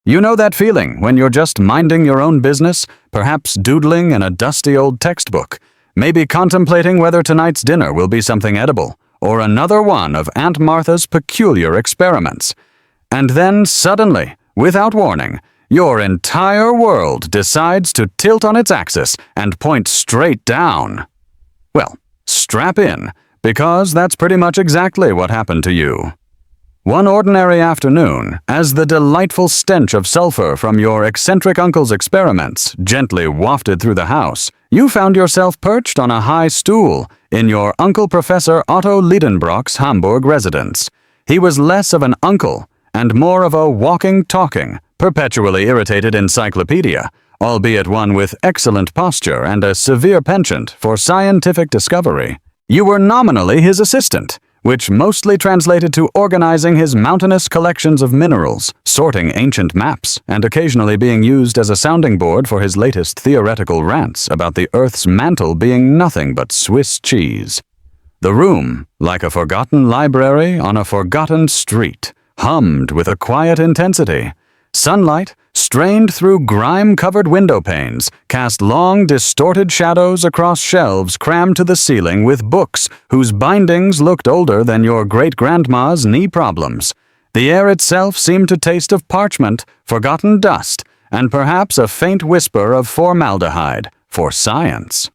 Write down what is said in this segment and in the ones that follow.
You know that feeling when you're just minding your own business, perhaps doodling in a dusty old textbook, maybe contemplating whether tonight's dinner will be something edible, or another one of Aunt Martha's peculiar experiments. And then suddenly, without warning, your entire world decides to tilt on its axis and point straight down. Well, strap in, because that's pretty much exactly what happened to you. One ordinary afternoon, as the delightful stench of sulfur from your eccentric uncle's experiments gently wafted through the house, you found yourself perched on a high stool in your Uncle Professor Otto Liedenbrock's Hamburg residence. He was less of an uncle and more of a walking, talking, perpetually irritated encyclopedia, albeit one with excellent posture and a severe penchant for scientific discovery. You were nominally his assistant, which mostly translated to organizing his mountainous collections of minerals, sorting ancient maps, and occasionally being used as a sounding board for his latest theoretical rants about the Earth's mantle being nothing but Swiss cheese. The room, like a forgotten library on a forgotten street, hummed with a quiet intensity. Sunlight, strained through grime-covered window panes, cast long, distorted shadows across shelves crammed to the ceiling with books whose bindings looked older than your great-grandma's knee problems. The air itself seemed to taste of parchment, forgotten dust, and perhaps a faint whisper of formaldehyde for science.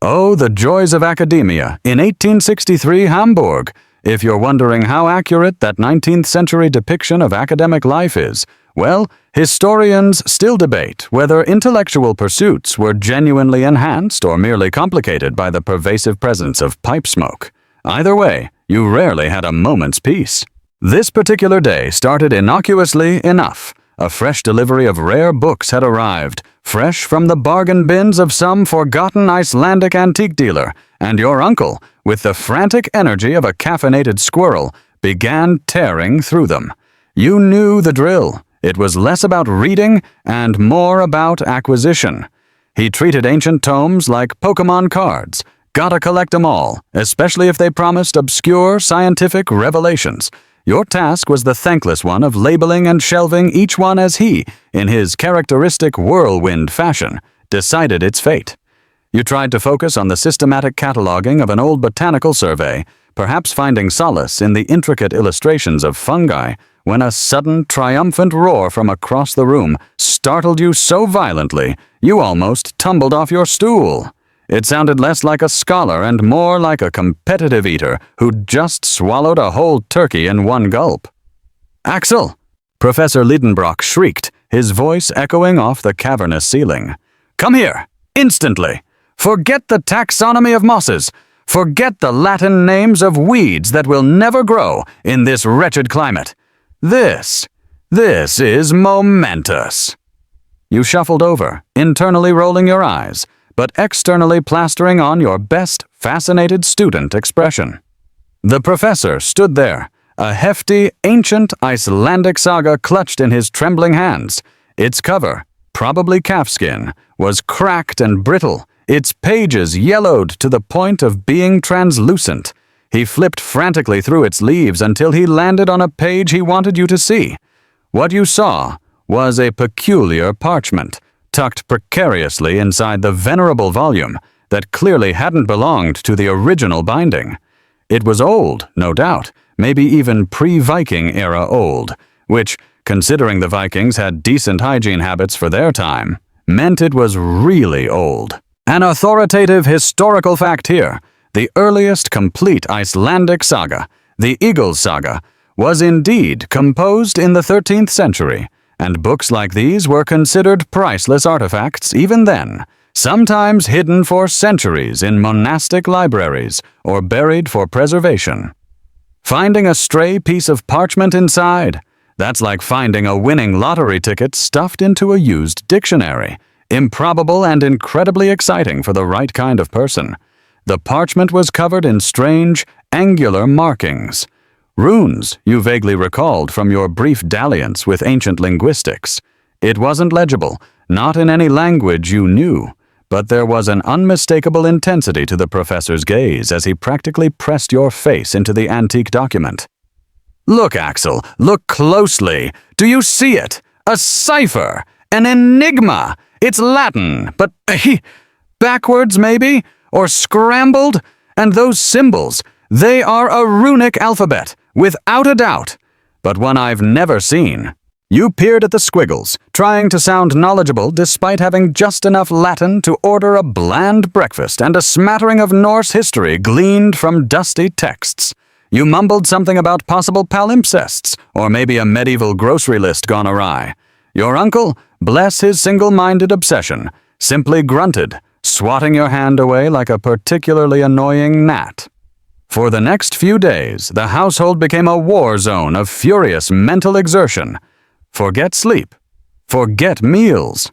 Oh, the joys of academia in 1863 Hamburg! If you're wondering how accurate that 19th century depiction of academic life is, well, historians still debate whether intellectual pursuits were genuinely enhanced or merely complicated by the pervasive presence of pipe smoke. Either way, you rarely had a moment's peace. This particular day started innocuously enough. A fresh delivery of rare books had arrived, fresh from the bargain bins of some forgotten Icelandic antique dealer, and your uncle, with the frantic energy of a caffeinated squirrel, began tearing through them. You knew the drill. It was less about reading and more about acquisition. He treated ancient tomes like Pokemon cards. Gotta collect them all, especially if they promised obscure scientific revelations. Your task was the thankless one of labeling and shelving each one as he, in his characteristic whirlwind fashion, decided its fate. You tried to focus on the systematic cataloging of an old botanical survey, perhaps finding solace in the intricate illustrations of fungi, when a sudden, triumphant roar from across the room startled you so violently you almost tumbled off your stool. It sounded less like a scholar and more like a competitive eater who'd just swallowed a whole turkey in one gulp. "Axel!" Professor Liedenbrock shrieked, his voice echoing off the cavernous ceiling. "Come here! Instantly! Forget the taxonomy of mosses! Forget the Latin names of weeds that will never grow in this wretched climate! This is momentous!" You shuffled over, internally rolling your eyes, but externally plastering on your best fascinated student expression. The professor stood there, a hefty, ancient Icelandic saga clutched in his trembling hands. Its cover, probably calfskin, was cracked and brittle, its pages yellowed to the point of being translucent. He flipped frantically through its leaves until he landed on a page he wanted you to see. What you saw was a peculiar parchment, tucked precariously inside the venerable volume that clearly hadn't belonged to the original binding. It was old, no doubt, maybe even pre-Viking era old, which, considering the Vikings had decent hygiene habits for their time, meant it was really old. An authoritative historical fact here: the earliest complete Icelandic saga, the Eagles Saga, was indeed composed in the 13th century, and books like these were considered priceless artifacts even then, sometimes hidden for centuries in monastic libraries or buried for preservation. Finding a stray piece of parchment inside, that's like finding a winning lottery ticket stuffed into a used dictionary, improbable and incredibly exciting for the right kind of person. The parchment was covered in strange, angular markings. Runes you vaguely recalled from your brief dalliance with ancient linguistics. It wasn't legible, not in any language you knew, but there was an unmistakable intensity to the professor's gaze as he practically pressed your face into the antique document. "Look, Axel, look closely. Do you see it? A cipher! An enigma! It's Latin, but backwards maybe? Or scrambled? And those symbols, they are a runic alphabet, without a doubt, but one I've never seen. You peered at the squiggles, trying to sound knowledgeable despite having just enough Latin to order a bland breakfast and a smattering of Norse history gleaned from dusty texts. You mumbled something about possible palimpsests, or maybe a medieval grocery list gone awry. Your uncle, bless his single-minded obsession, simply grunted, swatting your hand away like a particularly annoying gnat. For the next few days, the household became a war zone of furious mental exertion. Forget sleep. Forget meals.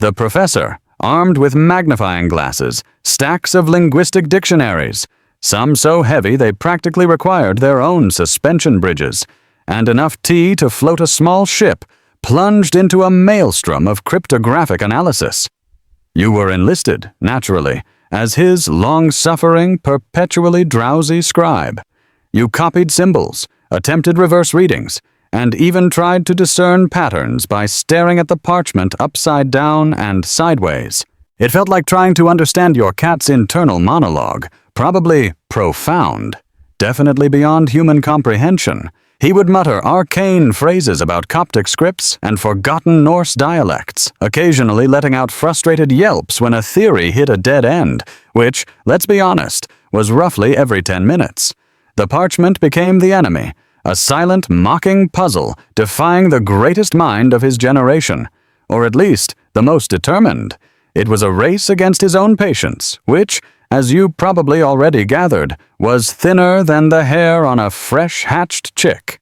The professor, armed with magnifying glasses, stacks of linguistic dictionaries, some so heavy they practically required their own suspension bridges, and enough tea to float a small ship, plunged into a maelstrom of cryptographic analysis. You were enlisted, naturally, as his long-suffering, perpetually drowsy scribe. You copied symbols, attempted reverse readings, and even tried to discern patterns by staring at the parchment upside down and sideways. It felt like trying to understand your cat's internal monologue, probably profound, definitely beyond human comprehension. He would mutter arcane phrases about Coptic scripts and forgotten Norse dialects, occasionally letting out frustrated yelps when a theory hit a dead end, which, let's be honest, was roughly every 10 minutes. The parchment became the enemy, a silent, mocking puzzle defying the greatest mind of his generation, or at least the most determined. It was a race against his own patience, which, as you probably already gathered, was thinner than the hair on a fresh-hatched chick.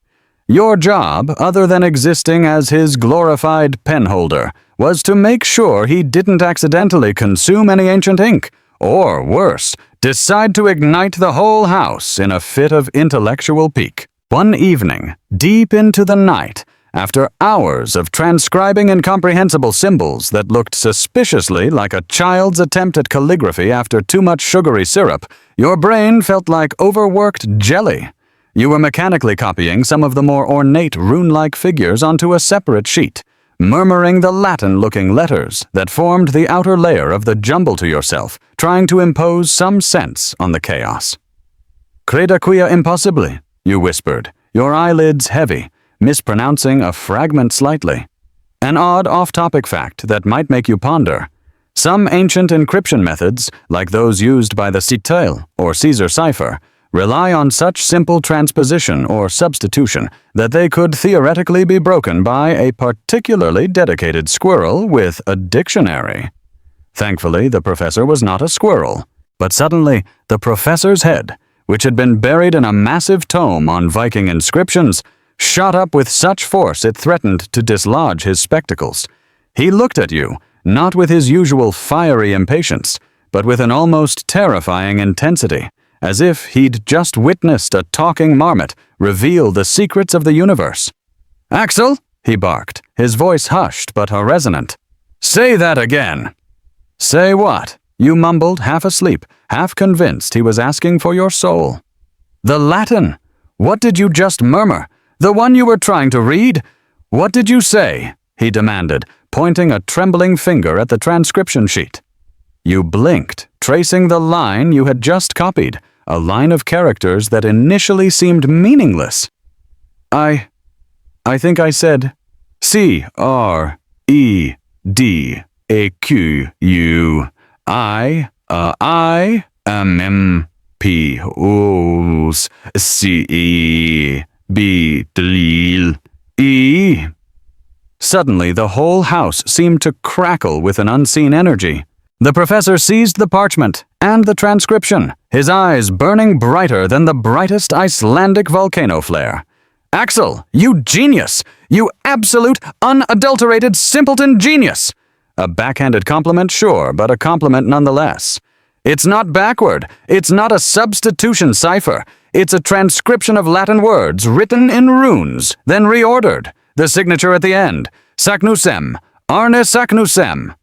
Your job, other than existing as his glorified penholder, was to make sure he didn't accidentally consume any ancient ink, or worse, decide to ignite the whole house in a fit of intellectual pique. One evening, deep into the night, after hours of transcribing incomprehensible symbols that looked suspiciously like a child's attempt at calligraphy after too much sugary syrup, your brain felt like overworked jelly. You were mechanically copying some of the more ornate rune-like figures onto a separate sheet, murmuring the Latin-looking letters that formed the outer layer of the jumble to yourself, trying to impose some sense on the chaos. Creda quia impossibile, you whispered, your eyelids heavy, mispronouncing a fragment slightly. An odd off-topic fact that might make you ponder. Some ancient encryption methods, like those used by the Cityle or Caesar cipher, rely on such simple transposition or substitution that they could theoretically be broken by a particularly dedicated squirrel with a dictionary. Thankfully, the professor was not a squirrel, but suddenly the professor's head, which had been buried in a massive tome on Viking inscriptions, shot up with such force it threatened to dislodge his spectacles. He looked at you, not with his usual fiery impatience, but with an almost terrifying intensity, as if he'd just witnessed a talking marmot reveal the secrets of the universe. "Axel," he barked, his voice hushed but resonant. "Say that again." "Say what?" You mumbled, half asleep, half convinced he was asking for your soul. "The Latin. What did you just murmur? The one you were trying to read? What did you say?" he demanded, pointing a trembling finger at the transcription sheet. You blinked, tracing the line you had just copied, a line of characters that initially seemed meaningless. I think I said CREDAQ. I am MPOs CEB. Suddenly, the whole house seemed to crackle with an unseen energy. The professor seized the parchment and the transcription, his eyes burning brighter than the brightest Icelandic volcano flare. "Axel, you genius! You absolute, unadulterated simpleton genius!" A backhanded compliment, sure, but a compliment nonetheless. "It's not backward. It's not a substitution cipher. It's a transcription of Latin words written in runes, then reordered. The signature at the end. Saknussemm. Arne Saknussemm."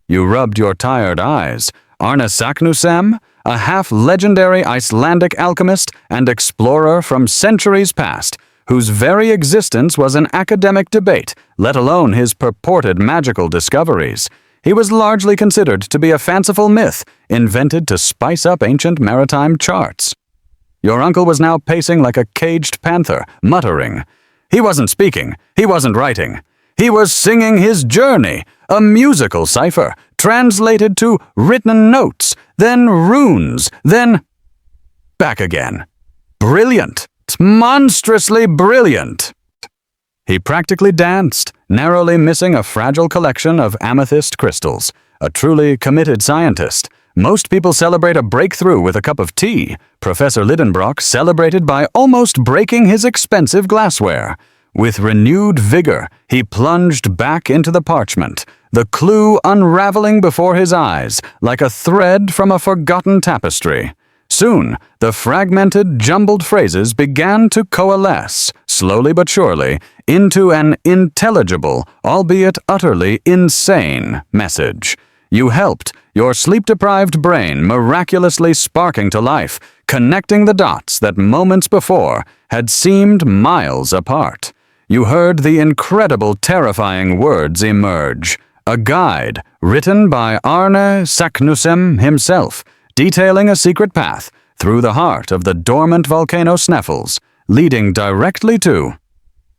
You rubbed your tired eyes. Arne Saknussemm, a half-legendary Icelandic alchemist and explorer from centuries past, whose very existence was an academic debate, let alone his purported magical discoveries. He was largely considered to be a fanciful myth invented to spice up ancient maritime charts. Your uncle was now pacing like a caged panther, muttering. He wasn't speaking, he wasn't writing. He was singing his journey, a musical cipher, translated to written notes, then runes, then back again. Brilliant, monstrously brilliant. He practically danced, narrowly missing a fragile collection of amethyst crystals. A truly committed scientist. Most people celebrate a breakthrough with a cup of tea. Professor Lidenbrock celebrated by almost breaking his expensive glassware. With renewed vigor, he plunged back into the parchment, the clue unraveling before his eyes like a thread from a forgotten tapestry. Soon, the fragmented, jumbled phrases began to coalesce, slowly but surely, into an intelligible, albeit utterly insane, message. You helped, your sleep-deprived brain miraculously sparking to life, connecting the dots that moments before had seemed miles apart. You heard the incredible, terrifying words emerge. A guide, written by Arne Saknussemm himself, detailing a secret path through the heart of the dormant volcano Sneffels, leading directly to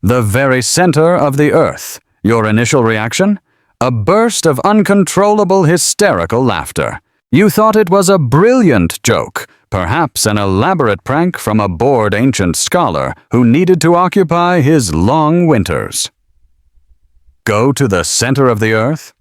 the very center of the Earth. Your initial reaction? A burst of uncontrollable hysterical laughter. You thought it was a brilliant joke, perhaps an elaborate prank from a bored ancient scholar who needed to occupy his long winters. Go to the center of the Earth?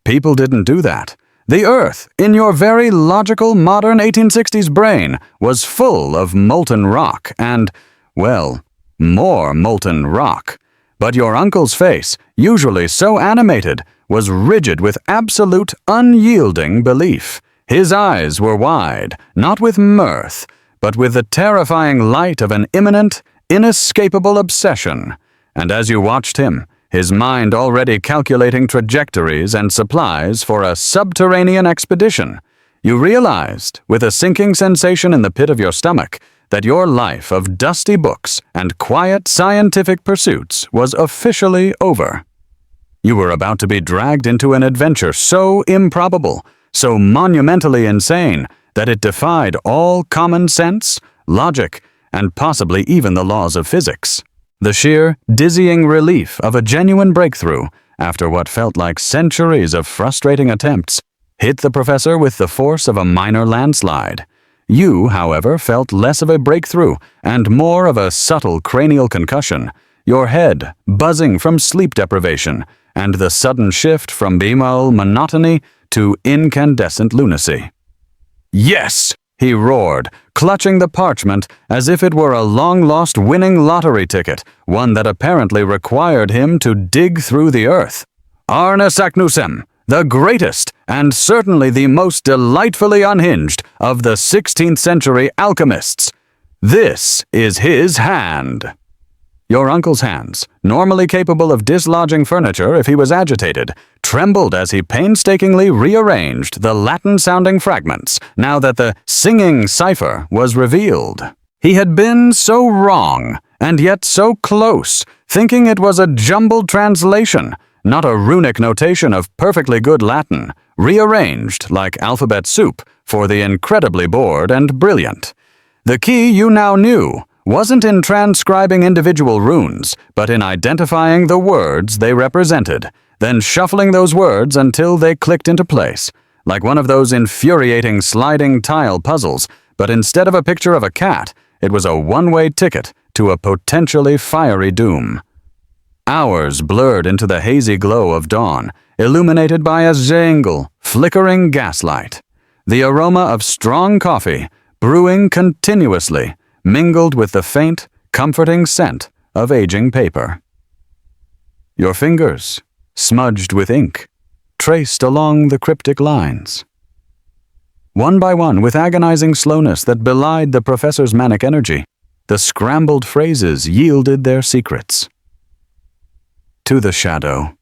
People didn't do that. The Earth, in your very logical modern 1860s brain, was full of molten rock and, well, more molten rock. But your uncle's face, usually so animated, was rigid with absolute unyielding belief. His eyes were wide, not with mirth, but with the terrifying light of an imminent, inescapable obsession. And as you watched him, his mind already calculating trajectories and supplies for a subterranean expedition, you realized, with a sinking sensation in the pit of your stomach, that your life of dusty books and quiet scientific pursuits was officially over. You were about to be dragged into an adventure so improbable, so monumentally insane, that it defied all common sense, logic, and possibly even the laws of physics. The sheer, dizzying relief of a genuine breakthrough, after what felt like centuries of frustrating attempts, hit the professor with the force of a minor landslide. You, however, felt less of a breakthrough and more of a subtle cranial concussion, your head buzzing from sleep deprivation and the sudden shift from bemol monotony to incandescent lunacy. Yes! He roared, clutching the parchment as if it were a long-lost winning lottery ticket, one that apparently required him to dig through the earth. Arne Saknussemm, the greatest and certainly the most delightfully unhinged of the 16th century alchemists. This is his hand. Your uncle's hands, normally capable of dislodging furniture if he was agitated, trembled as he painstakingly rearranged the Latin-sounding fragments, now that the singing cipher was revealed. He had been so wrong, and yet so close, thinking it was a jumbled translation, not a runic notation of perfectly good Latin, rearranged like alphabet soup for the incredibly bored and brilliant. The key you now knew wasn't in transcribing individual runes, but in identifying the words they represented, then shuffling those words until they clicked into place, like one of those infuriating sliding tile puzzles, but instead of a picture of a cat, it was a one-way ticket to a potentially fiery doom. Hours blurred into the hazy glow of dawn, illuminated by a single, flickering gaslight. The aroma of strong coffee, brewing continuously, mingled with the faint, comforting scent of aging paper. Your fingers, smudged with ink, traced along the cryptic lines. One by one, with agonizing slowness that belied the professor's manic energy, the scrambled phrases yielded their secrets. To the shadow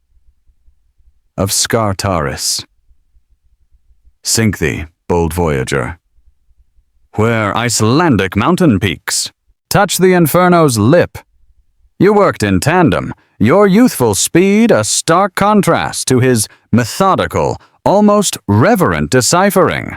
of Scartaris. Sink thee, bold voyager, where Icelandic mountain peaks touch the inferno's lip, You worked in tandem, your youthful speed a stark contrast to his methodical, almost reverent deciphering.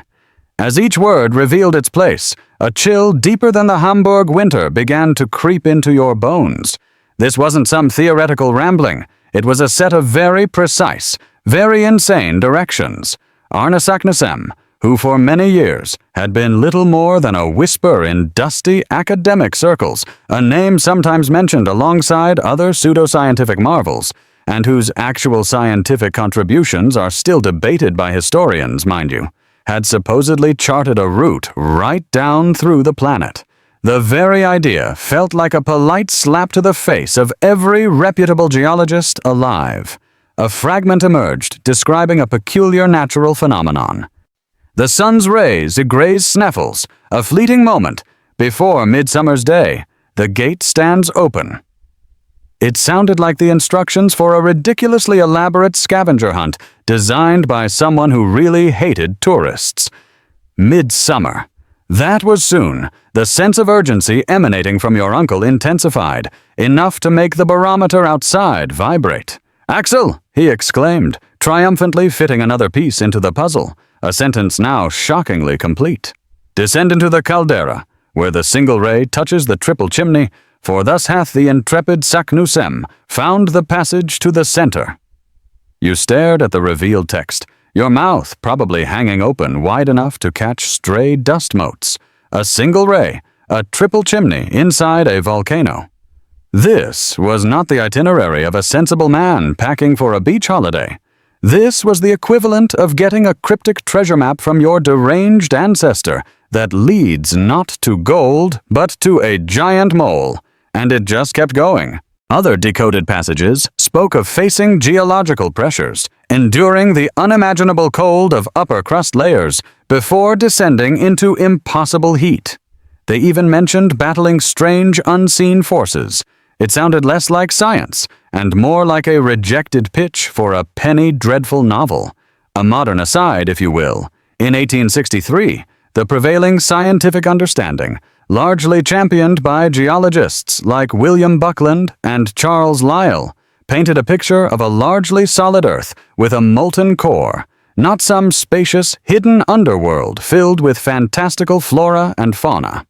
As each word revealed its place, a chill deeper than the Hamburg winter began to creep into your bones. This wasn't some theoretical rambling. It was a set of very precise, very insane directions. Arne Saknussemm, who for many years had been little more than a whisper in dusty academic circles, a name sometimes mentioned alongside other pseudoscientific marvels, and whose actual scientific contributions are still debated by historians, mind you, had supposedly charted a route right down through the planet. The very idea felt like a polite slap to the face of every reputable geologist alive. A fragment emerged describing a peculiar natural phenomenon. The sun's rays graze Sneffels, a fleeting moment. Before midsummer's day, the gate stands open. It sounded like the instructions for a ridiculously elaborate scavenger hunt designed by someone who really hated tourists. Midsummer. That was soon. The sense of urgency emanating from your uncle intensified, enough to make the barometer outside vibrate. "Axel!" he exclaimed, triumphantly fitting another piece into the puzzle, a sentence now shockingly complete. "Descend into the caldera, where the single ray touches the triple chimney, for thus hath the intrepid Saknussemm found the passage to the center." You stared at the revealed text, your mouth probably hanging open wide enough to catch stray dust motes. A single ray, a triple chimney inside a volcano. This was not the itinerary of a sensible man packing for a beach holiday. This was the equivalent of getting a cryptic treasure map from your deranged ancestor that leads not to gold, but to a giant mole. And it just kept going. Other decoded passages spoke of facing geological pressures, enduring the unimaginable cold of upper crust layers before descending into impossible heat. They even mentioned battling strange unseen forces. It sounded less like science and more like a rejected pitch for a penny dreadful novel. A modern aside, if you will. In 1863, the prevailing scientific understanding, largely championed by geologists like William Buckland and Charles Lyell, painted a picture of a largely solid Earth with a molten core, not some spacious, hidden underworld filled with fantastical flora and fauna.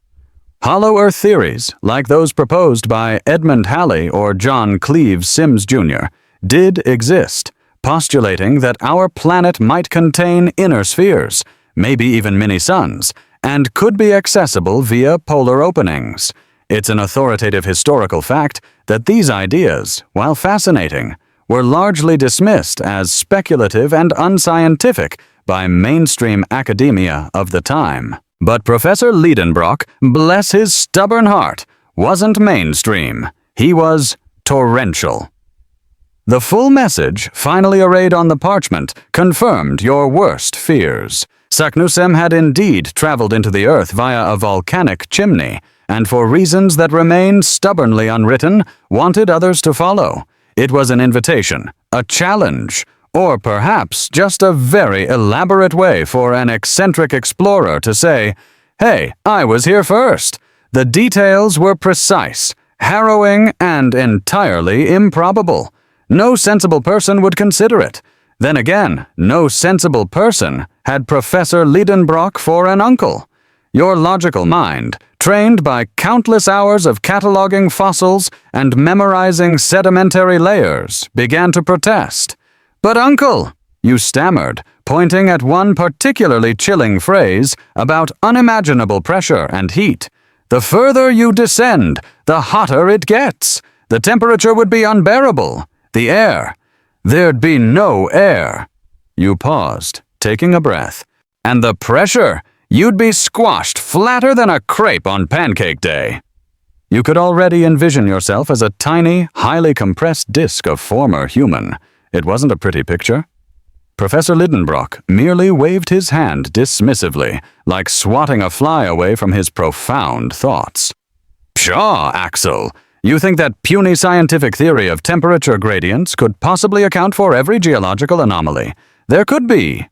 Hollow Earth theories, like those proposed by Edmund Halley or John Cleves Sims Jr., did exist, postulating that our planet might contain inner spheres, maybe even mini-suns, and could be accessible via polar openings. It's an authoritative historical fact that these ideas, while fascinating, were largely dismissed as speculative and unscientific by mainstream academia of the time. But Professor Liedenbrock, bless his stubborn heart, wasn't mainstream. He was torrential. The full message, finally arrayed on the parchment, confirmed your worst fears. Saknussemm had indeed traveled into the earth via a volcanic chimney, and for reasons that remain stubbornly unwritten, wanted others to follow. It was an invitation, a challenge, or perhaps just a very elaborate way for an eccentric explorer to say, "Hey, I was here first." The details were precise, harrowing, and entirely improbable. No sensible person would consider it. Then again, no sensible person had Professor Liedenbrock for an uncle. Your logical mind, trained by countless hours of cataloging fossils and memorizing sedimentary layers, began to protest. "But uncle," you stammered, pointing at one particularly chilling phrase about unimaginable pressure and heat. "The further you descend, the hotter it gets. The temperature would be unbearable. The air. There'd be no air." You paused, taking a breath. "And the pressure, you'd be squashed flatter than a crepe on Pancake Day." You could already envision yourself as a tiny, highly compressed disk of former human. It wasn't a pretty picture. Professor Liedenbrock merely waved his hand dismissively, like swatting a fly away from his profound thoughts. "Pshaw, Axel! You think that puny scientific theory of temperature gradients could possibly account for every geological anomaly? There could be.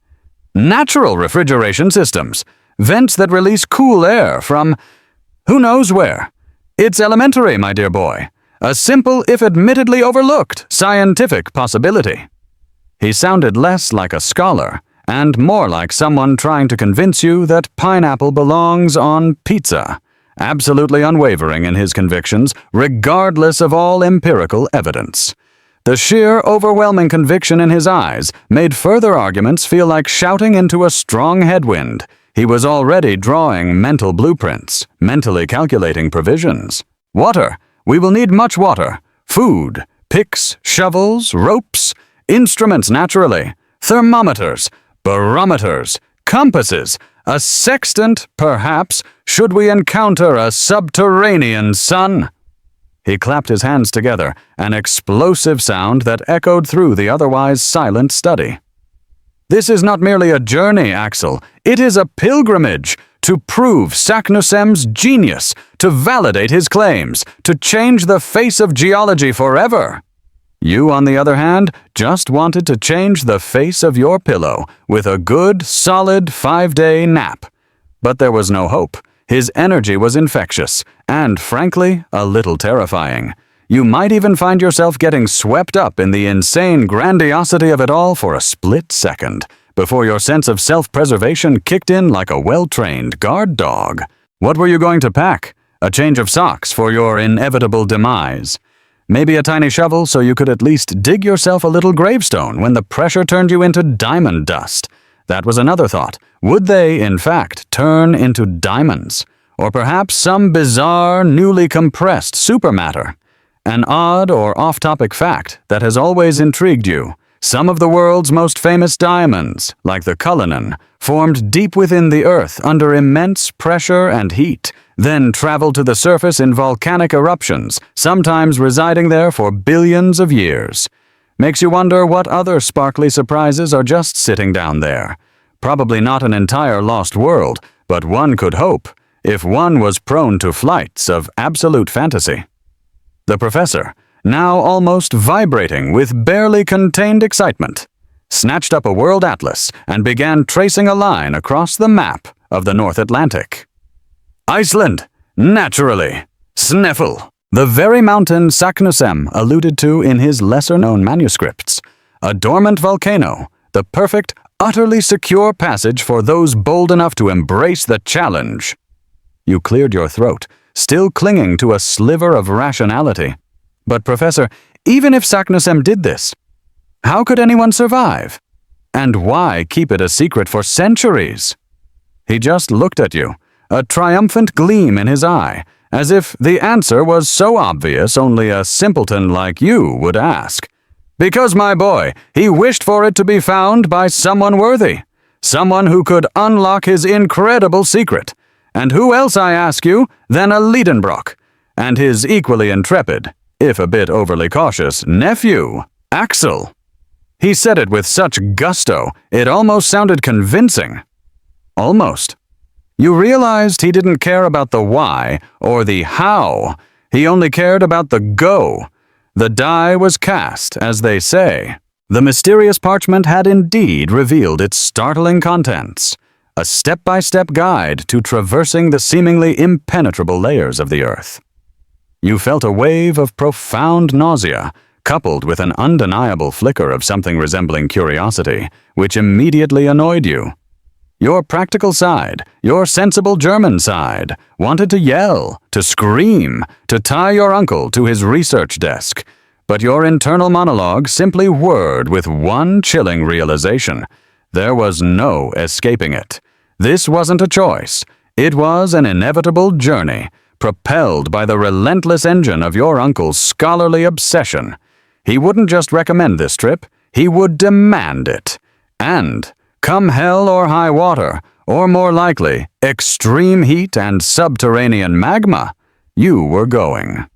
Natural refrigeration systems, vents that release cool air from who knows where. It's elementary, my dear boy. A simple, if admittedly overlooked, scientific possibility. He sounded less like a scholar and more like someone trying to convince you that pineapple belongs on pizza, absolutely unwavering in his convictions, regardless of all empirical evidence. The sheer, overwhelming conviction in his eyes made further arguments feel like shouting into a strong headwind. He was already drawing mental blueprints, mentally calculating provisions. Water. We will need much water. Food. Picks, shovels, ropes. Instruments, naturally. Thermometers. Barometers. Compasses. A sextant, perhaps, should we encounter a subterranean sun. He clapped his hands together, an explosive sound that echoed through the otherwise silent study. This is not merely a journey, Axel. It is a pilgrimage to prove Saknussemm's genius, to validate his claims, to change the face of geology forever. You, on the other hand, just wanted to change the face of your pillow with a good, solid 5-day nap. But there was no hope. His energy was infectious, and, frankly, a little terrifying. You might even find yourself getting swept up in the insane grandiosity of it all for a split second, before your sense of self-preservation kicked in like a well-trained guard dog. What were you going to pack? A change of socks for your inevitable demise. Maybe a tiny shovel so you could at least dig yourself a little gravestone when the pressure turned you into diamond dust. That was another thought. Would they, in fact, turn into diamonds? Or perhaps some bizarre, newly compressed supermatter? An odd or off-topic fact that has always intrigued you. Some of the world's most famous diamonds, like the Cullinan, formed deep within the earth under immense pressure and heat, then traveled to the surface in volcanic eruptions, sometimes residing there for billions of years. Makes you wonder what other sparkly surprises are just sitting down there. Probably not an entire lost world, but one could hope, if one was prone to flights of absolute fantasy. The professor, now almost vibrating with barely contained excitement, snatched up a world atlas and began tracing a line across the map of the North Atlantic. Iceland, naturally. Sneffel, the very mountain Saknussemm alluded to in his lesser-known manuscripts. A dormant volcano, the perfect, utterly secure passage for those bold enough to embrace the challenge. You cleared your throat, still clinging to a sliver of rationality. But, Professor, even if Saknussemm did this, how could anyone survive? And why keep it a secret for centuries? He just looked at you, a triumphant gleam in his eye, as if the answer was so obvious only a simpleton like you would ask. Because, my boy, he wished for it to be found by someone worthy, someone who could unlock his incredible secret. And who else, I ask you, than a Liedenbrock, and his equally intrepid, if a bit overly cautious, nephew, Axel. He said it with such gusto, it almost sounded convincing. Almost. You realized he didn't care about the why or the how. He only cared about the go. The die was cast, as they say. The mysterious parchment had indeed revealed its startling contents. A step-by-step guide to traversing the seemingly impenetrable layers of the earth. You felt a wave of profound nausea, coupled with an undeniable flicker of something resembling curiosity, which immediately annoyed you. Your practical side, your sensible German side, wanted to yell, to scream, to tie your uncle to his research desk, but your internal monologue simply whirred with one chilling realization. There was no escaping it. This wasn't a choice. It was an inevitable journey, propelled by the relentless engine of your uncle's scholarly obsession. He wouldn't just recommend this trip, he would demand it. And, come hell or high water, or more likely, extreme heat and subterranean magma, you were going.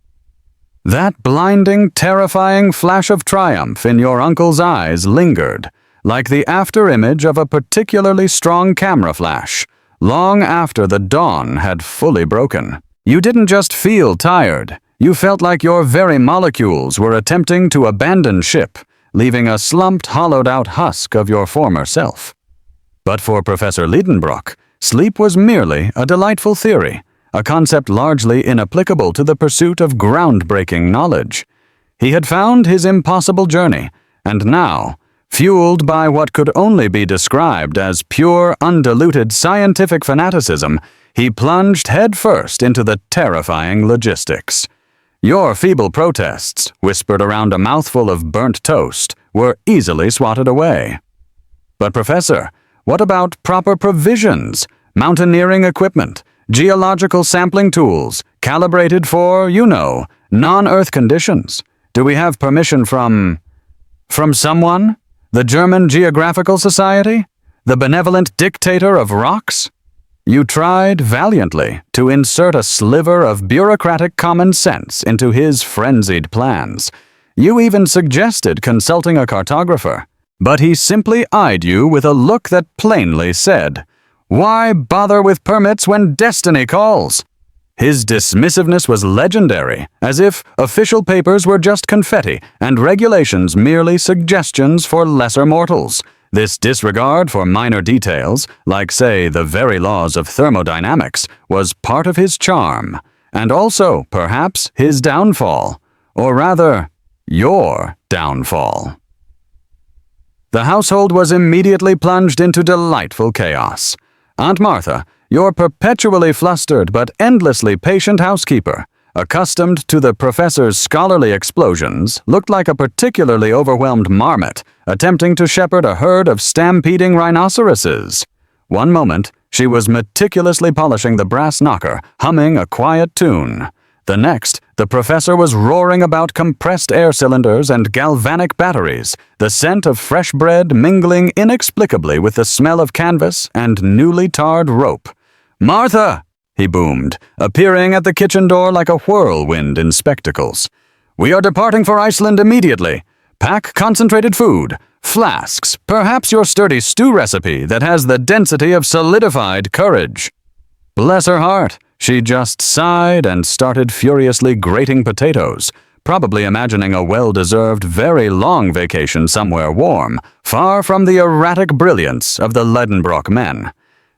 That blinding, terrifying flash of triumph in your uncle's eyes lingered, like the after-image of a particularly strong camera flash, long after the dawn had fully broken. You didn't just feel tired, you felt like your very molecules were attempting to abandon ship, leaving a slumped, hollowed-out husk of your former self. But for Professor Liedenbrock, sleep was merely a delightful theory, a concept largely inapplicable to the pursuit of groundbreaking knowledge. He had found his impossible journey, and now, fueled by what could only be described as pure, undiluted scientific fanaticism, he plunged headfirst into the terrifying logistics. Your feeble protests, whispered around a mouthful of burnt toast, were easily swatted away. But Professor, what about proper provisions, mountaineering equipment, geological sampling tools, calibrated for, non-Earth conditions? Do we have permission from someone? The German Geographical Society? The benevolent dictator of rocks? You tried valiantly to insert a sliver of bureaucratic common sense into his frenzied plans. You even suggested consulting a cartographer, but he simply eyed you with a look that plainly said, "Why bother with permits when destiny calls?" His dismissiveness was legendary, as if official papers were just confetti and regulations merely suggestions for lesser mortals. This disregard for minor details, like, say, the very laws of thermodynamics, was part of his charm, and also, perhaps, his downfall, or rather, your downfall. The household was immediately plunged into delightful chaos. Aunt Martha, your perpetually flustered but endlessly patient housekeeper, accustomed to the professor's scholarly explosions, looked like a particularly overwhelmed marmot attempting to shepherd a herd of stampeding rhinoceroses. One moment, she was meticulously polishing the brass knocker, humming a quiet tune. The next, the professor was roaring about compressed air cylinders and galvanic batteries, the scent of fresh bread mingling inexplicably with the smell of canvas and newly tarred rope. "Martha!" he boomed, appearing at the kitchen door like a whirlwind in spectacles. "We are departing for Iceland immediately. Pack concentrated food, flasks, perhaps your sturdy stew recipe that has the density of solidified courage." Bless her heart, she just sighed and started furiously grating potatoes, probably imagining a well-deserved, very long vacation somewhere warm, far from the erratic brilliance of the Ledenbrock men.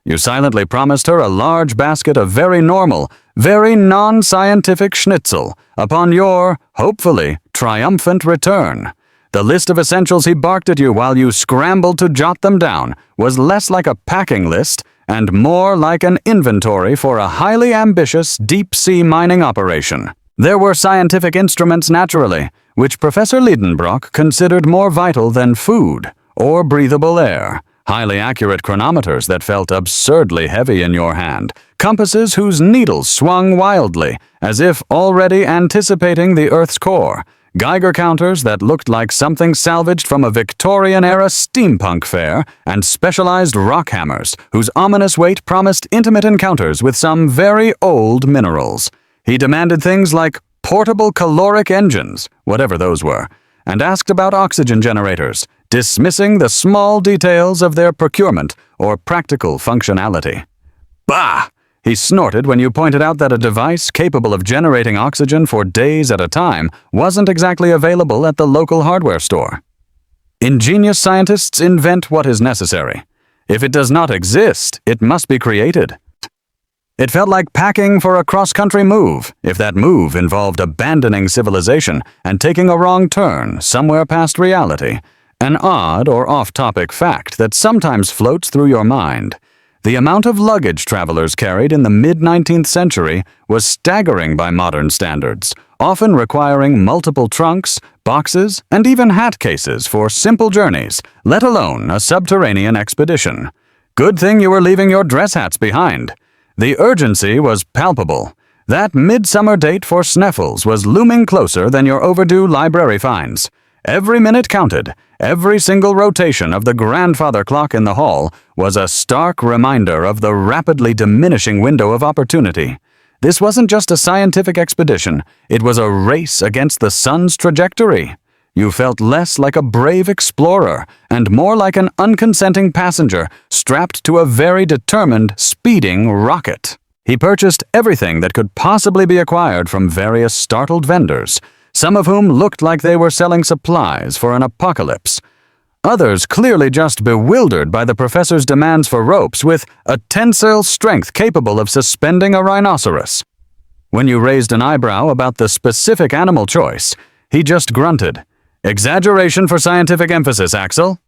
You silently promised her a large basket of very normal, very non-scientific schnitzel upon your, hopefully, triumphant return. The list of essentials he barked at you while you scrambled to jot them down was less like a packing list and more like an inventory for a highly ambitious deep-sea mining operation. There were scientific instruments, naturally, which Professor Liedenbrock considered more vital than food or breathable air. Highly accurate chronometers that felt absurdly heavy in your hand, compasses whose needles swung wildly, as if already anticipating the Earth's core, Geiger counters that looked like something salvaged from a Victorian-era steampunk fair, and specialized rock hammers whose ominous weight promised intimate encounters with some very old minerals. He demanded things like portable caloric engines, whatever those were, and asked about oxygen generators, dismissing the small details of their procurement or practical functionality. "Bah!" he snorted when you pointed out that a device capable of generating oxygen for days at a time wasn't exactly available at the local hardware store. Ingenious scientists invent what is necessary. If it does not exist, it must be created. It felt like packing for a cross-country move, if that move involved abandoning civilization and taking a wrong turn somewhere past reality. An odd or off-topic fact that sometimes floats through your mind. The amount of luggage travelers carried in the mid-19th century was staggering by modern standards, often requiring multiple trunks, boxes, and even hat cases for simple journeys, let alone a subterranean expedition. Good thing you were leaving your dress hats behind. The urgency was palpable. That midsummer date for Sneffels was looming closer than your overdue library fines. Every minute counted. Every single rotation of the grandfather clock in the hall was a stark reminder of the rapidly diminishing window of opportunity. This wasn't just a scientific expedition, it was a race against the sun's trajectory. You felt less like a brave explorer and more like an unconsenting passenger strapped to a very determined, speeding rocket. He purchased everything that could possibly be acquired from various startled vendors, some of whom looked like they were selling supplies for an apocalypse. Others clearly just bewildered by the professor's demands for ropes with a tensile strength capable of suspending a rhinoceros. When you raised an eyebrow about the specific animal choice, he just grunted, "Exaggeration for scientific emphasis, Axel."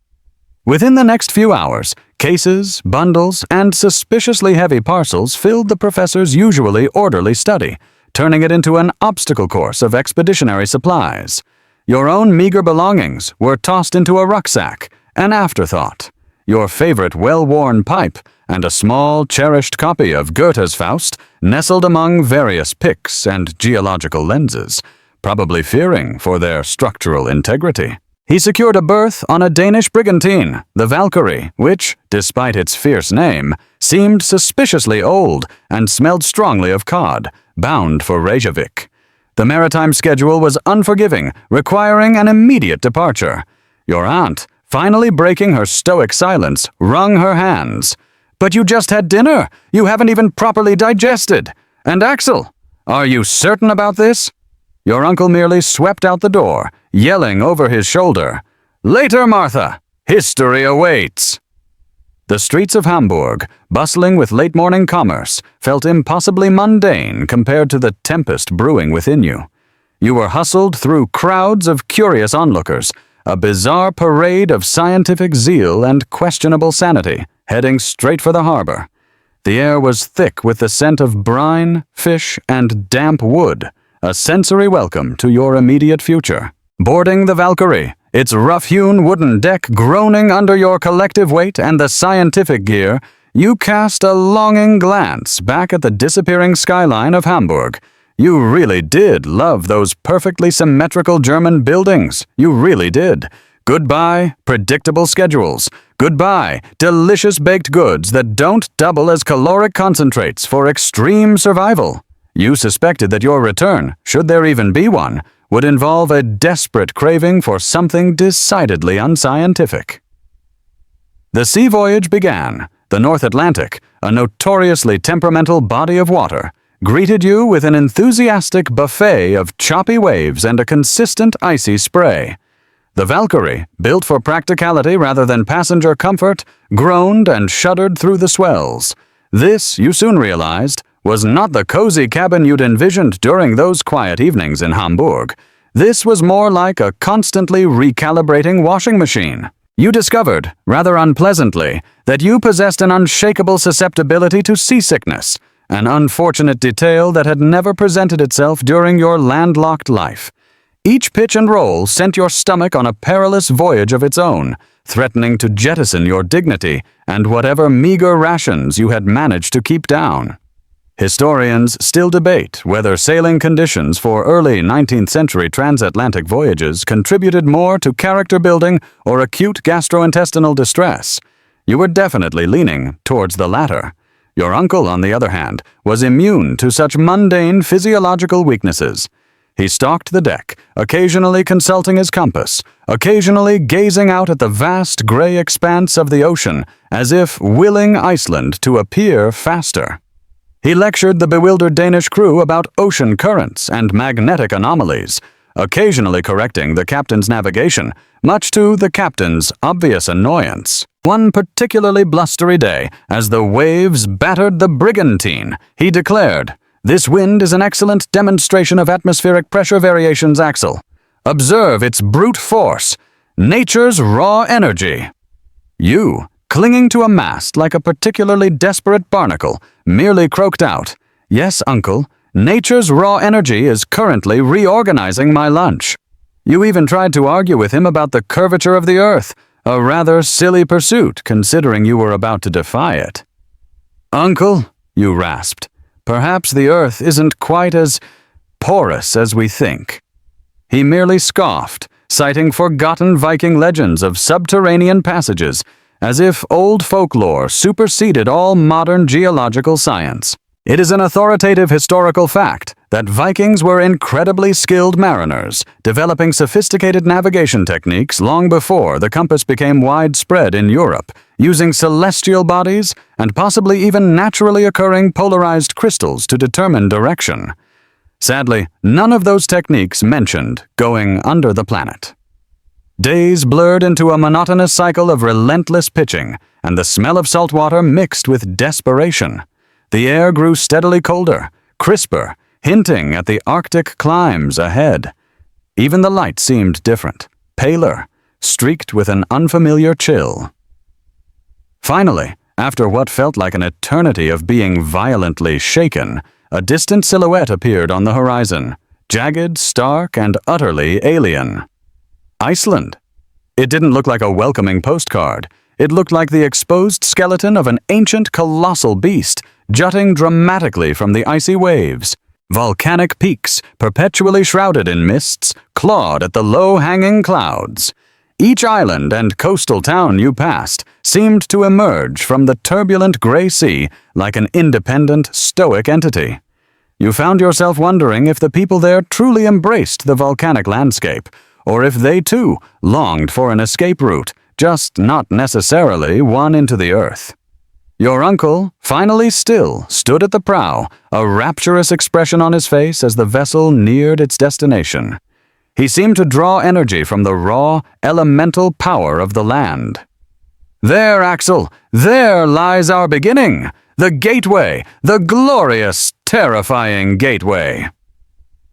Within the next few hours, cases, bundles, and suspiciously heavy parcels filled the professor's usually orderly study, turning it into an obstacle course of expeditionary supplies. Your own meager belongings were tossed into a rucksack, an afterthought. Your favorite well-worn pipe and a small, cherished copy of Goethe's Faust nestled among various picks and geological lenses, probably fearing for their structural integrity. He secured a berth on a Danish brigantine, the Valkyrie, which, despite its fierce name, seemed suspiciously old and smelled strongly of cod, bound for Reykjavik. The maritime schedule was unforgiving, requiring an immediate departure. Your aunt, finally breaking her stoic silence, wrung her hands. "But you just had dinner! You haven't even properly digested! And Axel, are you certain about this?" Your uncle merely swept out the door, yelling over his shoulder, "Later, Martha! History awaits!" The streets of Hamburg, bustling with late-morning commerce, felt impossibly mundane compared to the tempest brewing within you. You were hustled through crowds of curious onlookers, a bizarre parade of scientific zeal and questionable sanity, heading straight for the harbor. The air was thick with the scent of brine, fish, and damp wood, a sensory welcome to your immediate future. Boarding the Valkyrie, its rough-hewn wooden deck groaning under your collective weight and the scientific gear, you cast a longing glance back at the disappearing skyline of Hamburg. You really did love those perfectly symmetrical German buildings. You really did. Goodbye, predictable schedules. Goodbye, delicious baked goods that don't double as caloric concentrates for extreme survival. You suspected that your return, should there even be one, would involve a desperate craving for something decidedly unscientific. The sea voyage began. The North Atlantic, a notoriously temperamental body of water, greeted you with an enthusiastic buffet of choppy waves and a consistent icy spray. The Valkyrie, built for practicality rather than passenger comfort, groaned and shuddered through the swells. This, you soon realized, was not the cozy cabin you'd envisioned during those quiet evenings in Hamburg. This was more like a constantly recalibrating washing machine. You discovered, rather unpleasantly, that you possessed an unshakable susceptibility to seasickness, an unfortunate detail that had never presented itself during your landlocked life. Each pitch and roll sent your stomach on a perilous voyage of its own, threatening to jettison your dignity and whatever meager rations you had managed to keep down. Historians still debate whether sailing conditions for early 19th century transatlantic voyages contributed more to character building or acute gastrointestinal distress. You were definitely leaning towards the latter. Your uncle, on the other hand, was immune to such mundane physiological weaknesses. He stalked the deck, occasionally consulting his compass, occasionally gazing out at the vast gray expanse of the ocean as if willing Iceland to appear faster. He lectured the bewildered Danish crew about ocean currents and magnetic anomalies, occasionally correcting the captain's navigation, much to the captain's obvious annoyance. One particularly blustery day, as the waves battered the brigantine, he declared, "This wind is an excellent demonstration of atmospheric pressure variations, Axel. Observe its brute force, nature's raw energy." You, clinging to a mast like a particularly desperate barnacle, merely croaked out, "Yes, uncle, nature's raw energy is currently reorganizing my lunch." You even tried to argue with him about the curvature of the earth, a rather silly pursuit considering you were about to defy it. "Uncle," you rasped, "perhaps the earth isn't quite as porous as we think." He merely scoffed, citing forgotten Viking legends of subterranean passages, as if old folklore superseded all modern geological science. It is an authoritative historical fact that Vikings were incredibly skilled mariners, developing sophisticated navigation techniques long before the compass became widespread in Europe, using celestial bodies and possibly even naturally occurring polarized crystals to determine direction. Sadly, none of those techniques mentioned going under the planet. Days blurred into a monotonous cycle of relentless pitching, and the smell of salt water mixed with desperation. The air grew steadily colder, crisper, hinting at the Arctic climes ahead. Even the light seemed different, paler, streaked with an unfamiliar chill. Finally, after what felt like an eternity of being violently shaken, a distant silhouette appeared on the horizon, jagged, stark, and utterly alien. Iceland. It didn't look like a welcoming postcard. It looked like the exposed skeleton of an ancient colossal beast, jutting dramatically from the icy waves. Volcanic peaks, perpetually shrouded in mists, clawed at the low-hanging clouds. Each island and coastal town you passed seemed to emerge from the turbulent gray sea like an independent, stoic entity. You found yourself wondering if the people there truly embraced the volcanic landscape, or if they too longed for an escape route, just not necessarily one into the earth. Your uncle, finally still, stood at the prow, a rapturous expression on his face as the vessel neared its destination. He seemed to draw energy from the raw, elemental power of the land. "There, Axel, there lies our beginning, the gateway, the glorious, terrifying gateway."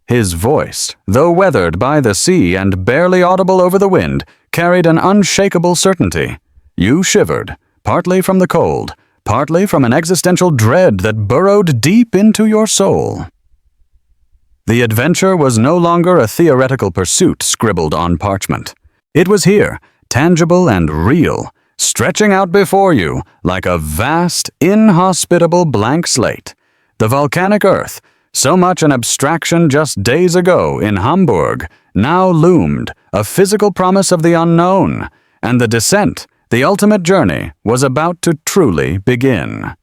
His voice, though weathered by the sea and barely audible over the wind, carried an unshakable certainty. You shivered, partly from the cold, partly from an existential dread that burrowed deep into your soul. The adventure was no longer a theoretical pursuit scribbled on parchment. It was here, tangible and real, stretching out before you like a vast, inhospitable blank slate. The volcanic earth, so much an abstraction just days ago in Hamburg, now loomed, a physical promise of the unknown, and the descent, the ultimate journey, was about to truly begin.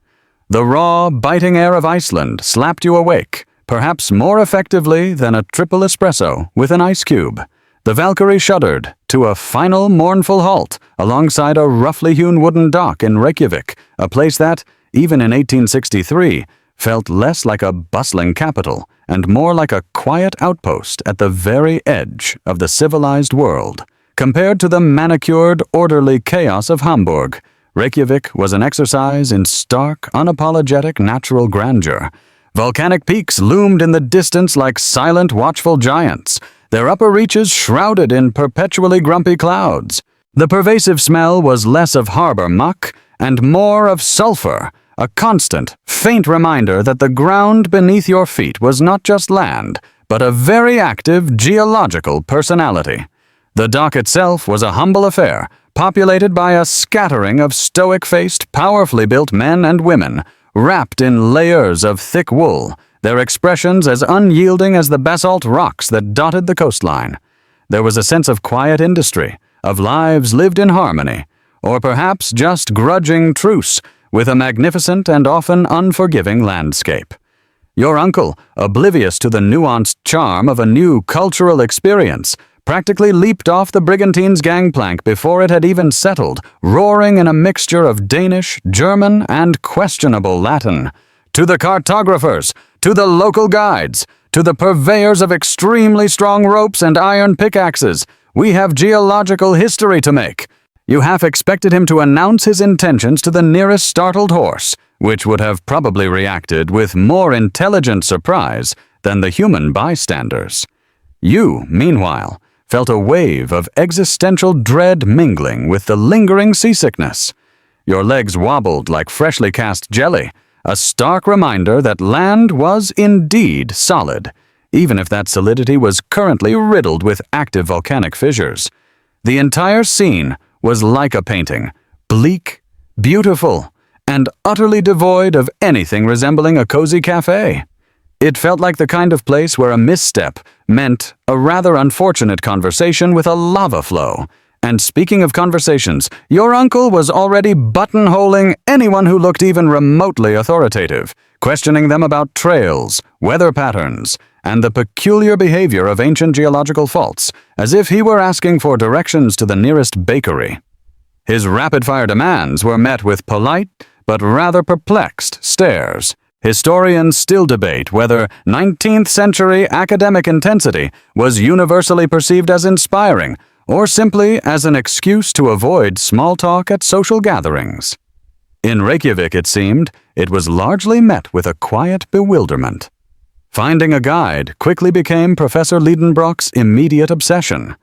The raw, biting air of Iceland slapped you awake, perhaps more effectively than a triple espresso with an ice cube. The Valkyrie shuddered to a final mournful halt alongside a roughly hewn wooden dock in Reykjavik, a place that, even in 1863, felt less like a bustling capital and more like a quiet outpost at the very edge of the civilized world. Compared to the manicured, orderly chaos of Hamburg, Reykjavik was an exercise in stark, unapologetic natural grandeur. Volcanic peaks loomed in the distance like silent, watchful giants, their upper reaches shrouded in perpetually grumpy clouds. The pervasive smell was less of harbor muck and more of sulfur, a constant, faint reminder that the ground beneath your feet was not just land, but a very active geological personality. The dock itself was a humble affair, populated by a scattering of stoic-faced, powerfully built men and women, wrapped in layers of thick wool, their expressions as unyielding as the basalt rocks that dotted the coastline. There was a sense of quiet industry, of lives lived in harmony, or perhaps just grudging truce, with a magnificent and often unforgiving landscape. Your uncle, oblivious to the nuanced charm of a new cultural experience, practically leaped off the brigantine's gangplank before it had even settled, roaring in a mixture of Danish, German, and questionable Latin. To the cartographers, to the local guides, to the purveyors of extremely strong ropes and iron pickaxes, we have geological history to make. You half expected him to announce his intentions to the nearest startled horse, which would have probably reacted with more intelligent surprise than the human bystanders. You, meanwhile, felt a wave of existential dread mingling with the lingering seasickness. Your legs wobbled like freshly cast jelly, a stark reminder that land was indeed solid, even if that solidity was currently riddled with active volcanic fissures. The entire scene was like a painting, bleak, beautiful, and utterly devoid of anything resembling a cozy cafe. It felt like the kind of place where a misstep meant a rather unfortunate conversation with a lava flow. And speaking of conversations, your uncle was already buttonholing anyone who looked even remotely authoritative, questioning them about trails, weather patterns, and the peculiar behavior of ancient geological faults, as if he were asking for directions to the nearest bakery. His rapid-fire demands were met with polite, but rather perplexed stares. Historians still debate whether 19th-century academic intensity was universally perceived as inspiring, or simply as an excuse to avoid small talk at social gatherings. In Reykjavik, it seemed, it was largely met with a quiet bewilderment. Finding a guide quickly became Professor Liedenbrock's immediate obsession.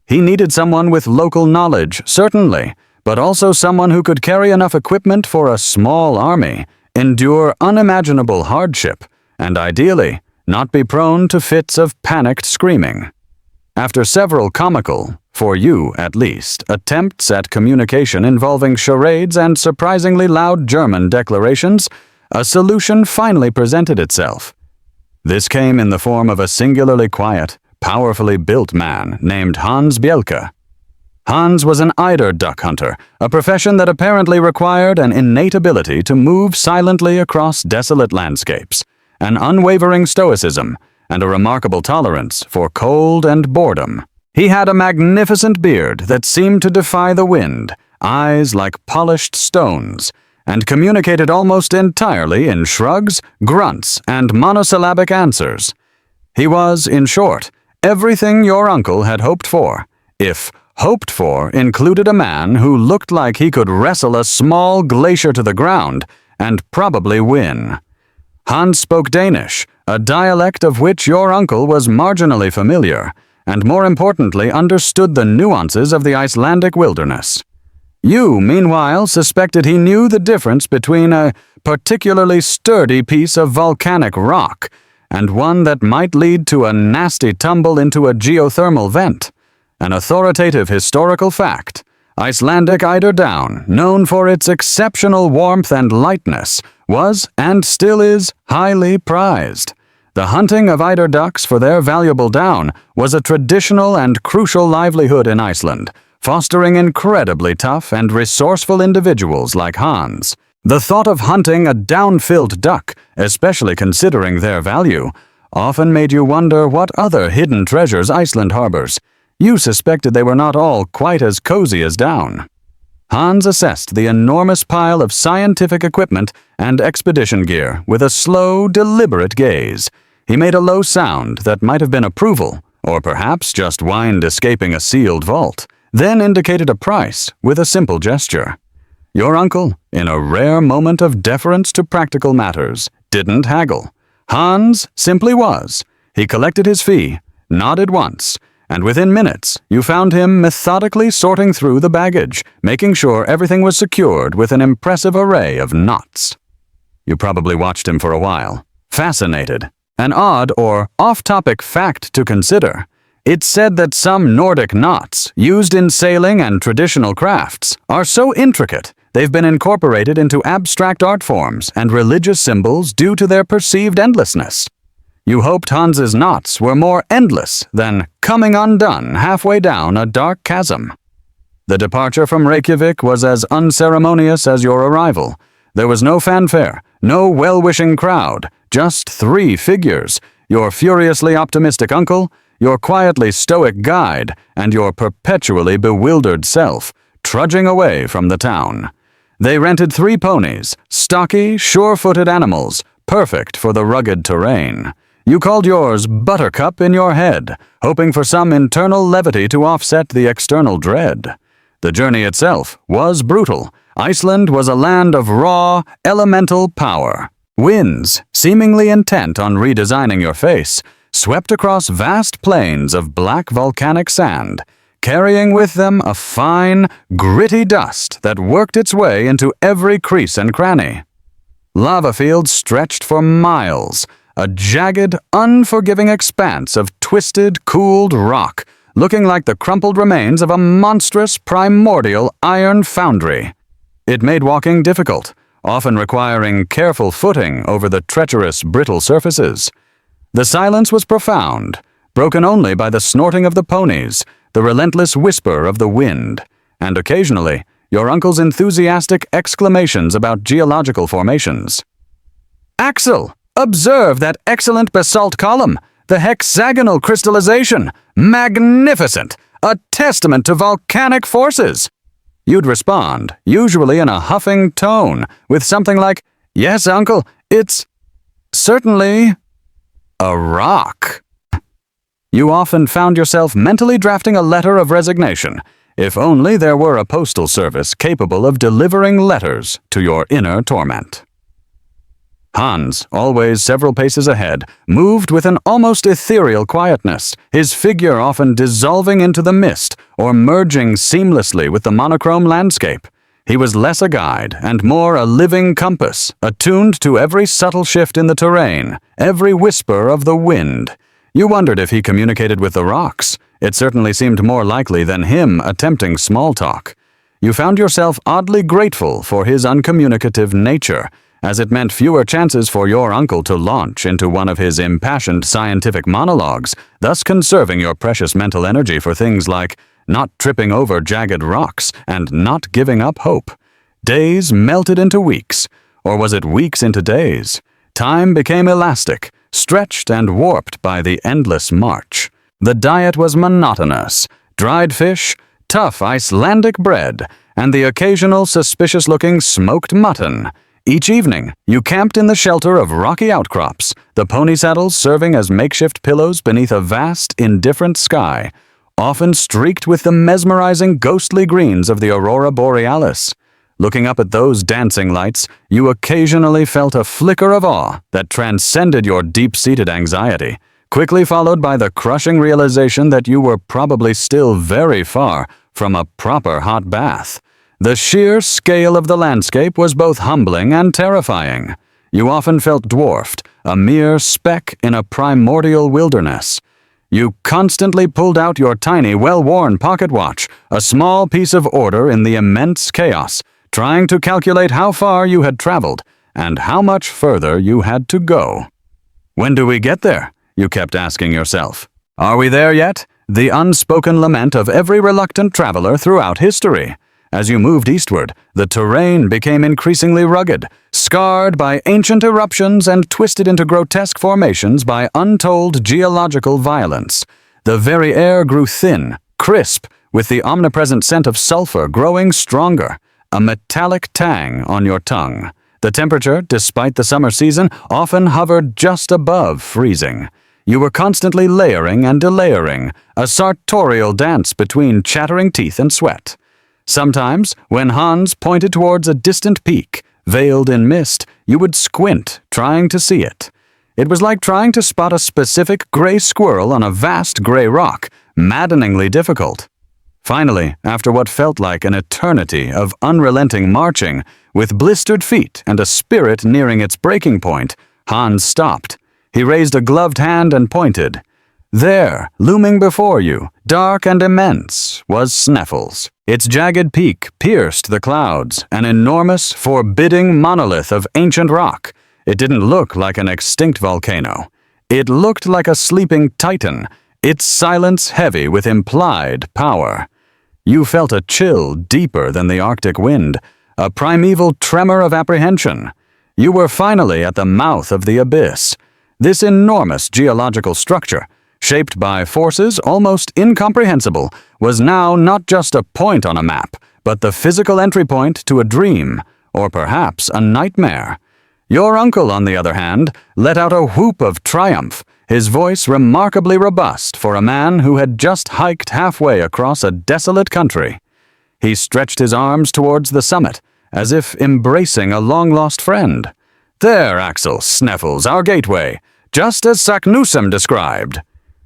He needed someone with local knowledge, certainly, but also someone who could carry enough equipment for a small army, endure unimaginable hardship, and ideally, not be prone to fits of panicked screaming. After several comical, for you at least, attempts at communication involving charades and surprisingly loud German declarations, a solution finally presented itself. This came in the form of a singularly quiet, powerfully built man named Hans Bjelke. Hans was an eider duck hunter, a profession that apparently required an innate ability to move silently across desolate landscapes, an unwavering stoicism, and a remarkable tolerance for cold and boredom. He had a magnificent beard that seemed to defy the wind, eyes like polished stones, and communicated almost entirely in shrugs, grunts, and monosyllabic answers. He was, in short, everything your uncle had hoped for, if hoped for included a man who looked like he could wrestle a small glacier to the ground and probably win. Hans spoke Danish, a dialect of which your uncle was marginally familiar, and more importantly understood the nuances of the Icelandic wilderness. You, meanwhile, suspected he knew the difference between a particularly sturdy piece of volcanic rock and one that might lead to a nasty tumble into a geothermal vent. An authoritative historical fact, Icelandic eider down, known for its exceptional warmth and lightness, was, and still is, highly prized. The hunting of eider ducks for their valuable down was a traditional and crucial livelihood in Iceland, fostering incredibly tough and resourceful individuals like Hans. The thought of hunting a down-filled duck, especially considering their value, often made you wonder what other hidden treasures Iceland harbors. You suspected they were not all quite as cozy as down. Hans assessed the enormous pile of scientific equipment and expedition gear with a slow, deliberate gaze. He made a low sound that might have been approval, or perhaps just wind escaping a sealed vault, then indicated a price with a simple gesture. Your uncle, in a rare moment of deference to practical matters, didn't haggle. Hans simply was. He collected his fee, nodded once, and within minutes you found him methodically sorting through the baggage, making sure everything was secured with an impressive array of knots. You probably watched him for a while, fascinated. An odd or off-topic fact to consider. It's said that some Nordic knots, used in sailing and traditional crafts, are so intricate they've been incorporated into abstract art forms and religious symbols due to their perceived endlessness. You hoped Hans's knots were more endless than coming undone halfway down a dark chasm. The departure from Reykjavik was as unceremonious as your arrival. There was no fanfare, no well-wishing crowd, just 3 figures, your furiously optimistic uncle, your quietly stoic guide, and your perpetually bewildered self, trudging away from the town. They rented 3 ponies, stocky, sure-footed animals, perfect for the rugged terrain. You called yours Buttercup in your head, hoping for some internal levity to offset the external dread. The journey itself was brutal. Iceland was a land of raw, elemental power. Winds, seemingly intent on redesigning your face, swept across vast plains of black volcanic sand, carrying with them a fine, gritty dust that worked its way into every crease and cranny. Lava fields stretched for miles, a jagged, unforgiving expanse of twisted, cooled rock, looking like the crumpled remains of a monstrous, primordial iron foundry. It made walking difficult, often requiring careful footing over the treacherous, brittle surfaces. The silence was profound, broken only by the snorting of the ponies, the relentless whisper of the wind, and occasionally your uncle's enthusiastic exclamations about geological formations. "Axel, observe that excellent basalt column, the hexagonal crystallization, magnificent, a testament to volcanic forces." You'd respond, usually in a huffing tone, with something like, "Yes, uncle, it's certainly a rock." You often found yourself mentally drafting a letter of resignation, if only there were a postal service capable of delivering letters to your inner torment. Hans, always several paces ahead, moved with an almost ethereal quietness, his figure often dissolving into the mist or merging seamlessly with the monochrome landscape. He was less a guide and more a living compass, attuned to every subtle shift in the terrain, every whisper of the wind. You wondered if he communicated with the rocks. It certainly seemed more likely than him attempting small talk. You found yourself oddly grateful for his uncommunicative nature, as it meant fewer chances for your uncle to launch into one of his impassioned scientific monologues, thus conserving your precious mental energy for things like not tripping over jagged rocks and not giving up hope. Days melted into weeks, or was it weeks into days? Time became elastic, stretched and warped by the endless march. The diet was monotonous: dried fish, tough Icelandic bread, and the occasional suspicious-looking smoked mutton. Each evening, you camped in the shelter of rocky outcrops, the pony saddles serving as makeshift pillows beneath a vast, indifferent sky, often streaked with the mesmerizing ghostly greens of the aurora borealis. Looking up at those dancing lights, you occasionally felt a flicker of awe that transcended your deep-seated anxiety, quickly followed by the crushing realization that you were probably still very far from a proper hot bath. The sheer scale of the landscape was both humbling and terrifying. You often felt dwarfed, a mere speck in a primordial wilderness. You constantly pulled out your tiny, well-worn pocket watch, a small piece of order in the immense chaos, trying to calculate how far you had traveled and how much further you had to go. When do we get there? You kept asking yourself. Are we there yet? The unspoken lament of every reluctant traveler throughout history. As you moved eastward, the terrain became increasingly rugged, scarred by ancient eruptions and twisted into grotesque formations by untold geological violence. The very air grew thin, crisp, with the omnipresent scent of sulfur growing stronger, a metallic tang on your tongue. The temperature, despite the summer season, often hovered just above freezing. You were constantly layering and delayering, a sartorial dance between chattering teeth and sweat. Sometimes, when Hans pointed towards a distant peak, veiled in mist, you would squint, trying to see it. It was like trying to spot a specific gray squirrel on a vast gray rock, maddeningly difficult. Finally, after what felt like an eternity of unrelenting marching, with blistered feet and a spirit nearing its breaking point, Hans stopped. He raised a gloved hand and pointed. There, looming before you, dark and immense, was Sneffels. Its jagged peak pierced the clouds, an enormous, forbidding monolith of ancient rock. It didn't look like an extinct volcano. It looked like a sleeping titan, its silence heavy with implied power. You felt a chill deeper than the Arctic wind, a primeval tremor of apprehension. You were finally at the mouth of the abyss. This enormous geological structure, shaped by forces almost incomprehensible, was now not just a point on a map, but the physical entry point to a dream, or perhaps a nightmare. Your uncle, on the other hand, let out a whoop of triumph, his voice remarkably robust for a man who had just hiked halfway across a desolate country. He stretched his arms towards the summit, as if embracing a long-lost friend. There, Axel, Sneffels, our gateway, just as Saknussemm described.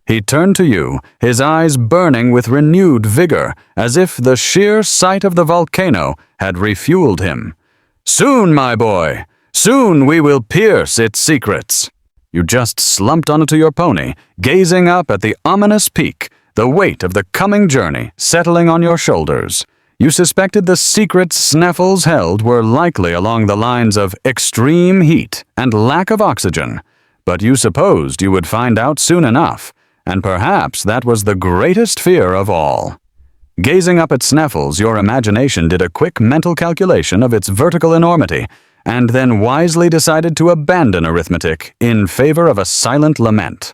He turned to you, his eyes burning with renewed vigor, as if the sheer sight of the volcano had refueled him. Soon, my boy, soon we will pierce its secrets. You just slumped onto your pony, gazing up at the ominous peak, the weight of the coming journey settling on your shoulders. You suspected the secrets Sneffels held were likely along the lines of extreme heat and lack of oxygen, but you supposed you would find out soon enough, and perhaps that was the greatest fear of all. Gazing up at Sneffels, your imagination did a quick mental calculation of its vertical enormity, and then wisely decided to abandon arithmetic in favor of a silent lament.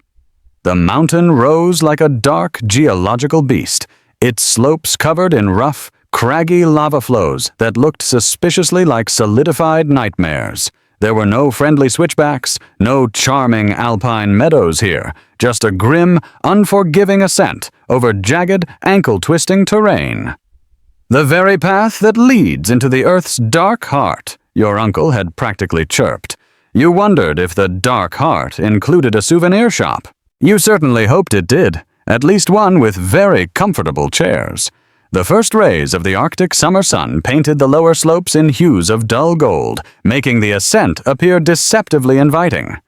The mountain rose like a dark geological beast, its slopes covered in rough, craggy lava flows that looked suspiciously like solidified nightmares. There were no friendly switchbacks, no charming alpine meadows here, just a grim, unforgiving ascent over jagged, ankle-twisting terrain. "The very path that leads into the Earth's dark heart," your uncle had practically chirped. You wondered if the dark heart included a souvenir shop. You certainly hoped it did, at least one with very comfortable chairs. The first rays of the Arctic summer sun painted the lower slopes in hues of dull gold, making the ascent appear deceptively inviting.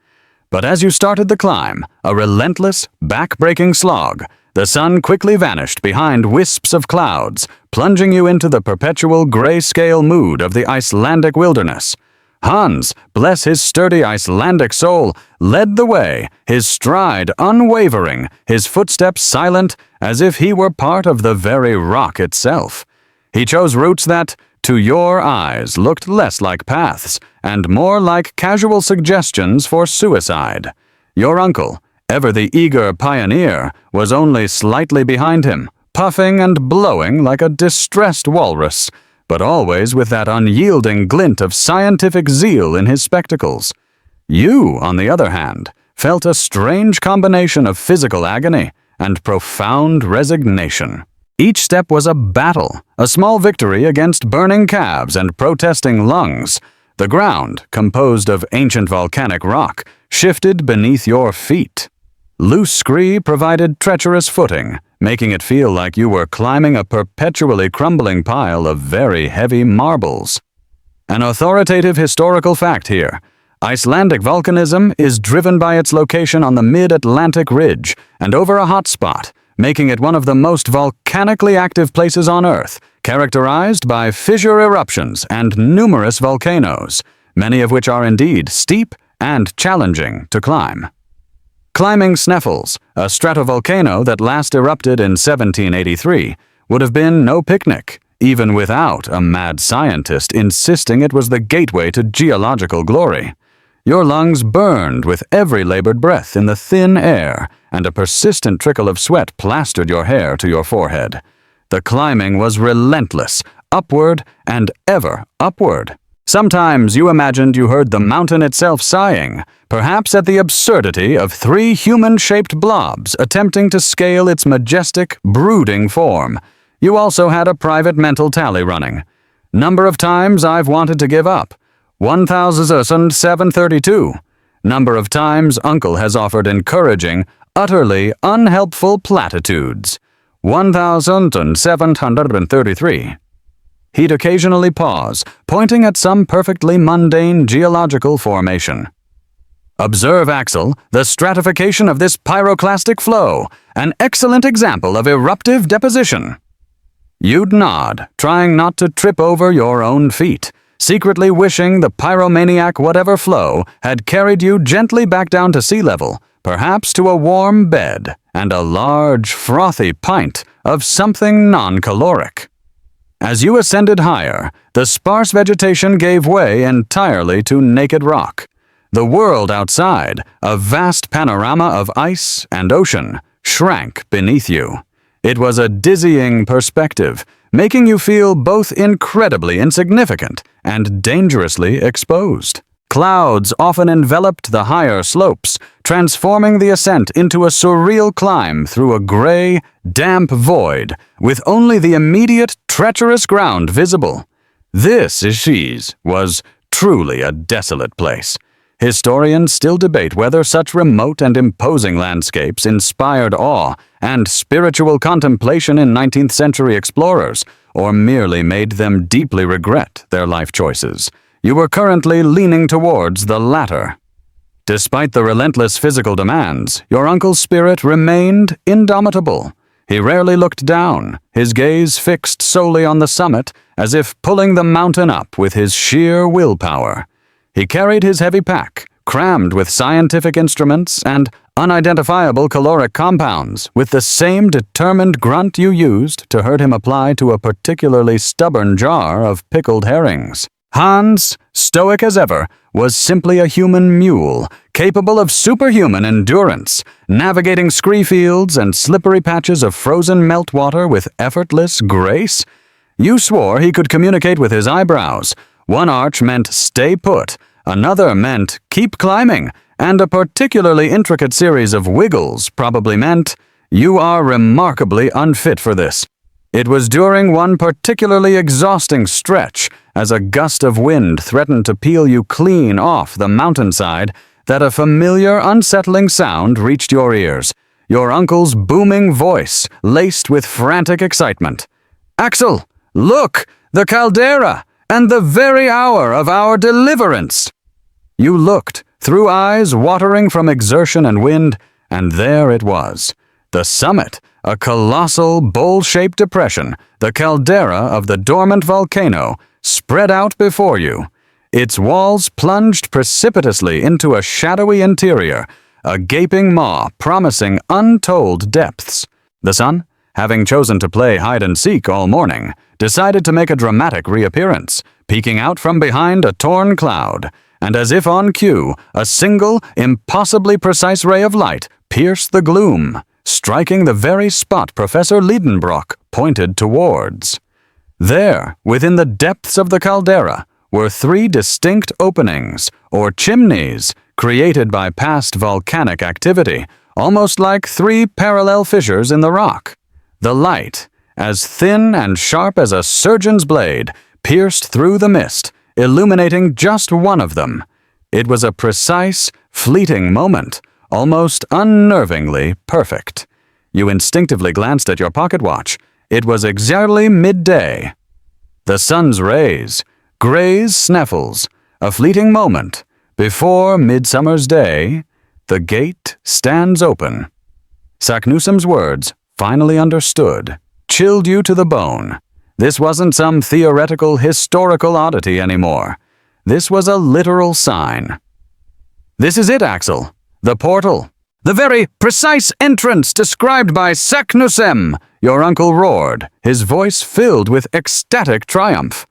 But as you started the climb, a relentless, back-breaking slog, the sun quickly vanished behind wisps of clouds, plunging you into the perpetual grayscale mood of the Icelandic wilderness. Hans, bless his sturdy Icelandic soul, led the way, his stride unwavering, his footsteps silent, as if he were part of the very rock itself. He chose routes that, to your eyes, looked less like paths, and more like casual suggestions for suicide. Your uncle, ever the eager pioneer, was only slightly behind him, puffing and blowing like a distressed walrus, but always with that unyielding glint of scientific zeal in his spectacles. You, on the other hand, felt a strange combination of physical agony and profound resignation. Each step was a battle, a small victory against burning calves and protesting lungs. The ground, composed of ancient volcanic rock, shifted beneath your feet. Loose scree provided treacherous footing, making it feel like you were climbing a perpetually crumbling pile of very heavy marbles. An authoritative historical fact here: Icelandic volcanism is driven by its location on the mid-Atlantic ridge and over a hot spot, making it one of the most volcanically active places on Earth, characterized by fissure eruptions and numerous volcanoes, many of which are indeed steep and challenging to climb. Climbing Sneffels, a stratovolcano that last erupted in 1783, would have been no picnic, even without a mad scientist insisting it was the gateway to geological glory. Your lungs burned with every labored breath in the thin air, and a persistent trickle of sweat plastered your hair to your forehead. The climbing was relentless, upward and ever upward. Sometimes you imagined you heard the mountain itself sighing, perhaps at the absurdity of 3 human-shaped blobs attempting to scale its majestic, brooding form. You also had a private mental tally running. Number of times I've wanted to give up: 1,732. Number of times Uncle has offered encouraging, utterly unhelpful platitudes: 1,733. He'd occasionally pause, pointing at some perfectly mundane geological formation. "Observe, Axel, the stratification of this pyroclastic flow, an excellent example of eruptive deposition." You'd nod, trying not to trip over your own feet, secretly wishing the pyromaniac whatever flow had carried you gently back down to sea level, perhaps to a warm bed and a large, frothy pint of something non-caloric. As you ascended higher, the sparse vegetation gave way entirely to naked rock. The world outside, a vast panorama of ice and ocean, shrank beneath you. It was a dizzying perspective, making you feel both incredibly insignificant and dangerously exposed. Clouds often enveloped the higher slopes, transforming the ascent into a surreal climb through a gray, damp void, with only the immediate, treacherous ground visible. This, Ishiz, was truly a desolate place. Historians still debate whether such remote and imposing landscapes inspired awe and spiritual contemplation in 19th century explorers, or merely made them deeply regret their life choices. You were currently leaning towards the latter. Despite the relentless physical demands, your uncle's spirit remained indomitable. He rarely looked down, his gaze fixed solely on the summit, as if pulling the mountain up with his sheer willpower. He carried his heavy pack, crammed with scientific instruments and unidentifiable caloric compounds, with the same determined grunt you used to heard him apply to a particularly stubborn jar of pickled herrings. Hans, stoic as ever, was simply a human mule, capable of superhuman endurance, navigating scree fields and slippery patches of frozen meltwater with effortless grace. You swore he could communicate with his eyebrows. One arch meant stay put, Another meant keep climbing, and a particularly intricate series of wiggles probably meant you are remarkably unfit for this. It was during one particularly exhausting stretch, as a gust of wind threatened to peel you clean off the mountainside, that a familiar, unsettling sound reached your ears, your uncle's booming voice laced with frantic excitement. "Axel, look! The caldera! And the very hour of our deliverance!" You looked, through eyes watering from exertion and wind, and there it was. The summit, a colossal, bowl-shaped depression, the caldera of the dormant volcano, spread out before you. Its walls plunged precipitously into a shadowy interior, a gaping maw promising untold depths. The sun, having chosen to play hide-and-seek all morning, decided to make a dramatic reappearance, peeking out from behind a torn cloud, and as if on cue, a single, impossibly precise ray of light pierced the gloom, striking the very spot Professor Liedenbrock pointed towards. There, within the depths of the caldera, were 3 distinct openings, or chimneys, created by past volcanic activity, almost like 3 parallel fissures in the rock. The light, as thin and sharp as a surgeon's blade, pierced through the mist, illuminating just one of them. It was a precise, fleeting moment, almost unnervingly perfect. You instinctively glanced at your pocket watch. It was exactly midday. The sun's rays, Gray's snuffles, a fleeting moment, before Midsummer's Day, the gate stands open. Saknussemm's words, finally understood, chilled you to the bone. This wasn't some theoretical, historical oddity anymore. This was a literal sign. "This is it, Axel. The portal. The very precise entrance described by Saknussemm," your uncle roared, his voice filled with ecstatic triumph.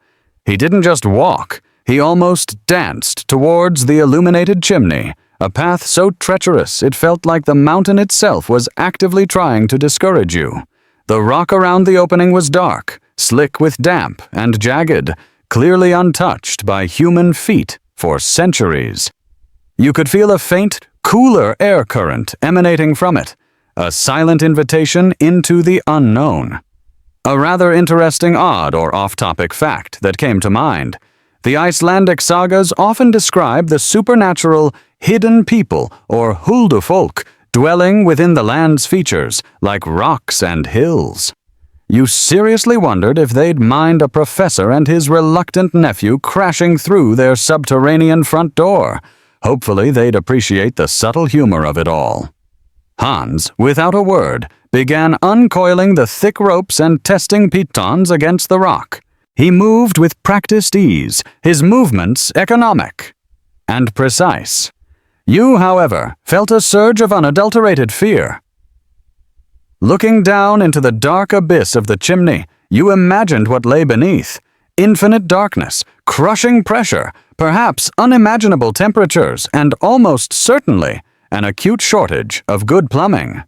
He didn't just walk, he almost danced towards the illuminated chimney, a path so treacherous it felt like the mountain itself was actively trying to discourage you. The rock around the opening was dark, slick with damp and jagged, clearly untouched by human feet for centuries. You could feel a faint, cooler air current emanating from it, a silent invitation into the unknown. A rather interesting odd or off-topic fact that came to mind. The Icelandic sagas often describe the supernatural hidden people or huldufolk dwelling within the land's features, like rocks and hills. You seriously wondered if they'd mind a professor and his reluctant nephew crashing through their subterranean front door. Hopefully they'd appreciate the subtle humor of it all. Hans, without a word, began uncoiling the thick ropes and testing pitons against the rock. He moved with practiced ease, his movements economic and precise. You, however, felt a surge of unadulterated fear. Looking down into the dark abyss of the chimney, you imagined what lay beneath. Infinite darkness, crushing pressure, perhaps unimaginable temperatures, and almost certainly an acute shortage of good plumbing.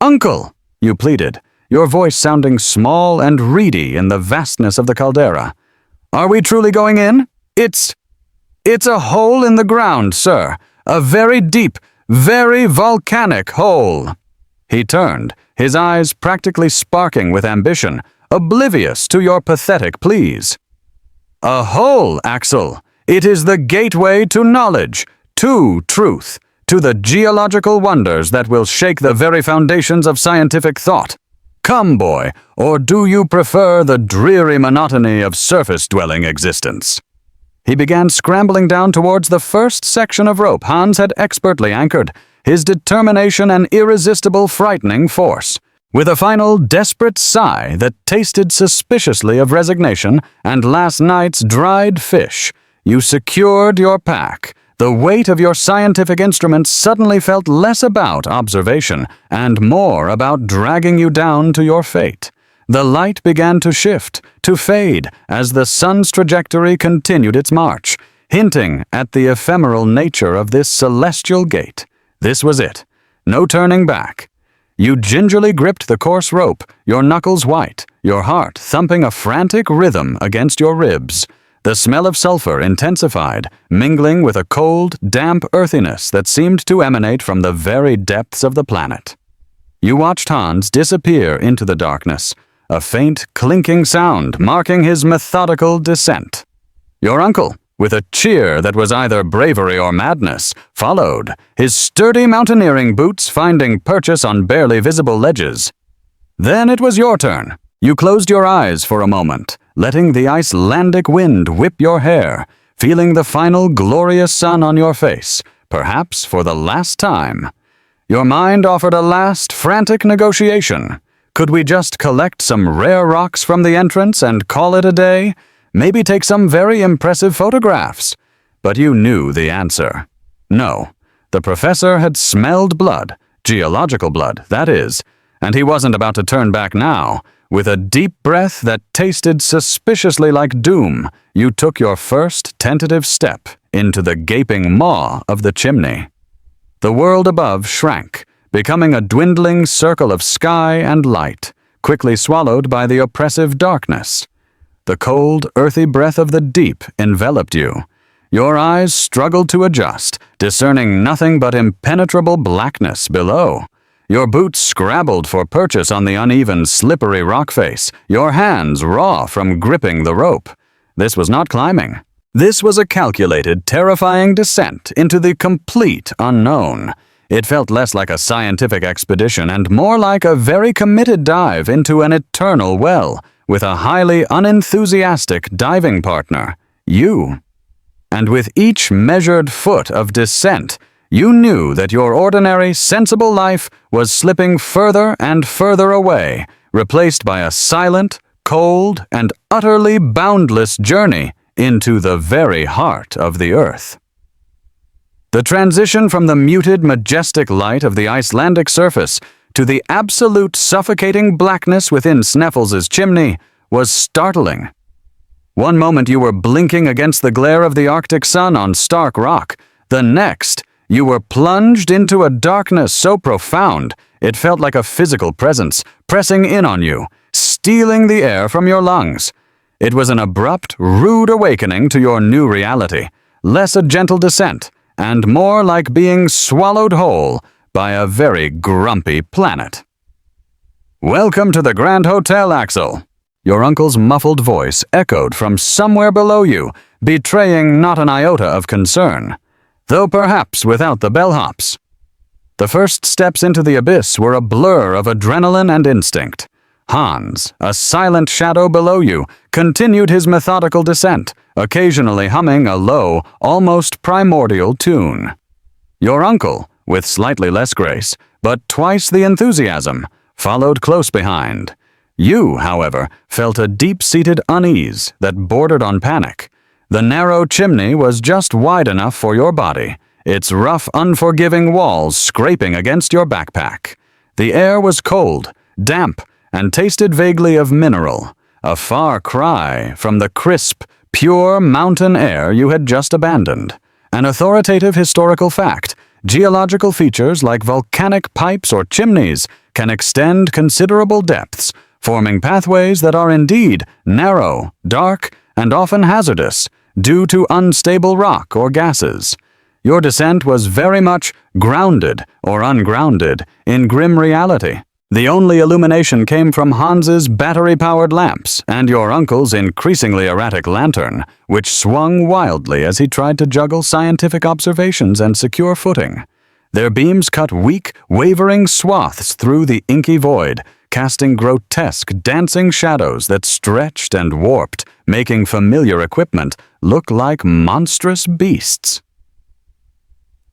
"Uncle," you pleaded, your voice sounding small and reedy in the vastness of the caldera. "Are we truly going in? It's a hole in the ground, sir. A very deep, very volcanic hole." He turned, his eyes practically sparking with ambition, oblivious to your pathetic pleas. "A hole, Axel. It is the gateway to knowledge, to truth, to the geological wonders that will shake the very foundations of scientific thought. Come, boy, or do you prefer the dreary monotony of surface-dwelling existence?" He began scrambling down towards the first section of rope Hans had expertly anchored, his determination an irresistible, frightening force. With a final, desperate sigh that tasted suspiciously of resignation and last night's dried fish, you secured your pack. The weight of your scientific instruments suddenly felt less about observation and more about dragging you down to your fate. The light began to shift, to fade, as the sun's trajectory continued its march, hinting at the ephemeral nature of this celestial gate. This was it. No turning back. You gingerly gripped the coarse rope, your knuckles white, your heart thumping a frantic rhythm against your ribs. The smell of sulfur intensified, mingling with a cold, damp earthiness that seemed to emanate from the very depths of the planet. You watched Hans disappear into the darkness, a faint, clinking sound marking his methodical descent. Your uncle, with a cheer that was either bravery or madness, followed, his sturdy mountaineering boots finding purchase on barely visible ledges. Then it was your turn. You closed your eyes for a moment, letting the Icelandic wind whip your hair, feeling the final glorious sun on your face, perhaps for the last time. Your mind offered a last, frantic negotiation. Could we just collect some rare rocks from the entrance and call it a day? Maybe take some very impressive photographs. But you knew the answer. No, the professor had smelled blood, geological blood, that is, and he wasn't about to turn back now. With a deep breath that tasted suspiciously like doom, you took your first tentative step into the gaping maw of the chimney. The world above shrank, becoming a dwindling circle of sky and light, quickly swallowed by the oppressive darkness. The cold, earthy breath of the deep enveloped you. Your eyes struggled to adjust, discerning nothing but impenetrable blackness below. Your boots scrabbled for purchase on the uneven, slippery rock face, your hands raw from gripping the rope. This was not climbing. This was a calculated, terrifying descent into the complete unknown. It felt less like a scientific expedition and more like a very committed dive into an eternal well, with a highly unenthusiastic diving partner, you. And with each measured foot of descent, you knew that your ordinary, sensible life was slipping further and further away, replaced by a silent, cold, and utterly boundless journey into the very heart of the earth. The transition from the muted, majestic light of the Icelandic surface to the absolute suffocating blackness within Sneffels's chimney was startling. One moment you were blinking against the glare of the Arctic sun on stark rock. The next, you were plunged into a darkness so profound it felt like a physical presence pressing in on you, stealing the air from your lungs. It was an abrupt, rude awakening to your new reality, less a gentle descent, and more like being swallowed whole by a very grumpy planet. "Welcome to the Grand Hotel, Axel." Your uncle's muffled voice echoed from somewhere below you, betraying not an iota of concern, though perhaps without the bellhops. The first steps into the abyss were a blur of adrenaline and instinct. Hans, a silent shadow below you, continued his methodical descent, occasionally humming a low, almost primordial tune. Your uncle, with slightly less grace, but twice the enthusiasm, followed close behind. You, however, felt a deep-seated unease that bordered on panic. The narrow chimney was just wide enough for your body, its rough, unforgiving walls scraping against your backpack. The air was cold, damp, and tasted vaguely of mineral, a far cry from the crisp, pure mountain air you had just abandoned. An authoritative historical fact: geological features like volcanic pipes or chimneys can extend considerable depths, forming pathways that are indeed narrow, dark, and often hazardous due to unstable rock or gases. Your descent was very much grounded or ungrounded in grim reality. The only illumination came from Hans's battery-powered lamps and your uncle's increasingly erratic lantern, which swung wildly as he tried to juggle scientific observations and secure footing. Their beams cut weak, wavering swaths through the inky void, casting grotesque, dancing shadows that stretched and warped, making familiar equipment look like monstrous beasts.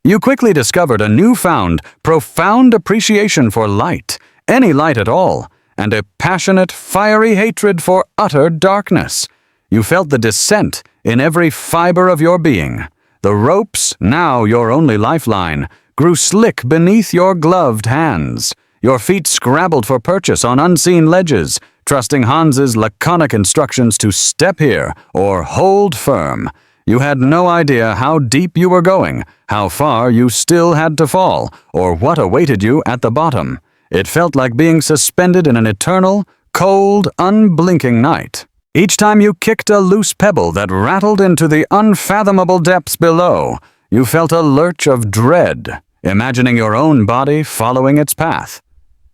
You quickly discovered a newfound, profound appreciation for light, any light at all, and a passionate, fiery hatred for utter darkness. You felt the descent in every fiber of your being. The ropes, now your only lifeline, grew slick beneath your gloved hands. Your feet scrabbled for purchase on unseen ledges, trusting Hans's laconic instructions to step here or hold firm. You had no idea how deep you were going, how far you still had to fall, or what awaited you at the bottom. It felt like being suspended in an eternal, cold, unblinking night. Each time you kicked a loose pebble that rattled into the unfathomable depths below, you felt a lurch of dread, imagining your own body following its path.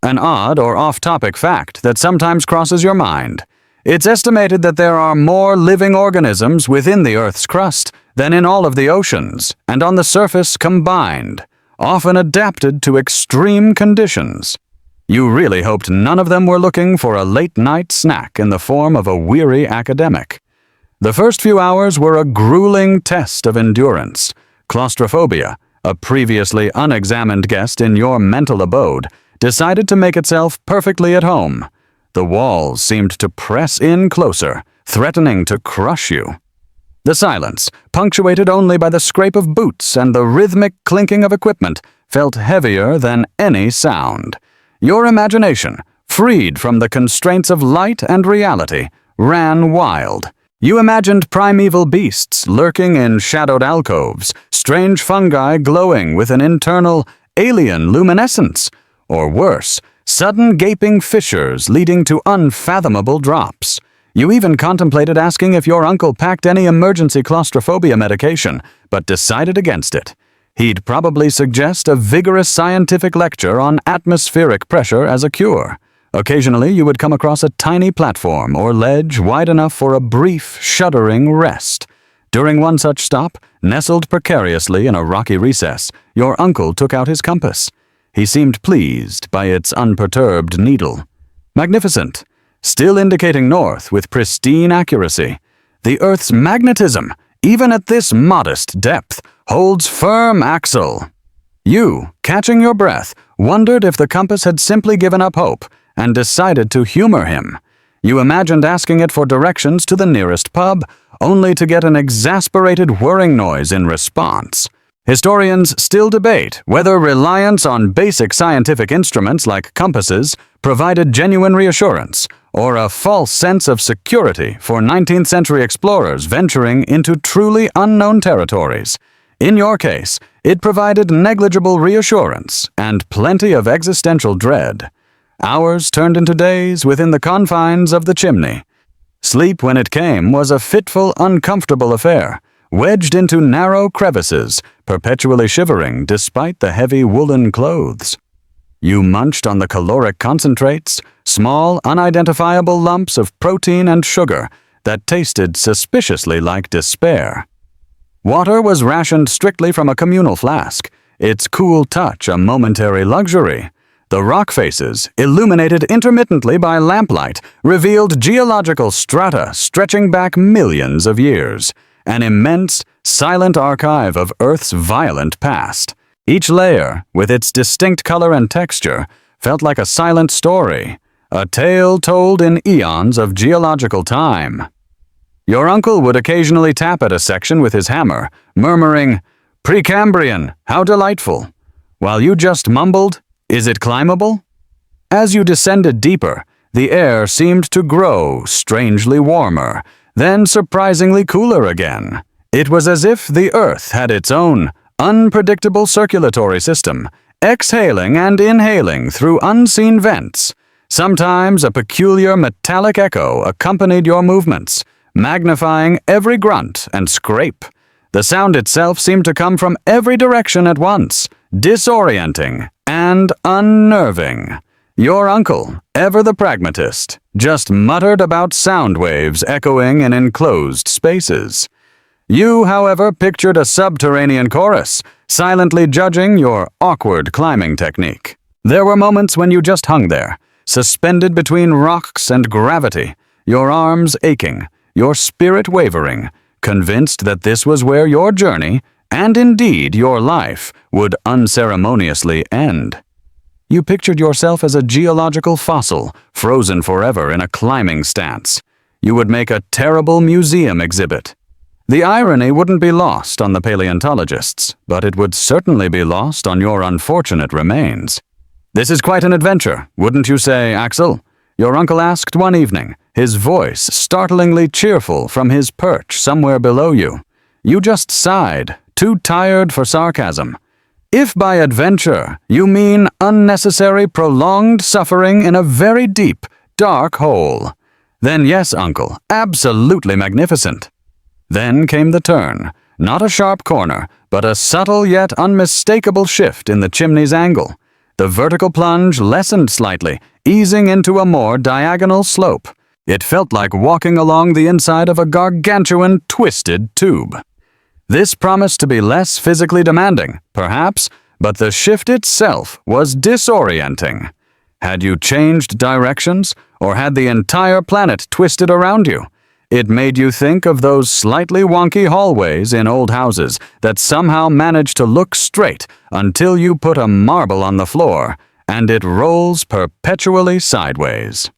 An odd or off-topic fact that sometimes crosses your mind. It's estimated that there are more living organisms within the Earth's crust than in all of the oceans and on the surface combined, often adapted to extreme conditions. You really hoped none of them were looking for a late-night snack in the form of a weary academic. The first few hours were a grueling test of endurance. Claustrophobia, a previously unexamined guest in your mental abode, decided to make itself perfectly at home. The walls seemed to press in closer, threatening to crush you. The silence, punctuated only by the scrape of boots and the rhythmic clinking of equipment, felt heavier than any sound. Your imagination, freed from the constraints of light and reality, ran wild. You imagined primeval beasts lurking in shadowed alcoves, strange fungi glowing with an internal, alien luminescence, or worse, sudden gaping fissures leading to unfathomable drops. You even contemplated asking if your uncle packed any emergency claustrophobia medication, but decided against it. He'd probably suggest a vigorous scientific lecture on atmospheric pressure as a cure. Occasionally, you would come across a tiny platform or ledge wide enough for a brief, shuddering rest. During one such stop, nestled precariously in a rocky recess, your uncle took out his compass. He seemed pleased by its unperturbed needle. Magnificent, still indicating north with pristine accuracy. The Earth's magnetism, even at this modest depth, holds firm axle. You, catching your breath, wondered if the compass had simply given up hope and decided to humor him. You imagined asking it for directions to the nearest pub, only to get an exasperated whirring noise in response. Historians still debate whether reliance on basic scientific instruments like compasses provided genuine reassurance or a false sense of security for 19th century explorers venturing into truly unknown territories. In your case, it provided negligible reassurance and plenty of existential dread. Hours turned into days within the confines of the chimney. Sleep, when it came, was a fitful, uncomfortable affair, wedged into narrow crevices, perpetually shivering despite the heavy woolen clothes. You munched on the caloric concentrates, small, unidentifiable lumps of protein and sugar that tasted suspiciously like despair. Water was rationed strictly from a communal flask, its cool touch a momentary luxury. The rock faces, illuminated intermittently by lamplight, revealed geological strata stretching back millions of years, an immense, silent archive of Earth's violent past. Each layer, with its distinct color and texture, felt like a silent story, a tale told in eons of geological time. Your uncle would occasionally tap at a section with his hammer, murmuring, "Precambrian, how delightful," while you just mumbled, "Is it climbable?" As you descended deeper, the air seemed to grow strangely warmer, then surprisingly cooler again. It was as if the Earth had its own unpredictable circulatory system, exhaling and inhaling through unseen vents. Sometimes a peculiar metallic echo accompanied your movements, magnifying every grunt and scrape. The sound itself seemed to come from every direction at once, disorienting and unnerving. Your uncle, ever the pragmatist, just muttered about sound waves echoing in enclosed spaces. You, however, pictured a subterranean chorus, silently judging your awkward climbing technique. There were moments when you just hung there, suspended between rocks and gravity, your arms aching, your spirit wavering, convinced that this was where your journey, and indeed your life, would unceremoniously end. You pictured yourself as a geological fossil, frozen forever in a climbing stance. You would make a terrible museum exhibit. The irony wouldn't be lost on the paleontologists, but it would certainly be lost on your unfortunate remains. "This is quite an adventure, wouldn't you say, Axel?" Your uncle asked one evening, his voice startlingly cheerful from his perch somewhere below you. You just sighed, too tired for sarcasm. "If by adventure you mean unnecessary prolonged suffering in a very deep, dark hole, Then yes, uncle, absolutely magnificent. Then came the turn, not a sharp corner, but a subtle yet unmistakable shift in the chimney's angle. The vertical plunge lessened slightly, easing into a more diagonal slope. It felt like walking along the inside of a gargantuan, twisted tube. This promised to be less physically demanding, perhaps, but the shift itself was disorienting. Had you changed directions, or had the entire planet twisted around you? It made you think of those slightly wonky hallways in old houses that somehow manage to look straight until you put a marble on the floor, and it rolls perpetually sideways.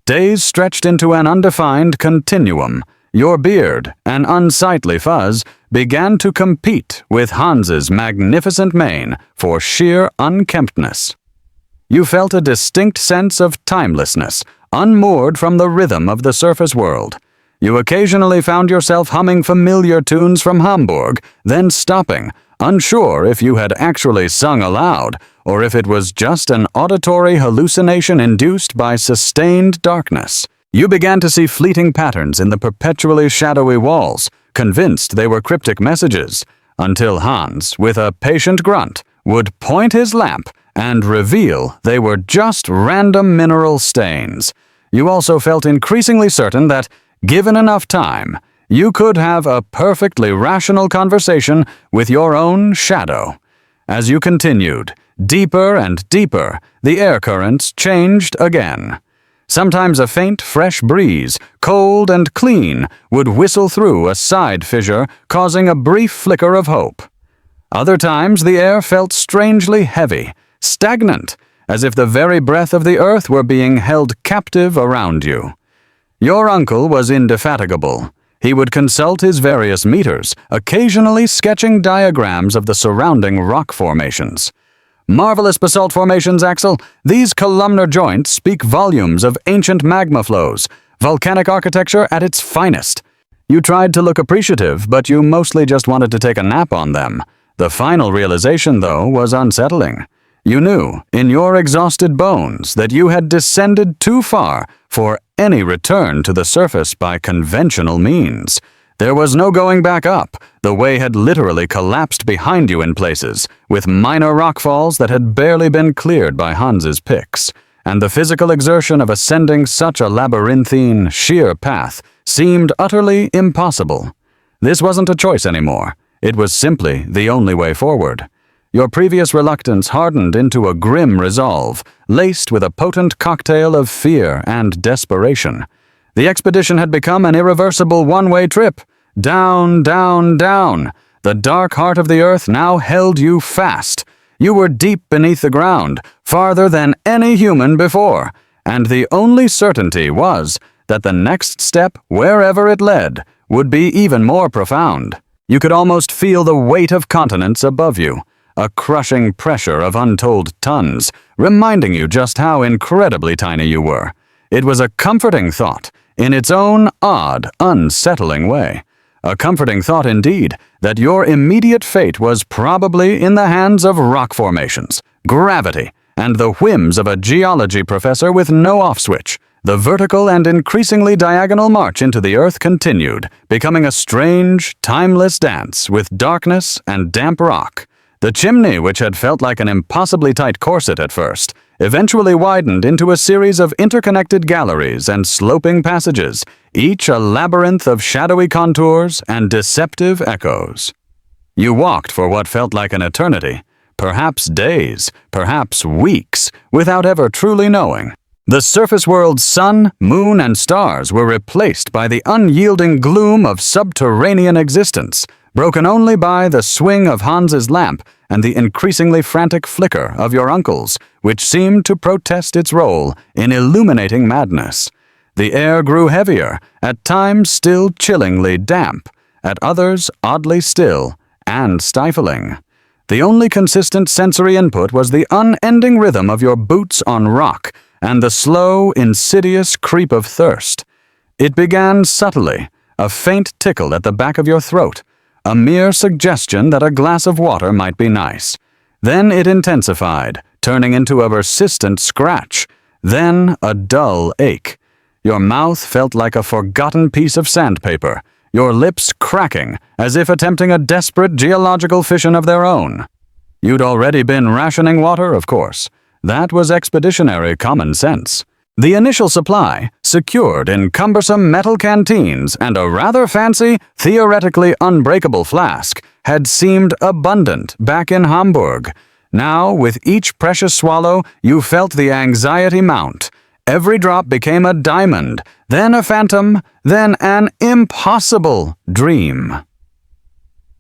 Days stretched into an undefined continuum. Your beard, an unsightly fuzz, began to compete with Hans's magnificent mane for sheer unkemptness. You felt a distinct sense of timelessness, unmoored from the rhythm of the surface world. You occasionally found yourself humming familiar tunes from Hamburg, then stopping, unsure if you had actually sung aloud, or if it was just an auditory hallucination induced by sustained darkness. You began to see fleeting patterns in the perpetually shadowy walls, convinced they were cryptic messages, until Hans, with a patient grunt, would point his lamp and reveal they were just random mineral stains. You also felt increasingly certain that, given enough time, you could have a perfectly rational conversation with your own shadow. As you continued, deeper and deeper, the air currents changed again. Sometimes a faint, fresh breeze, cold and clean, would whistle through a side fissure, causing a brief flicker of hope. Other times the air felt strangely heavy, stagnant, as if the very breath of the earth were being held captive around you. Your uncle was indefatigable. He would consult his various meters, occasionally sketching diagrams of the surrounding rock formations. Marvelous basalt formations, Axel. These columnar joints speak volumes of ancient magma flows, volcanic architecture at its finest. You tried to look appreciative, but you mostly just wanted to take a nap on them. The final realization, though, was unsettling. You knew, in your exhausted bones, that you had descended too far for any return to the surface by conventional means. There was no going back up. The way had literally collapsed behind you in places, with minor rockfalls that had barely been cleared by Hans's picks, and the physical exertion of ascending such a labyrinthine, sheer path seemed utterly impossible. This wasn't a choice anymore. It was simply the only way forward. Your previous reluctance hardened into a grim resolve, laced with a potent cocktail of fear and desperation. The expedition had become an irreversible one-way trip. Down, down, down. The dark heart of the earth now held you fast. You were deep beneath the ground, farther than any human before, and the only certainty was that the next step, wherever it led, would be even more profound. You could almost feel the weight of continents above you, a crushing pressure of untold tons, reminding you just how incredibly tiny you were. It was a comforting thought, in its own odd, unsettling way. A comforting thought indeed, that your immediate fate was probably in the hands of rock formations, gravity, and the whims of a geology professor with no off switch. The vertical and increasingly diagonal march into the earth continued, becoming a strange, timeless dance with darkness and damp rock. The chimney, which had felt like an impossibly tight corset at first, eventually widened into a series of interconnected galleries and sloping passages, each a labyrinth of shadowy contours and deceptive echoes. You walked for what felt like an eternity, perhaps days, perhaps weeks, without ever truly knowing. The surface world's sun, moon, and stars were replaced by the unyielding gloom of subterranean existence, broken only by the swing of Hans's lamp and the increasingly frantic flicker of your uncle's, which seemed to protest its role in illuminating madness. The air grew heavier, at times still chillingly damp, at others oddly still and stifling. The only consistent sensory input was the unending rhythm of your boots on rock and the slow, insidious creep of thirst. It began subtly, a faint tickle at the back of your throat, a mere suggestion that a glass of water might be nice. Then it intensified, turning into a persistent scratch, then a dull ache. Your mouth felt like a forgotten piece of sandpaper, your lips cracking as if attempting a desperate geological fission of their own. You'd already been rationing water, of course. That was expeditionary common sense. The initial supply, secured in cumbersome metal canteens and a rather fancy, theoretically unbreakable flask, had seemed abundant back in Hamburg. Now, with each precious swallow, you felt the anxiety mount. Every drop became a diamond, then a phantom, then an impossible dream.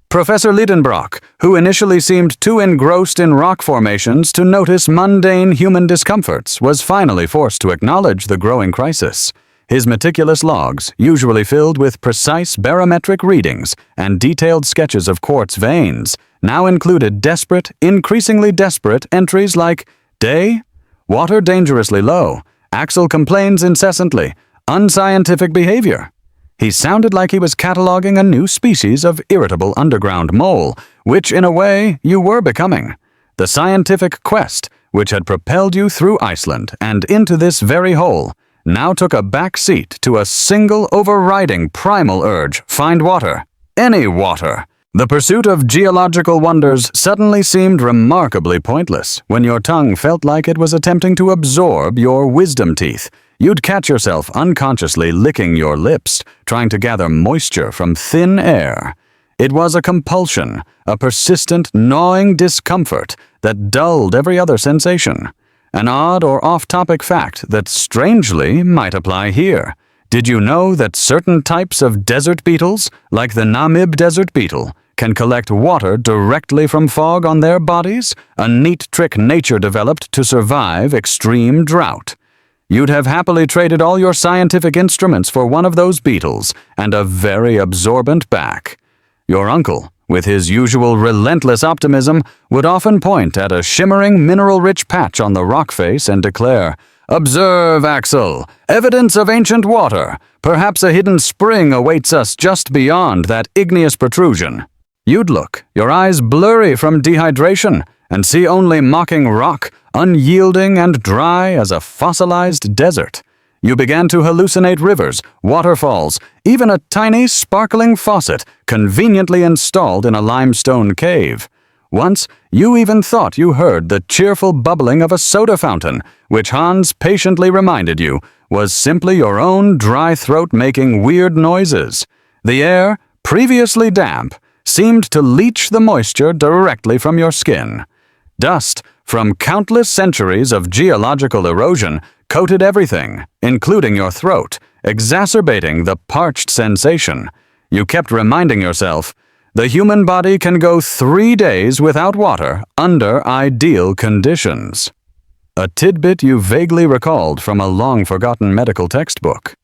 Professor Liedenbrock, who initially seemed too engrossed in rock formations to notice mundane human discomforts, was finally forced to acknowledge the growing crisis. His meticulous logs, usually filled with precise barometric readings and detailed sketches of quartz veins, now included desperate, increasingly desperate entries like day, water dangerously low, Axel complains incessantly, unscientific behavior. He sounded like he was cataloging a new species of irritable underground mole, which in a way you were becoming. The scientific quest, which had propelled you through Iceland and into this very hole, now took a back seat to a single overriding primal urge: find water. Any water. The pursuit of geological wonders suddenly seemed remarkably pointless when your tongue felt like it was attempting to absorb your wisdom teeth. You'd catch yourself unconsciously licking your lips, trying to gather moisture from thin air. It was a compulsion, a persistent, gnawing discomfort that dulled every other sensation. An odd or off-topic fact that strangely might apply here. Did you know that certain types of desert beetles, like the Namib desert beetle, can collect water directly from fog on their bodies? A neat trick nature developed to survive extreme drought. You'd have happily traded all your scientific instruments for one of those beetles and a very absorbent back. Your uncle, with his usual relentless optimism, would often point at a shimmering mineral-rich patch on the rock face and declare, "Observe, Axel, evidence of ancient water. Perhaps a hidden spring awaits us just beyond that igneous protrusion." You'd look, your eyes blurry from dehydration, and see only mocking rock, unyielding and dry as a fossilized desert. You began to hallucinate rivers, waterfalls, even a tiny sparkling faucet conveniently installed in a limestone cave. Once, you even thought you heard the cheerful bubbling of a soda fountain, which Hans patiently reminded you was simply your own dry throat making weird noises. The air, previously damp, seemed to leach the moisture directly from your skin. Dust from countless centuries of geological erosion coated everything, including your throat, exacerbating the parched sensation. You kept reminding yourself, the human body can go 3 days without water under ideal conditions. A tidbit you vaguely recalled from a long-forgotten medical textbook.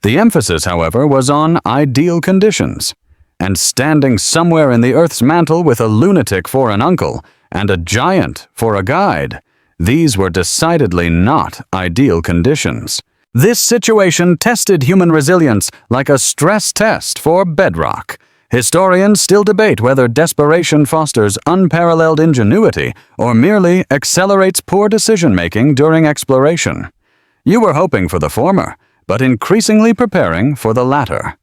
The emphasis, however, was on ideal conditions. And standing somewhere in the Earth's mantle with a lunatic for an uncle and a giant for a guide, these were decidedly not ideal conditions. This situation tested human resilience like a stress test for bedrock. Historians still debate whether desperation fosters unparalleled ingenuity or merely accelerates poor decision-making during exploration. You were hoping for the former, but increasingly preparing for the latter.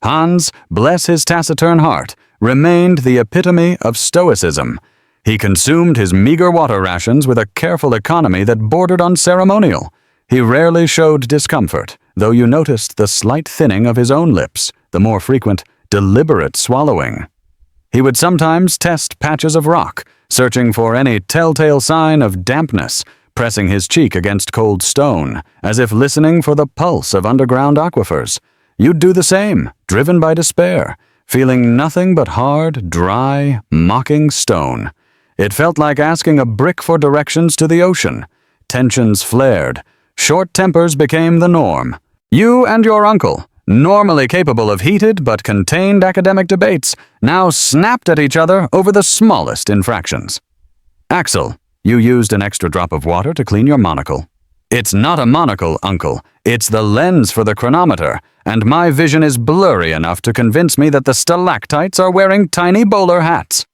Hans, bless his taciturn heart, remained the epitome of stoicism. He consumed his meager water rations with a careful economy that bordered on ceremonial. He rarely showed discomfort, though you noticed the slight thinning of his own lips, the more frequent, deliberate swallowing. He would sometimes test patches of rock, searching for any telltale sign of dampness, pressing his cheek against cold stone, as if listening for the pulse of underground aquifers. You'd do the same, driven by despair, feeling nothing but hard, dry, mocking stone. It felt like asking a brick for directions to the ocean. Tensions flared. Short tempers became the norm. You and your uncle, normally capable of heated but contained academic debates, now snapped at each other over the smallest infractions. Axel, you used an extra drop of water to clean your monocle. It's not a monocle, uncle. It's the lens for the chronometer, and my vision is blurry enough to convince me that the stalactites are wearing tiny bowler hats.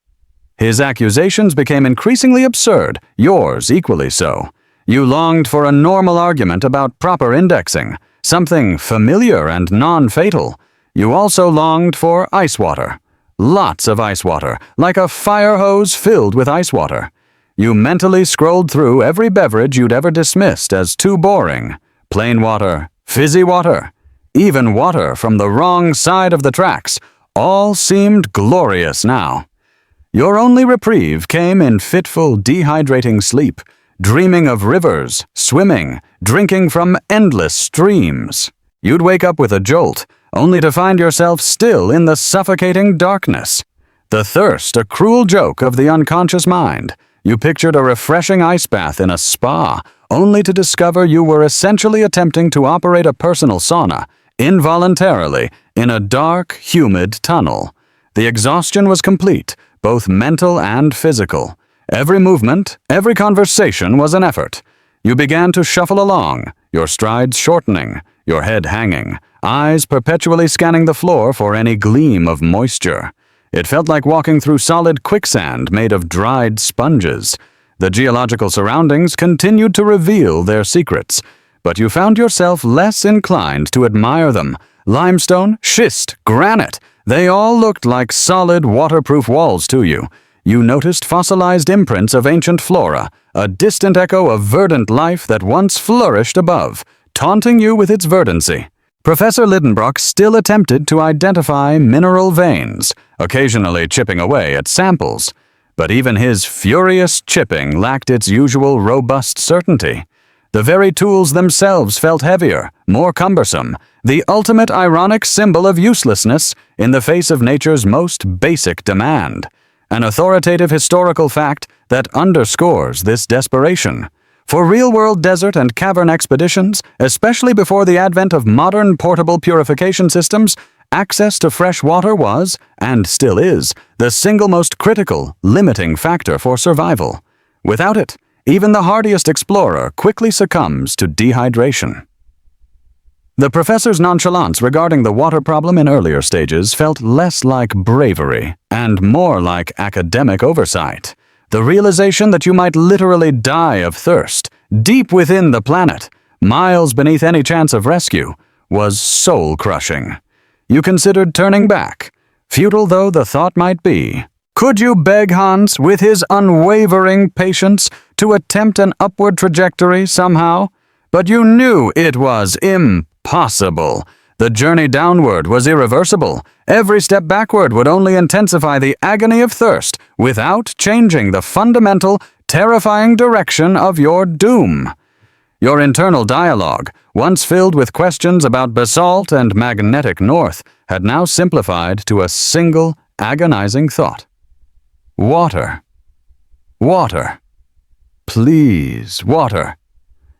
His accusations became increasingly absurd, yours equally so. You longed for a normal argument about proper indexing, something familiar and non-fatal. You also longed for ice water. Lots of ice water, like a fire hose filled with ice water. You mentally scrolled through every beverage you'd ever dismissed as too boring. Plain water, fizzy water, even water from the wrong side of the tracks, all seemed glorious now. Your only reprieve came in fitful, dehydrating sleep, dreaming of rivers, swimming, drinking from endless streams. You'd wake up with a jolt, only to find yourself still in the suffocating darkness. The thirst, a cruel joke of the unconscious mind. You pictured a refreshing ice bath in a spa, only to discover you were essentially attempting to operate a personal sauna, involuntarily, in a dark, humid tunnel. The exhaustion was complete, both mental and physical. Every movement, every conversation was an effort. You began to shuffle along, your strides shortening, your head hanging, eyes perpetually scanning the floor for any gleam of moisture. It felt like walking through solid quicksand made of dried sponges. The geological surroundings continued to reveal their secrets, but you found yourself less inclined to admire them. Limestone, schist, granite, they all looked like solid, waterproof walls to you. You noticed fossilized imprints of ancient flora, a distant echo of verdant life that once flourished above, taunting you with its verdancy. Professor Lidenbrock still attempted to identify mineral veins, occasionally chipping away at samples, but even his furious chipping lacked its usual robust certainty. The very tools themselves felt heavier, more cumbersome, the ultimate ironic symbol of uselessness in the face of nature's most basic demand. An authoritative historical fact that underscores this desperation. For real-world desert and cavern expeditions, especially before the advent of modern portable purification systems, access to fresh water was, and still is, the single most critical, limiting factor for survival. Without it, even the hardiest explorer quickly succumbs to dehydration. The professor's nonchalance regarding the water problem in earlier stages felt less like bravery and more like academic oversight. The realization that you might literally die of thirst, deep within the planet, miles beneath any chance of rescue, was soul-crushing. You considered turning back, futile though the thought might be. Could you beg Hans, with his unwavering patience, to attempt an upward trajectory somehow? But you knew it was impossible. The journey downward was irreversible. Every step backward would only intensify the agony of thirst without changing the fundamental, terrifying direction of your doom. Your internal dialogue, once filled with questions about basalt and magnetic north, had now simplified to a single, agonizing thought. Water. Water. Please, water.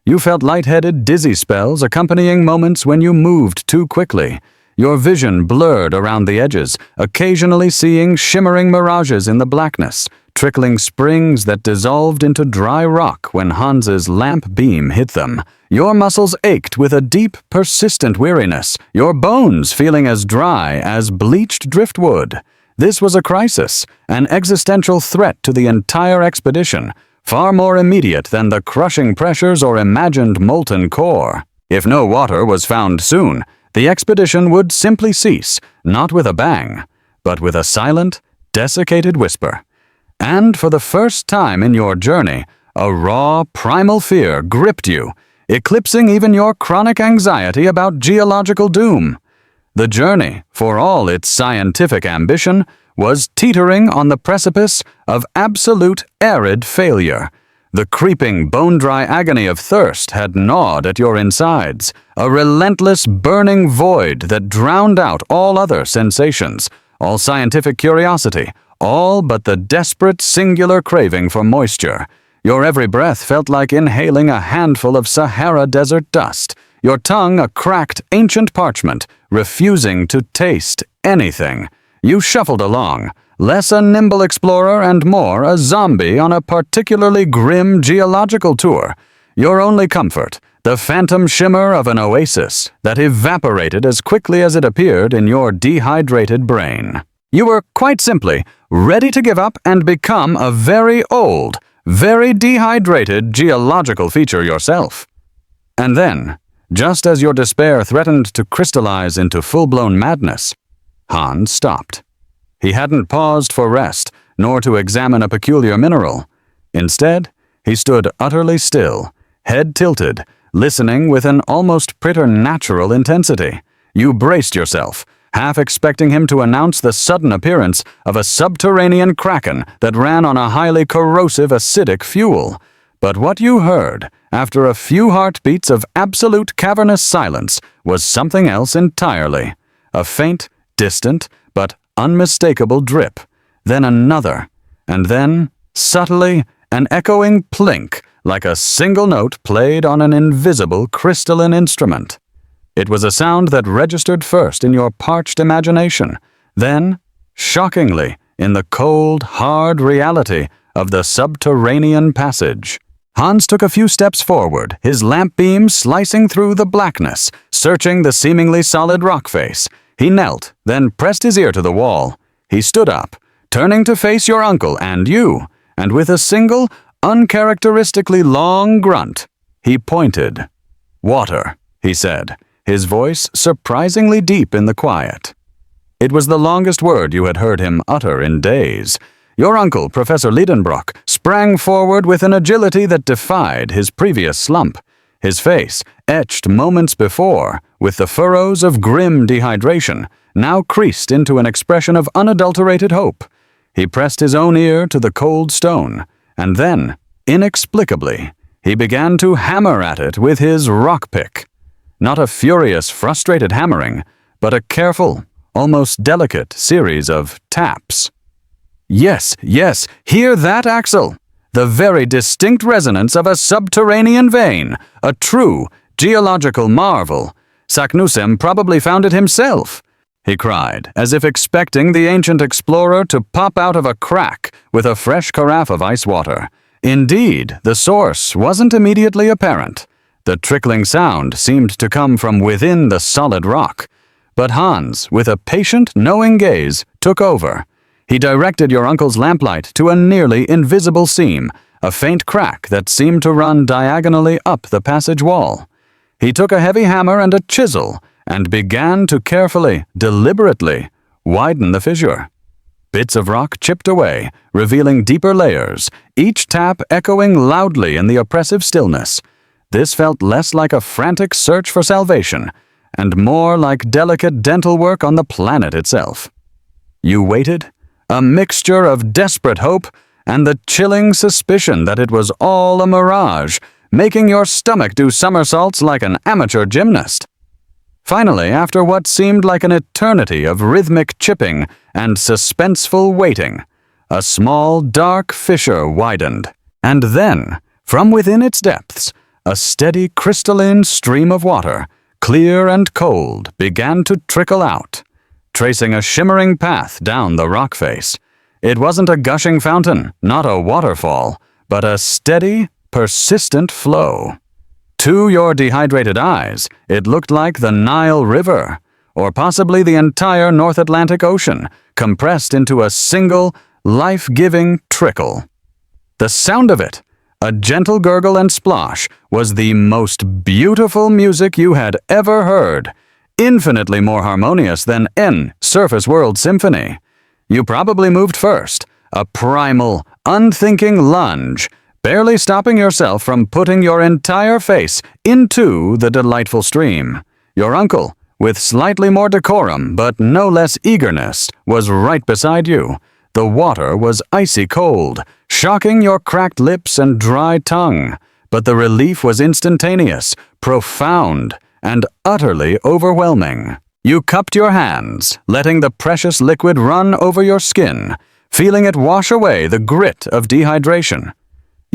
You felt lightheaded, dizzy spells accompanying moments when you moved too quickly. Your vision blurred around the edges, occasionally seeing shimmering mirages in the blackness, trickling springs that dissolved into dry rock when Hans's lamp beam hit them. Your muscles ached with a deep, persistent weariness, your bones feeling as dry as bleached driftwood. This was a crisis, an existential threat to the entire expedition, far more immediate than the crushing pressures or imagined molten core. If no water was found soon, the expedition would simply cease, not with a bang, but with a silent, desiccated whisper. And for the first time in your journey, a raw, primal fear gripped you, eclipsing even your chronic anxiety about geological doom. The journey, for all its scientific ambition, was teetering on the precipice of absolute arid failure. The creeping, bone-dry agony of thirst had gnawed at your insides, a relentless, burning void that drowned out all other sensations, all scientific curiosity, all but the desperate, singular craving for moisture. Your every breath felt like inhaling a handful of Sahara desert dust, your tongue a cracked, ancient parchment, refusing to taste anything. You shuffled along, less a nimble explorer and more a zombie on a particularly grim geological tour. Your only comfort, the phantom shimmer of an oasis that evaporated as quickly as it appeared in your dehydrated brain. You were, quite simply, ready to give up and become a very old, very dehydrated geological feature yourself. And then, just as your despair threatened to crystallize into full-blown madness. Hans stopped. He hadn't paused for rest, nor to examine a peculiar mineral. Instead, he stood utterly still, head tilted, listening with an almost preternatural intensity. You braced yourself, half expecting him to announce the sudden appearance of a subterranean kraken that ran on a highly corrosive acidic fuel. But what you heard, after a few heartbeats of absolute cavernous silence, was something else entirely. A faint, distant, but unmistakable drip, then another, and then, subtly, an echoing plink, like a single note played on an invisible crystalline instrument. It was a sound that registered first in your parched imagination, then, shockingly, in the cold, hard reality of the subterranean passage. Hans took a few steps forward, his lamp beam slicing through the blackness, searching the seemingly solid rock face. He knelt, then pressed his ear to the wall. He stood up, turning to face your uncle and you, and with a single, uncharacteristically long grunt, he pointed. "Water," he said, his voice surprisingly deep in the quiet. It was the longest word you had heard him utter in days. Your uncle, Professor Liedenbrock, sprang forward with an agility that defied his previous slump. His face, etched moments before with the furrows of grim dehydration, now creased into an expression of unadulterated hope. He pressed his own ear to the cold stone, and then, inexplicably, he began to hammer at it with his rock pick. Not a furious, frustrated hammering, but a careful, almost delicate series of taps. Yes, yes, hear that, Axel? The very distinct resonance of a subterranean vein, a true geological marvel. Saknussemm probably found it himself, he cried, as if expecting the ancient explorer to pop out of a crack with a fresh carafe of ice water. Indeed, the source wasn't immediately apparent. The trickling sound seemed to come from within the solid rock. But Hans, with a patient, knowing gaze, took over. He directed your uncle's lamplight to a nearly invisible seam, a faint crack that seemed to run diagonally up the passage wall. He took a heavy hammer and a chisel and began to carefully, deliberately, widen the fissure. Bits of rock chipped away, revealing deeper layers, each tap echoing loudly in the oppressive stillness. This felt less like a frantic search for salvation, and more like delicate dental work on the planet itself. You waited, a mixture of desperate hope and the chilling suspicion that it was all a mirage, making your stomach do somersaults like an amateur gymnast. Finally, after what seemed like an eternity of rhythmic chipping and suspenseful waiting, a small, dark fissure widened, and then, from within its depths, a steady crystalline stream of water, clear and cold, began to trickle out, tracing a shimmering path down the rock face. It wasn't a gushing fountain, not a waterfall, but a steady, persistent flow. To your dehydrated eyes, it looked like the Nile River, or possibly the entire North Atlantic Ocean, compressed into a single, life-giving trickle. The sound of it, a gentle gurgle and splosh, was the most beautiful music you had ever heard, infinitely more harmonious than any surface world symphony. You probably moved first, a primal, unthinking lunge, barely stopping yourself from putting your entire face into the delightful stream. Your uncle, with slightly more decorum but no less eagerness, was right beside you. The water was icy cold, shocking your cracked lips and dry tongue, but the relief was instantaneous, profound, and utterly overwhelming. You cupped your hands, letting the precious liquid run over your skin, feeling it wash away the grit of dehydration.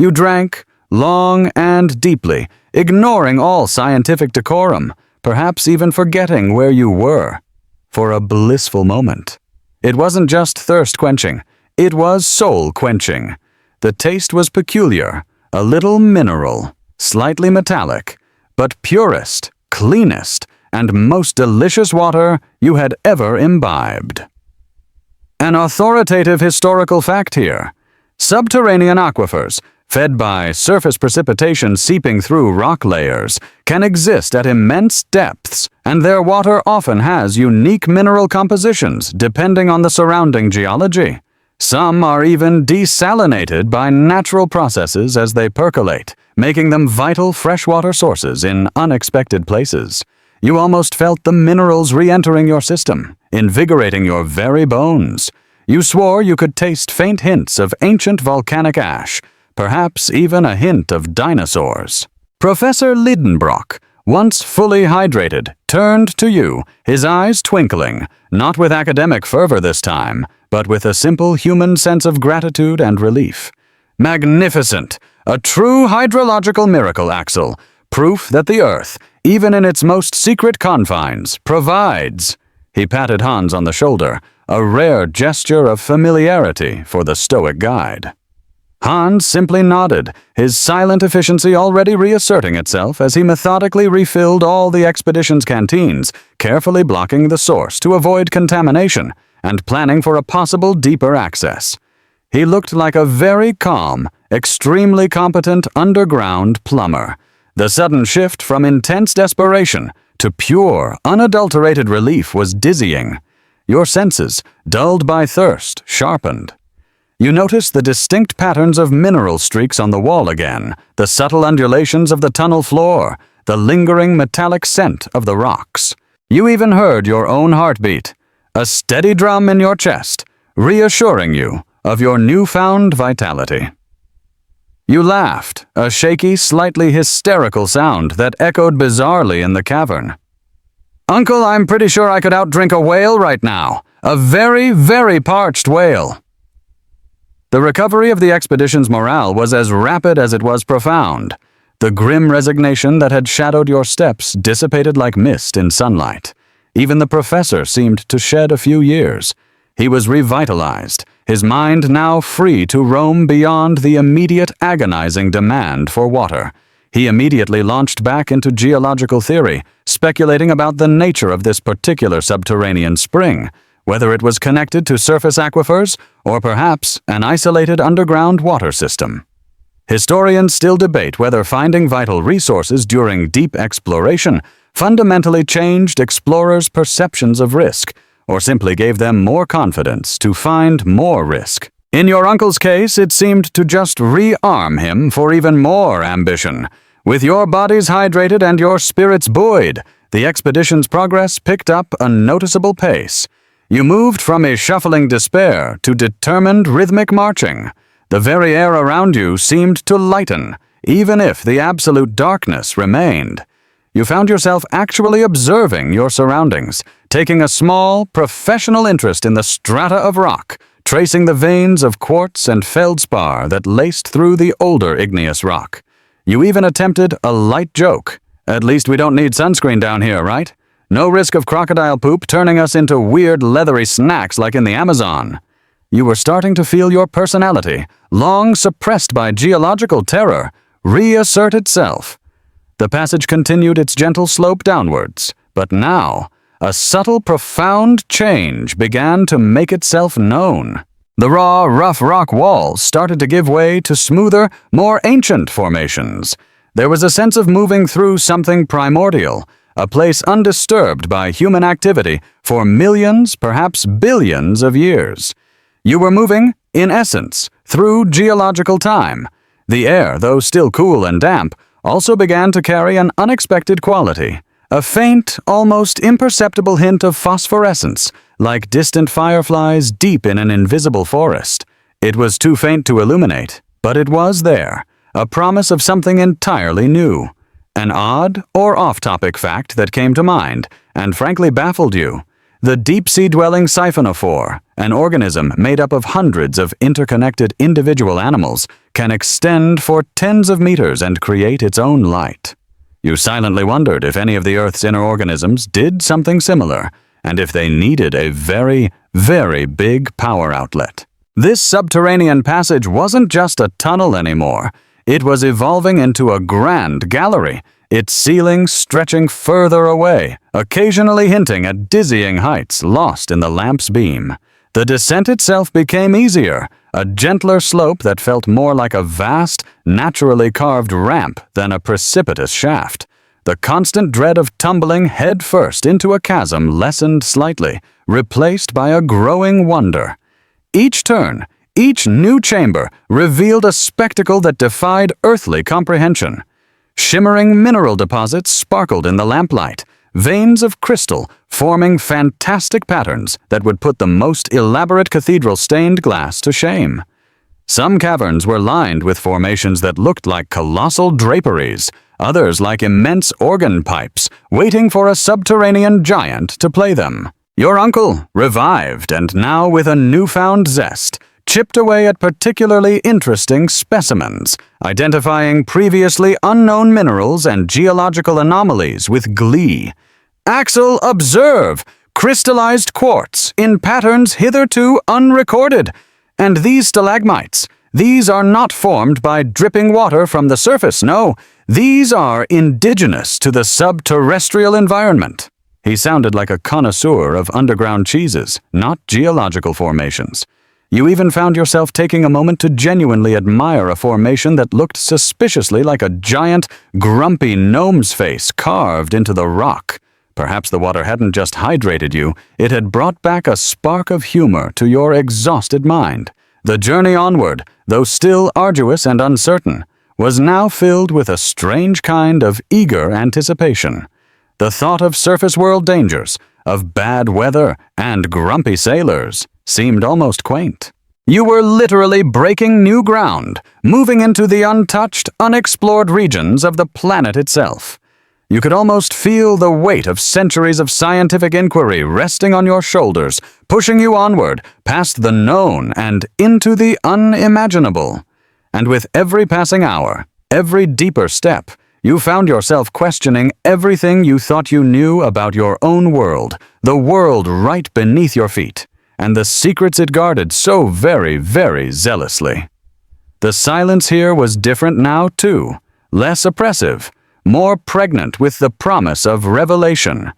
You drank, long and deeply, ignoring all scientific decorum, perhaps even forgetting where you were, for a blissful moment. It wasn't just thirst-quenching, it was soul-quenching. The taste was peculiar, a little mineral, slightly metallic, but purest, cleanest, and most delicious water you had ever imbibed. An authoritative historical fact here. Subterranean aquifers, fed by surface precipitation seeping through rock layers, can exist at immense depths, and their water often has unique mineral compositions depending on the surrounding geology. Some are even desalinated by natural processes as they percolate, making them vital freshwater sources in unexpected places. You almost felt the minerals re-entering your system, invigorating your very bones. You swore you could taste faint hints of ancient volcanic ash, perhaps even a hint of dinosaurs. Professor Lidenbrock, once fully hydrated, turned to you, his eyes twinkling, not with academic fervor this time, but with a simple human sense of gratitude and relief. Magnificent! A true hydrological miracle, Axel. Proof that the Earth, even in its most secret confines, provides. He patted Hans on the shoulder, a rare gesture of familiarity for the stoic guide. Hans simply nodded, his silent efficiency already reasserting itself as he methodically refilled all the expedition's canteens, carefully blocking the source to avoid contamination, and planning for a possible deeper access. He looked like a very calm, extremely competent underground plumber. The sudden shift from intense desperation to pure, unadulterated relief was dizzying. Your senses, dulled by thirst, sharpened. You noticed the distinct patterns of mineral streaks on the wall again, the subtle undulations of the tunnel floor, the lingering metallic scent of the rocks. You even heard your own heartbeat, a steady drum in your chest, reassuring you of your newfound vitality. You laughed, a shaky, slightly hysterical sound that echoed bizarrely in the cavern. Uncle, I'm pretty sure I could outdrink a whale right now. A very, very parched whale. The recovery of the expedition's morale was as rapid as it was profound. The grim resignation that had shadowed your steps dissipated like mist in sunlight. Even the professor seemed to shed a few years. He was revitalized, his mind now free to roam beyond the immediate agonizing demand for water. He immediately launched back into geological theory, speculating about the nature of this particular subterranean spring, whether it was connected to surface aquifers or perhaps an isolated underground water system. Historians still debate whether finding vital resources during deep exploration fundamentally changed explorers' perceptions of risk, or simply gave them more confidence to find more risk. In your uncle's case, it seemed to just re-arm him for even more ambition. With your bodies hydrated and your spirits buoyed, the expedition's progress picked up a noticeable pace. You moved from a shuffling despair to determined rhythmic marching. The very air around you seemed to lighten, even if the absolute darkness remained. You found yourself actually observing your surroundings, taking a small, professional interest in the strata of rock, tracing the veins of quartz and feldspar that laced through the older igneous rock. You even attempted a light joke. At least we don't need sunscreen down here, right? No risk of crocodile poop turning us into weird leathery snacks like in the Amazon. You were starting to feel your personality, long suppressed by geological terror, reassert itself. The passage continued its gentle slope downwards, but now a subtle, profound change began to make itself known. The raw, rough rock walls started to give way to smoother, more ancient formations. There was a sense of moving through something primordial, a place undisturbed by human activity for millions, perhaps billions of years. You were moving, in essence, through geological time. The air, though still cool and damp, also began to carry an unexpected quality, a faint, almost imperceptible hint of phosphorescence, like distant fireflies deep in an invisible forest. It was too faint to illuminate, but it was there, a promise of something entirely new. An odd or off-topic fact that came to mind, and frankly baffled you. The deep-sea-dwelling siphonophore, an organism made up of hundreds of interconnected individual animals, can extend for tens of meters and create its own light. You silently wondered if any of the Earth's inner organisms did something similar, and if they needed a very, very big power outlet. This subterranean passage wasn't just a tunnel anymore. It was evolving into a grand gallery, its ceiling stretching further away, occasionally hinting at dizzying heights lost in the lamp's beam. The descent itself became easier, a gentler slope that felt more like a vast, naturally carved ramp than a precipitous shaft. The constant dread of tumbling head first into a chasm lessened slightly, replaced by a growing wonder. Each turn, each new chamber, revealed a spectacle that defied earthly comprehension. Shimmering mineral deposits sparkled in the lamplight, veins of crystal forming fantastic patterns that would put the most elaborate cathedral-stained glass to shame. Some caverns were lined with formations that looked like colossal draperies, others like immense organ pipes, waiting for a subterranean giant to play them. Your uncle, revived and now with a newfound zest, chipped away at particularly interesting specimens, identifying previously unknown minerals and geological anomalies with glee. "Axel, observe! Crystallized quartz in patterns hitherto unrecorded. And these stalagmites, these are not formed by dripping water from the surface, no. These are indigenous to the subterrestrial environment." He sounded like a connoisseur of underground cheeses, not geological formations. You even found yourself taking a moment to genuinely admire a formation that looked suspiciously like a giant, grumpy gnome's face carved into the rock. Perhaps the water hadn't just hydrated you, it had brought back a spark of humor to your exhausted mind. The journey onward, though still arduous and uncertain, was now filled with a strange kind of eager anticipation. The thought of surface world dangers, of bad weather and grumpy sailors, seemed almost quaint. You were literally breaking new ground, moving into the untouched, unexplored regions of the planet itself. You could almost feel the weight of centuries of scientific inquiry resting on your shoulders, pushing you onward, past the known and into the unimaginable. And with every passing hour, every deeper step, you found yourself questioning everything you thought you knew about your own world, the world right beneath your feet, and the secrets it guarded so very, very zealously. The silence here was different now, too, less oppressive, more pregnant with the promise of revelation.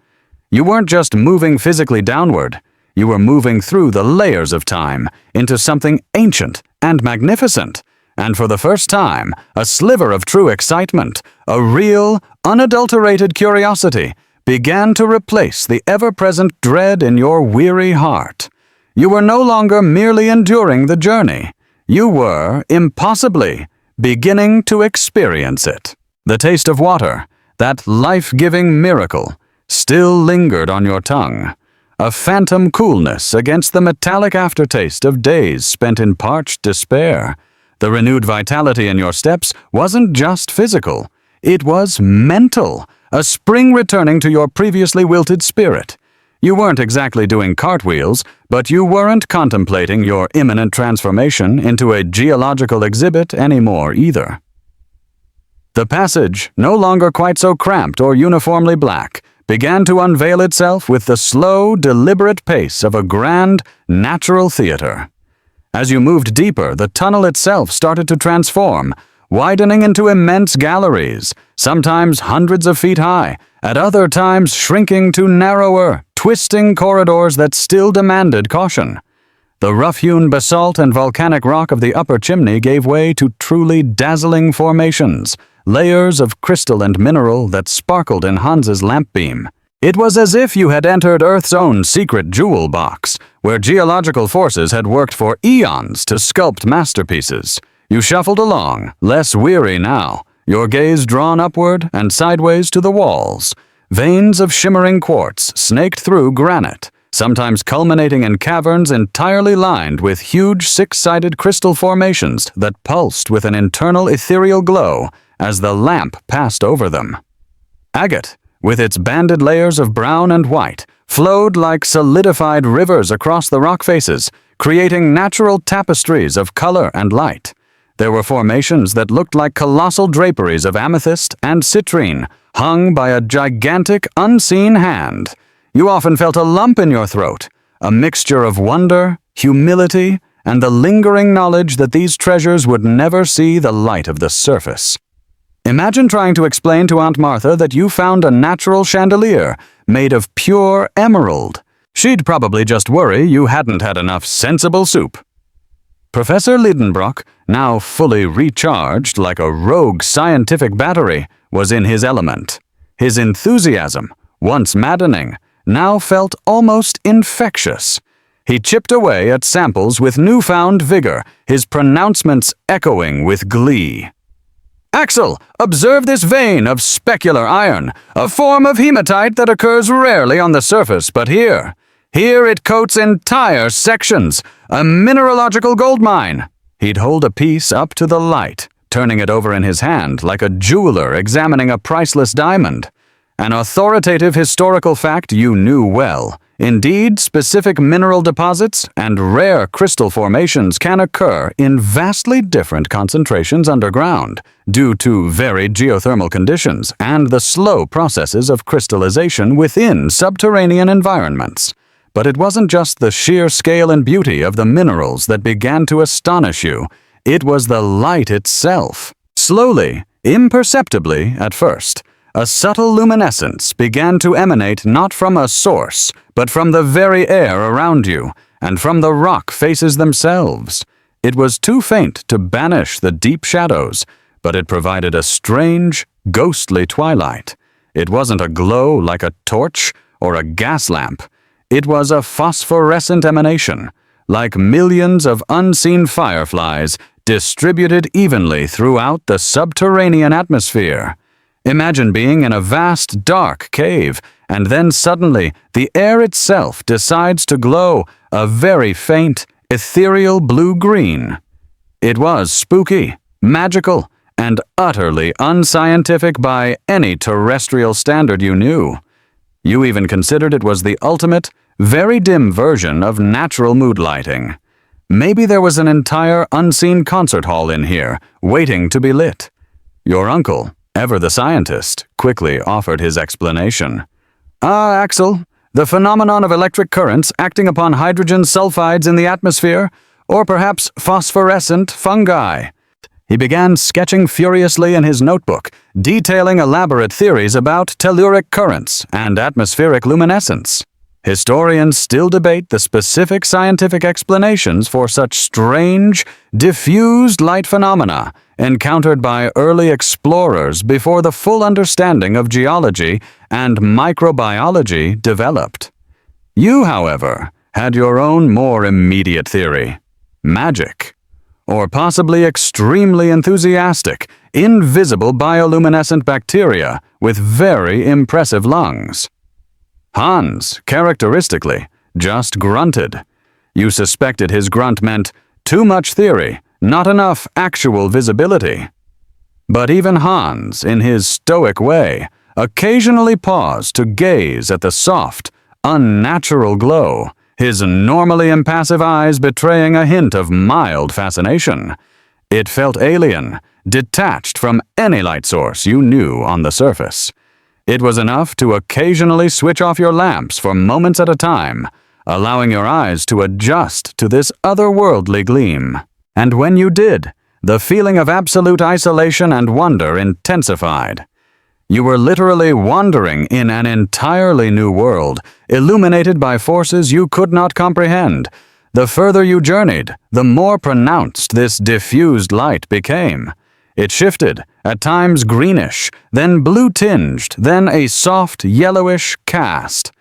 You weren't just moving physically downward, you were moving through the layers of time into something ancient and magnificent, and for the first time, a sliver of true excitement, a real, unadulterated curiosity, began to replace the ever-present dread in your weary heart. You were no longer merely enduring the journey. You were, impossibly, beginning to experience it. The taste of water, that life-giving miracle, still lingered on your tongue, a phantom coolness against the metallic aftertaste of days spent in parched despair. The renewed vitality in your steps wasn't just physical, it was mental, a spring returning to your previously wilted spirit. You weren't exactly doing cartwheels, but you weren't contemplating your imminent transformation into a geological exhibit anymore either. The passage, no longer quite so cramped or uniformly black, began to unveil itself with the slow, deliberate pace of a grand, natural theater. As you moved deeper, the tunnel itself started to transform, widening into immense galleries, sometimes hundreds of feet high, at other times shrinking to narrower, twisting corridors that still demanded caution. The rough-hewn basalt and volcanic rock of the upper chimney gave way to truly dazzling formations, layers of crystal and mineral that sparkled in Hans's lamp beam. It was as if you had entered Earth's own secret jewel box, where geological forces had worked for eons to sculpt masterpieces. You shuffled along, less weary now, your gaze drawn upward and sideways to the walls. Veins of shimmering quartz snaked through granite, sometimes culminating in caverns entirely lined with huge six-sided crystal formations that pulsed with an internal ethereal glow as the lamp passed over them. Agate, with its banded layers of brown and white, flowed like solidified rivers across the rock faces, creating natural tapestries of color and light. There were formations that looked like colossal draperies of amethyst and citrine, hung by a gigantic, unseen hand. You often felt a lump in your throat, a mixture of wonder, humility, and the lingering knowledge that these treasures would never see the light of the surface. Imagine trying to explain to Aunt Martha that you found a natural chandelier made of pure emerald. She'd probably just worry you hadn't had enough sensible soup. Professor Lidenbrock, now fully recharged like a rogue scientific battery, was in his element. His enthusiasm, once maddening, now felt almost infectious. He chipped away at samples with newfound vigor, his pronouncements echoing with glee. "Axel, observe this vein of specular iron, a form of hematite that occurs rarely on the surface, but here it coats entire sections, a mineralogical gold mine." He'd hold a piece up to the light, turning it over in his hand like a jeweler examining a priceless diamond. An authoritative historical fact you knew well. Indeed, specific mineral deposits and rare crystal formations can occur in vastly different concentrations underground due to varied geothermal conditions and the slow processes of crystallization within subterranean environments. But it wasn't just the sheer scale and beauty of the minerals that began to astonish you. It was the light itself. Slowly, imperceptibly at first, a subtle luminescence began to emanate not from a source, but from the very air around you, and from the rock faces themselves. It was too faint to banish the deep shadows, but it provided a strange, ghostly twilight. It wasn't a glow like a torch or a gas lamp. It was a phosphorescent emanation, like millions of unseen fireflies distributed evenly throughout the subterranean atmosphere. Imagine being in a vast, dark cave, and then suddenly the air itself decides to glow a very faint, ethereal blue-green. It was spooky, magical, and utterly unscientific by any terrestrial standard you knew. You even considered it was the ultimate, very dim version of natural mood lighting. Maybe there was an entire unseen concert hall in here, waiting to be lit. Your uncle, ever the scientist, quickly offered his explanation. Axel, the phenomenon of electric currents acting upon hydrogen sulfides in the atmosphere, or perhaps phosphorescent fungi." He began sketching furiously in his notebook, detailing elaborate theories about telluric currents and atmospheric luminescence. Historians still debate the specific scientific explanations for such strange, diffused light phenomena encountered by early explorers before the full understanding of geology and microbiology developed. You, however, had your own more immediate theory: magic. Or possibly extremely enthusiastic, invisible bioluminescent bacteria with very impressive lungs. Hans, characteristically, just grunted. You suspected his grunt meant too much theory, not enough actual visibility. But even Hans, in his stoic way, occasionally paused to gaze at the soft, unnatural glow, his normally impassive eyes betraying a hint of mild fascination. It felt alien, detached from any light source you knew on the surface. It was enough to occasionally switch off your lamps for moments at a time, allowing your eyes to adjust to this otherworldly gleam. And when you did, the feeling of absolute isolation and wonder intensified. You were literally wandering in an entirely new world, illuminated by forces you could not comprehend. The further you journeyed, the more pronounced this diffused light became. It shifted, at times greenish, then blue-tinged, then a soft yellowish cast.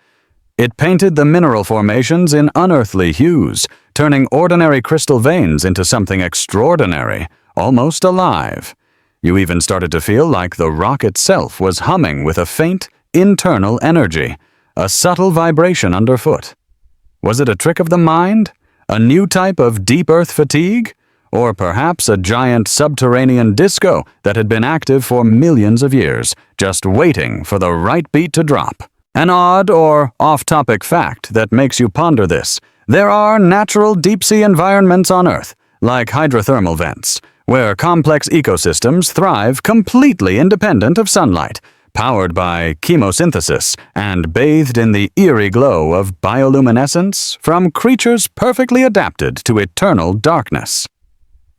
It painted the mineral formations in unearthly hues, turning ordinary crystal veins into something extraordinary, almost alive. You even started to feel like the rock itself was humming with a faint, internal energy, a subtle vibration underfoot. Was it a trick of the mind? A new type of deep earth fatigue? Or perhaps a giant subterranean disco that had been active for millions of years, just waiting for the right beat to drop? An odd or off-topic fact that makes you ponder this: there are natural deep-sea environments on Earth, like hydrothermal vents, where complex ecosystems thrive completely independent of sunlight, powered by chemosynthesis and bathed in the eerie glow of bioluminescence from creatures perfectly adapted to eternal darkness.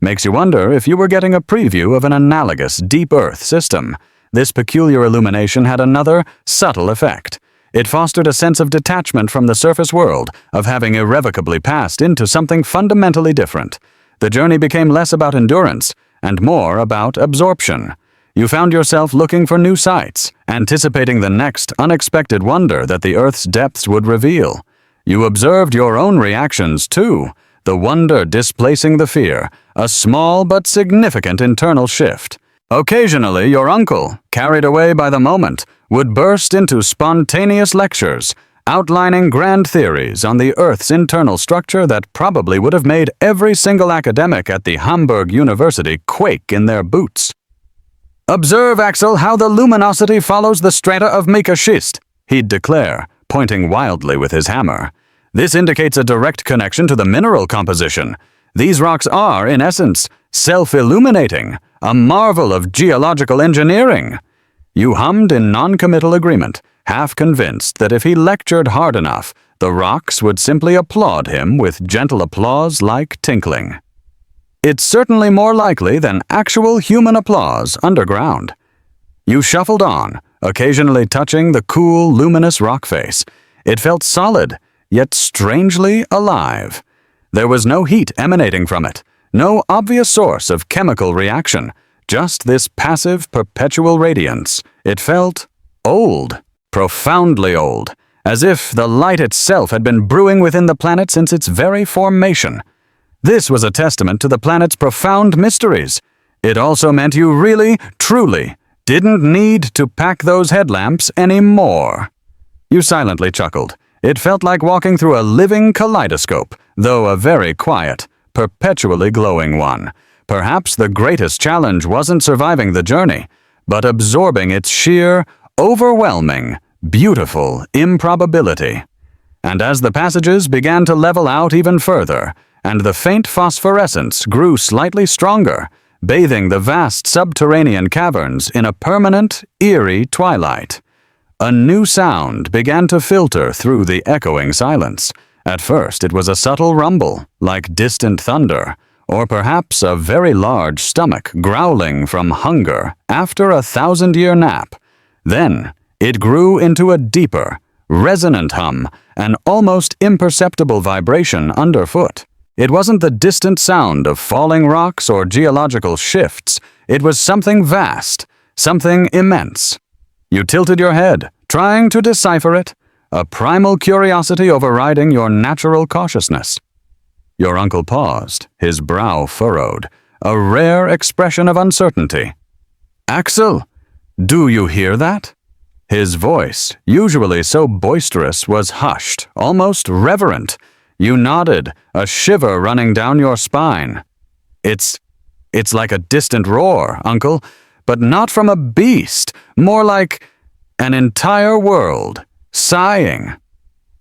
Makes you wonder if you were getting a preview of an analogous deep Earth system. This peculiar illumination had another subtle effect. It fostered a sense of detachment from the surface world, of having irrevocably passed into something fundamentally different. the journey became less about endurance and more about absorption. You found yourself looking for new sights, anticipating the next unexpected wonder that the Earth's depths would reveal. You observed your own reactions, too, the wonder displacing the fear, a small but significant internal shift. Occasionally, your uncle, carried away by the moment, would burst into spontaneous lectures, outlining grand theories on the Earth's internal structure that probably would have made every single academic at the Hamburg University quake in their boots. "Observe, Axel, how the luminosity follows the strata of mica schist," he'd declare, pointing wildly with his hammer. "This indicates a direct connection to the mineral composition. These rocks are, in essence, self-illuminating, a marvel of geological engineering." You hummed in non-committal agreement, half convinced that if he lectured hard enough, the rocks would simply applaud him with gentle applause like tinkling. It's certainly more likely than actual human applause underground. You shuffled on, occasionally touching the cool, luminous rock face. It felt solid, yet strangely alive. There was no heat emanating from it, no obvious source of chemical reaction, just this passive, perpetual radiance. It felt old, profoundly old, as if the light itself had been brewing within the planet since its very formation. This was a testament to the planet's profound mysteries. It also meant you really, truly, didn't need to pack those headlamps anymore. You silently chuckled. It felt like walking through a living kaleidoscope, though a very quiet, perpetually glowing one. Perhaps the greatest challenge wasn't surviving the journey, but absorbing its sheer, overwhelming, beautiful improbability. And as the passages began to level out even further, and the faint phosphorescence grew slightly stronger, bathing the vast subterranean caverns in a permanent, eerie twilight, a new sound began to filter through the echoing silence. At first it was a subtle rumble, like distant thunder, or perhaps a very large stomach growling from hunger after a 1,000-year nap. Then it grew into a deeper, resonant hum, an almost imperceptible vibration underfoot. It wasn't the distant sound of falling rocks or geological shifts. It was something vast, something immense. You tilted your head, trying to decipher it, a primal curiosity overriding your natural cautiousness. Your uncle paused, his brow furrowed, a rare expression of uncertainty. "Axel, do you hear that?" His voice, usually so boisterous, was hushed, almost reverent. You nodded, a shiver running down your spine. It's like a distant roar, Uncle, but not from a beast, more like an entire world, sighing.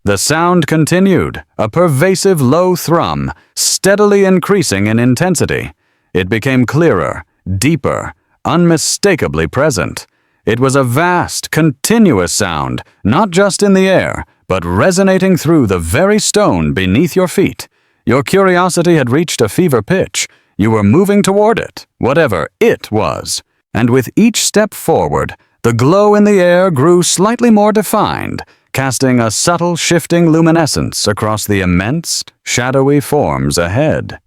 The sound continued, a pervasive low thrum, steadily increasing in intensity. It became clearer, deeper, unmistakably present. It was a vast, continuous sound, not just in the air, but resonating through the very stone beneath your feet. Your curiosity had reached a fever pitch. You were moving toward it, whatever it was. And with each step forward, the glow in the air grew slightly more defined, casting a subtle shifting luminescence across the immense, shadowy forms ahead.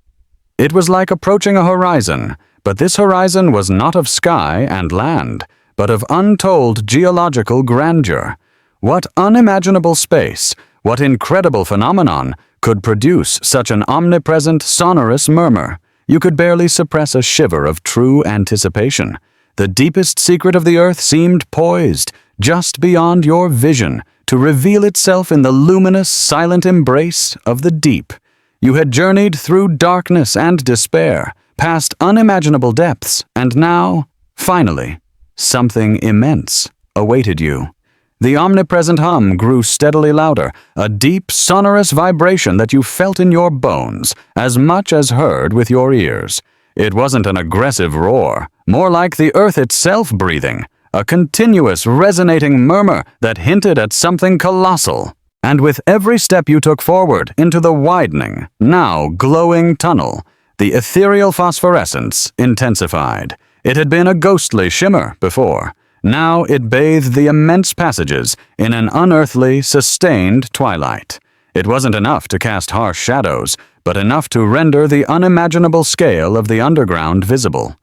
It was like approaching a horizon, but this horizon was not of sky and land, but of untold geological grandeur. What unimaginable space, what incredible phenomenon could produce such an omnipresent, sonorous murmur? You could barely suppress a shiver of true anticipation. The deepest secret of the earth seemed poised, just beyond your vision, to reveal itself in the luminous, silent embrace of the deep. You had journeyed through darkness and despair, past unimaginable depths, and now, finally, something immense awaited you. The omnipresent hum grew steadily louder, a deep, sonorous vibration that you felt in your bones, as much as heard with your ears. It wasn't an aggressive roar, more like the earth itself breathing, a continuous, resonating murmur that hinted at something colossal. And with every step you took forward into the widening, now glowing tunnel, the ethereal phosphorescence intensified. It had been a ghostly shimmer before. Now it bathed the immense passages in an unearthly, sustained twilight. It wasn't enough to cast harsh shadows, but enough to render the unimaginable scale of the underground visible.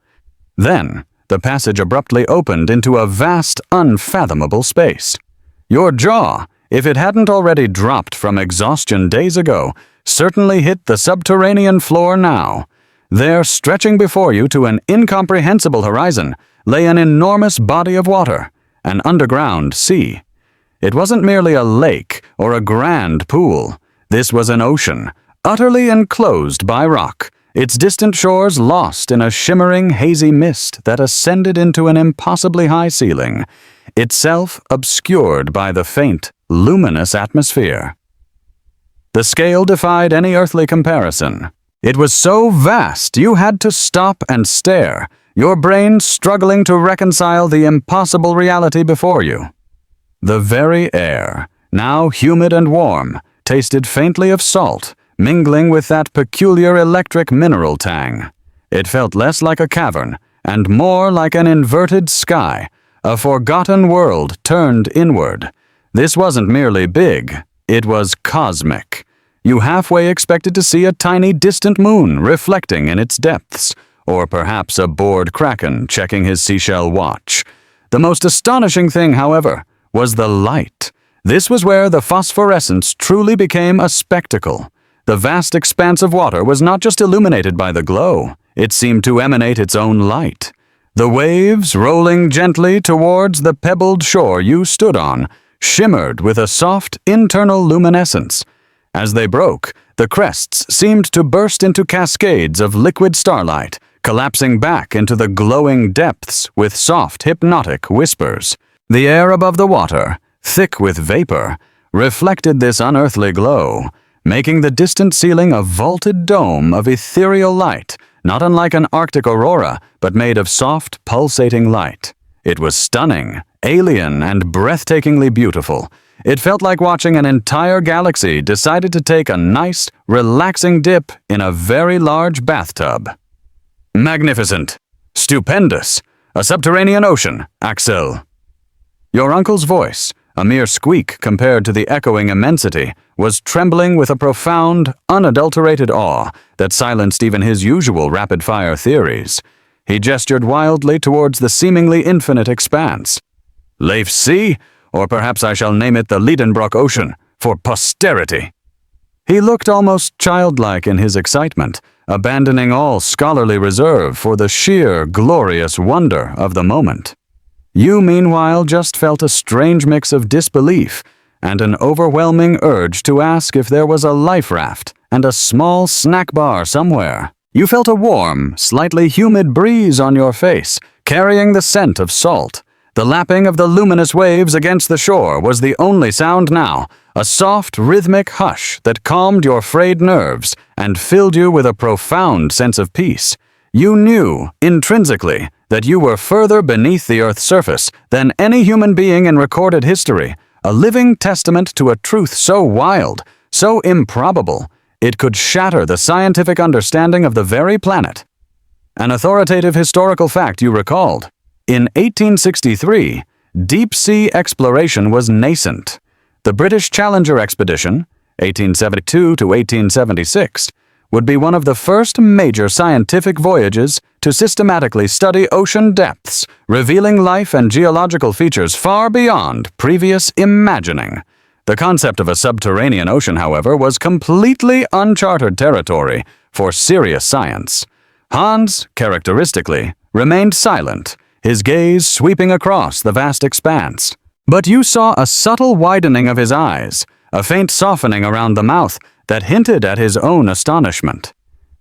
Then, the passage abruptly opened into a vast, unfathomable space. Your jaw, if it hadn't already dropped from exhaustion days ago, certainly hit the subterranean floor now. There, stretching before you to an incomprehensible horizon, lay an enormous body of water, an underground sea. It wasn't merely a lake or a grand pool. This was an ocean, utterly enclosed by rock, its distant shores lost in a shimmering, hazy mist that ascended into an impossibly high ceiling, itself obscured by the faint, luminous atmosphere. The scale defied any earthly comparison. It was so vast you had to stop and stare, your brain struggling to reconcile the impossible reality before you. The very air, now humid and warm, tasted faintly of salt, mingling with that peculiar electric mineral tang. It felt less like a cavern and more like an inverted sky, a forgotten world turned inward. This wasn't merely big, it was cosmic. You halfway expected to see a tiny distant moon reflecting in its depths, or perhaps a bored kraken checking his seashell watch. The most astonishing thing, however, was the light. This was where the phosphorescence truly became a spectacle. The vast expanse of water was not just illuminated by the glow, it seemed to emanate its own light. The waves, rolling gently towards the pebbled shore you stood on, shimmered with a soft internal luminescence. As they broke, the crests seemed to burst into cascades of liquid starlight, collapsing back into the glowing depths with soft, hypnotic whispers. The air above the water, thick with vapor, reflected this unearthly glow, making the distant ceiling a vaulted dome of ethereal light, not unlike an Arctic aurora, but made of soft, pulsating light. It was stunning, alien, and breathtakingly beautiful. It felt like watching an entire galaxy decided to take a nice, relaxing dip in a very large bathtub. Magnificent! Stupendous! A subterranean ocean, Axel! Your uncle's voice, a mere squeak compared to the echoing immensity, was trembling with a profound, unadulterated awe that silenced even his usual rapid-fire theories. He gestured wildly towards the seemingly infinite expanse. Leif's Sea? Or perhaps I shall name it the Liedenbrock Ocean, for posterity. He looked almost childlike in his excitement, abandoning all scholarly reserve for the sheer, glorious wonder of the moment. You, meanwhile, just felt a strange mix of disbelief and an overwhelming urge to ask if there was a life raft and a small snack bar somewhere. You felt a warm, slightly humid breeze on your face, carrying the scent of salt. The lapping of the luminous waves against the shore was the only sound now, a soft, rhythmic hush that calmed your frayed nerves and filled you with a profound sense of peace. You knew, intrinsically, that you were further beneath the Earth's surface than any human being in recorded history, a living testament to a truth so wild, so improbable, it could shatter the scientific understanding of the very planet. An authoritative historical fact you recalled. In 1863, deep-sea exploration was nascent. The British Challenger expedition, 1872 to 1876, would be one of the first major scientific voyages to systematically study ocean depths, revealing life and geological features far beyond previous imagining. The concept of a subterranean ocean, however, was completely uncharted territory for serious science. Hans, characteristically, remained silent, his gaze sweeping across the vast expanse. But you saw a subtle widening of his eyes, a faint softening around the mouth that hinted at his own astonishment.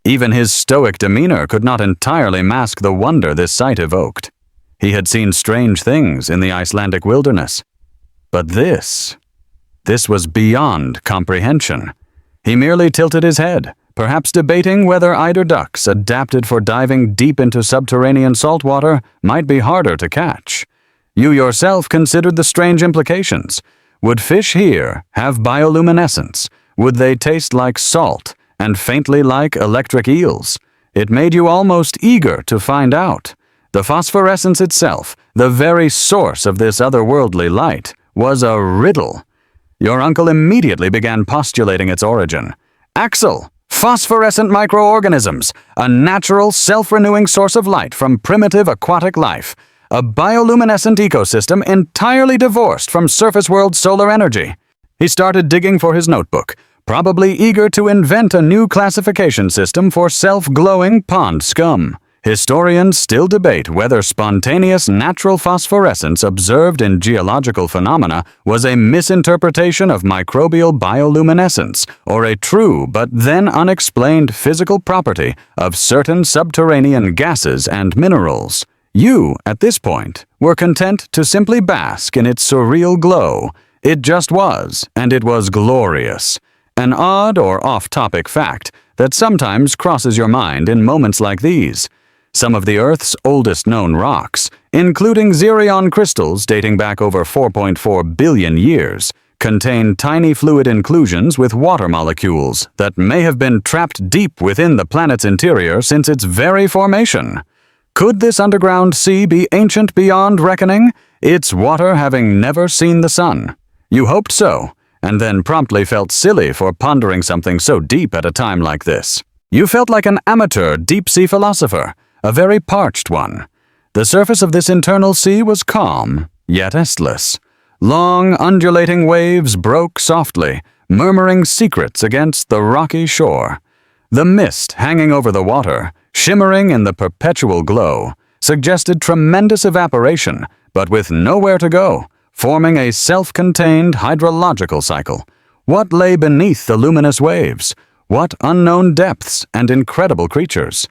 Even his stoic demeanor could not entirely mask the wonder this sight evoked. He had seen strange things in the Icelandic wilderness. But this was beyond comprehension. He merely tilted his head, perhaps debating whether eider ducks adapted for diving deep into subterranean saltwater might be harder to catch. You yourself considered the strange implications. Would fish here have bioluminescence? Would they taste like salt and faintly like electric eels? It made you almost eager to find out. The phosphorescence itself, the very source of this otherworldly light, was a riddle. Your uncle immediately began postulating its origin. Axel, phosphorescent microorganisms, a natural, self-renewing source of light from primitive aquatic life, a bioluminescent ecosystem entirely divorced from surface world solar energy. He started digging for his notebook, probably eager to invent a new classification system for self-glowing pond scum. Historians still debate whether spontaneous natural phosphorescence observed in geological phenomena was a misinterpretation of microbial bioluminescence or a true but then unexplained physical property of certain subterranean gases and minerals. You, at this point, were content to simply bask in its surreal glow. It just was, and it was glorious. An odd or off-topic fact that sometimes crosses your mind in moments like these. Some of the Earth's oldest known rocks, including Xerion crystals dating back over 4.4 billion years, contain tiny fluid inclusions with water molecules that may have been trapped deep within the planet's interior since its very formation. Could this underground sea be ancient beyond reckoning, its water having never seen the sun? You hoped so, and then promptly felt silly for pondering something so deep at a time like this. You felt like an amateur deep-sea philosopher, a very parched one. The surface of this internal sea was calm, yet restless. Long, undulating waves broke softly, murmuring secrets against the rocky shore. The mist hanging over the water, shimmering in the perpetual glow, suggested tremendous evaporation, but with nowhere to go, forming a self-contained hydrological cycle. What lay beneath the luminous waves? What unknown depths and incredible creatures?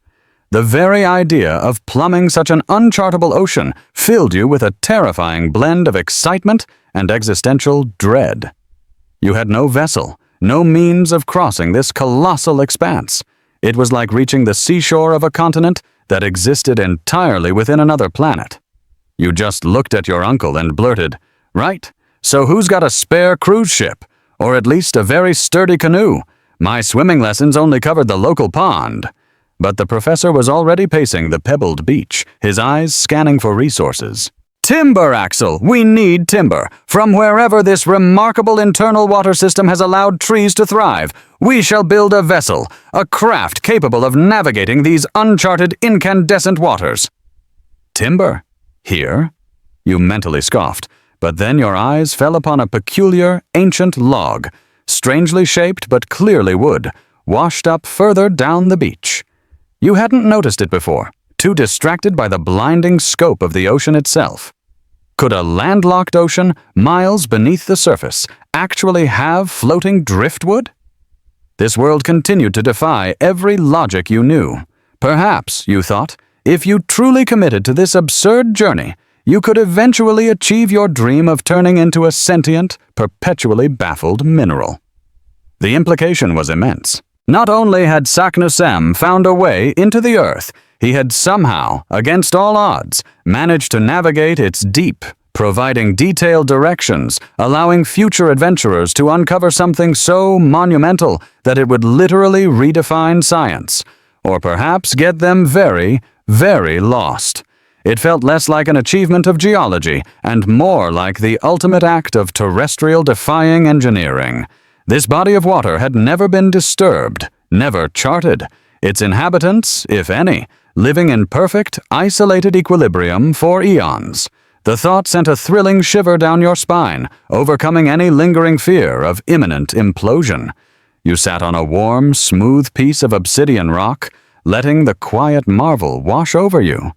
The very idea of plumbing such an unchartable ocean filled you with a terrifying blend of excitement and existential dread. You had no vessel, no means of crossing this colossal expanse. It was like reaching the seashore of a continent that existed entirely within another planet. You just looked at your uncle and blurted, "Right, so who's got a spare cruise ship? Or at least a very sturdy canoe? My swimming lessons only covered the local pond." But the professor was already pacing the pebbled beach, his eyes scanning for resources. "Timber, Axel! We need timber! From wherever this remarkable internal water system has allowed trees to thrive, we shall build a vessel, a craft capable of navigating these uncharted incandescent waters." "Timber? Here?" You mentally scoffed, but then your eyes fell upon a peculiar, ancient log, strangely shaped but clearly wood, washed up further down the beach. You hadn't noticed it before, too distracted by the blinding scope of the ocean itself. Could a landlocked ocean, miles beneath the surface, actually have floating driftwood? This world continued to defy every logic you knew. Perhaps, you thought, if you truly committed to this absurd journey, you could eventually achieve your dream of turning into a sentient, perpetually baffled mineral. The implication was immense. Not only had Saknussemm found a way into the earth, he had somehow, against all odds, managed to navigate its deep, providing detailed directions, allowing future adventurers to uncover something so monumental that it would literally redefine science, or perhaps get them very, very lost. It felt less like an achievement of geology and more like the ultimate act of terrestrial-defying engineering. This body of water had never been disturbed, never charted, its inhabitants, if any, living in perfect, isolated equilibrium for eons. The thought sent a thrilling shiver down your spine, overcoming any lingering fear of imminent implosion. You sat on a warm, smooth piece of obsidian rock, letting the quiet marvel wash over you.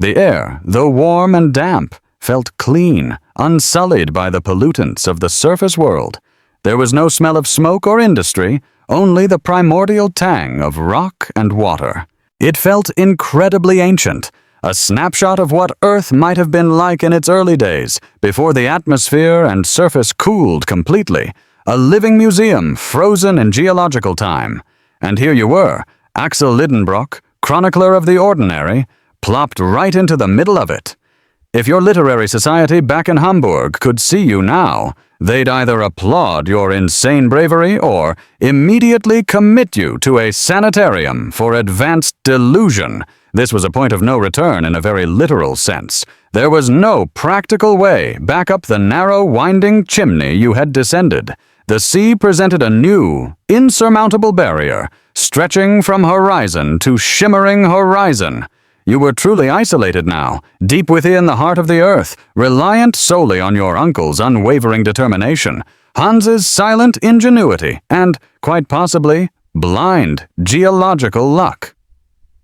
The air, though warm and damp, felt clean, unsullied by the pollutants of the surface world. There was no smell of smoke or industry, only the primordial tang of rock and water. It felt incredibly ancient, a snapshot of what Earth might have been like in its early days, before the atmosphere and surface cooled completely, a living museum frozen in geological time. And here you were, Axel Lidenbrock, chronicler of the ordinary, plopped right into the middle of it. If your literary society back in Hamburg could see you now, they'd either applaud your insane bravery or immediately commit you to a sanitarium for advanced delusion, This was a point of no return in a very literal sense. There was no practical way back up the narrow, winding chimney you had descended. The sea presented a new, insurmountable barrier, stretching from horizon to shimmering horizon. You were truly isolated now, deep within the heart of the earth, reliant solely on your uncle's unwavering determination, Hans's silent ingenuity, and, quite possibly, blind geological luck.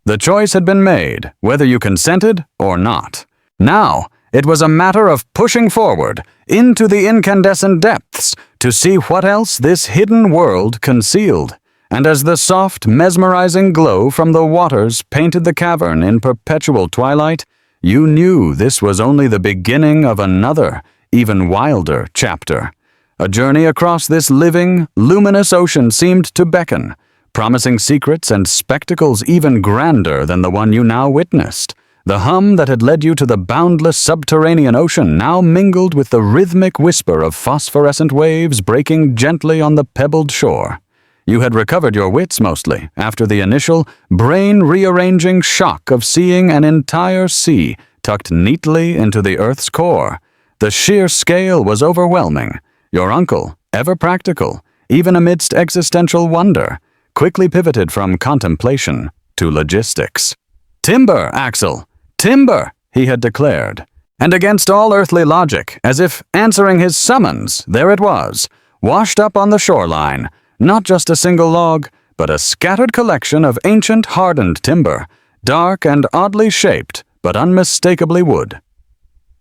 The choice had been made, whether you consented or not. Now, it was a matter of pushing forward, into the incandescent depths, to see what else this hidden world concealed. And as the soft, mesmerizing glow from the waters painted the cavern in perpetual twilight, you knew this was only the beginning of another, even wilder chapter. A journey across this living, luminous ocean seemed to beckon, promising secrets and spectacles even grander than the one you now witnessed. The hum that had led you to the boundless subterranean ocean now mingled with the rhythmic whisper of phosphorescent waves breaking gently on the pebbled shore. You had recovered your wits mostly after the initial, brain-rearranging shock of seeing an entire sea tucked neatly into the Earth's core. The sheer scale was overwhelming. Your uncle, ever practical, even amidst existential wonder, quickly pivoted from contemplation to logistics. "Timber, Axel! Timber!" he had declared. And against all earthly logic, as if answering his summons, there it was, washed up on the shoreline, not just a single log, but a scattered collection of ancient hardened timber, dark and oddly shaped, but unmistakably wood.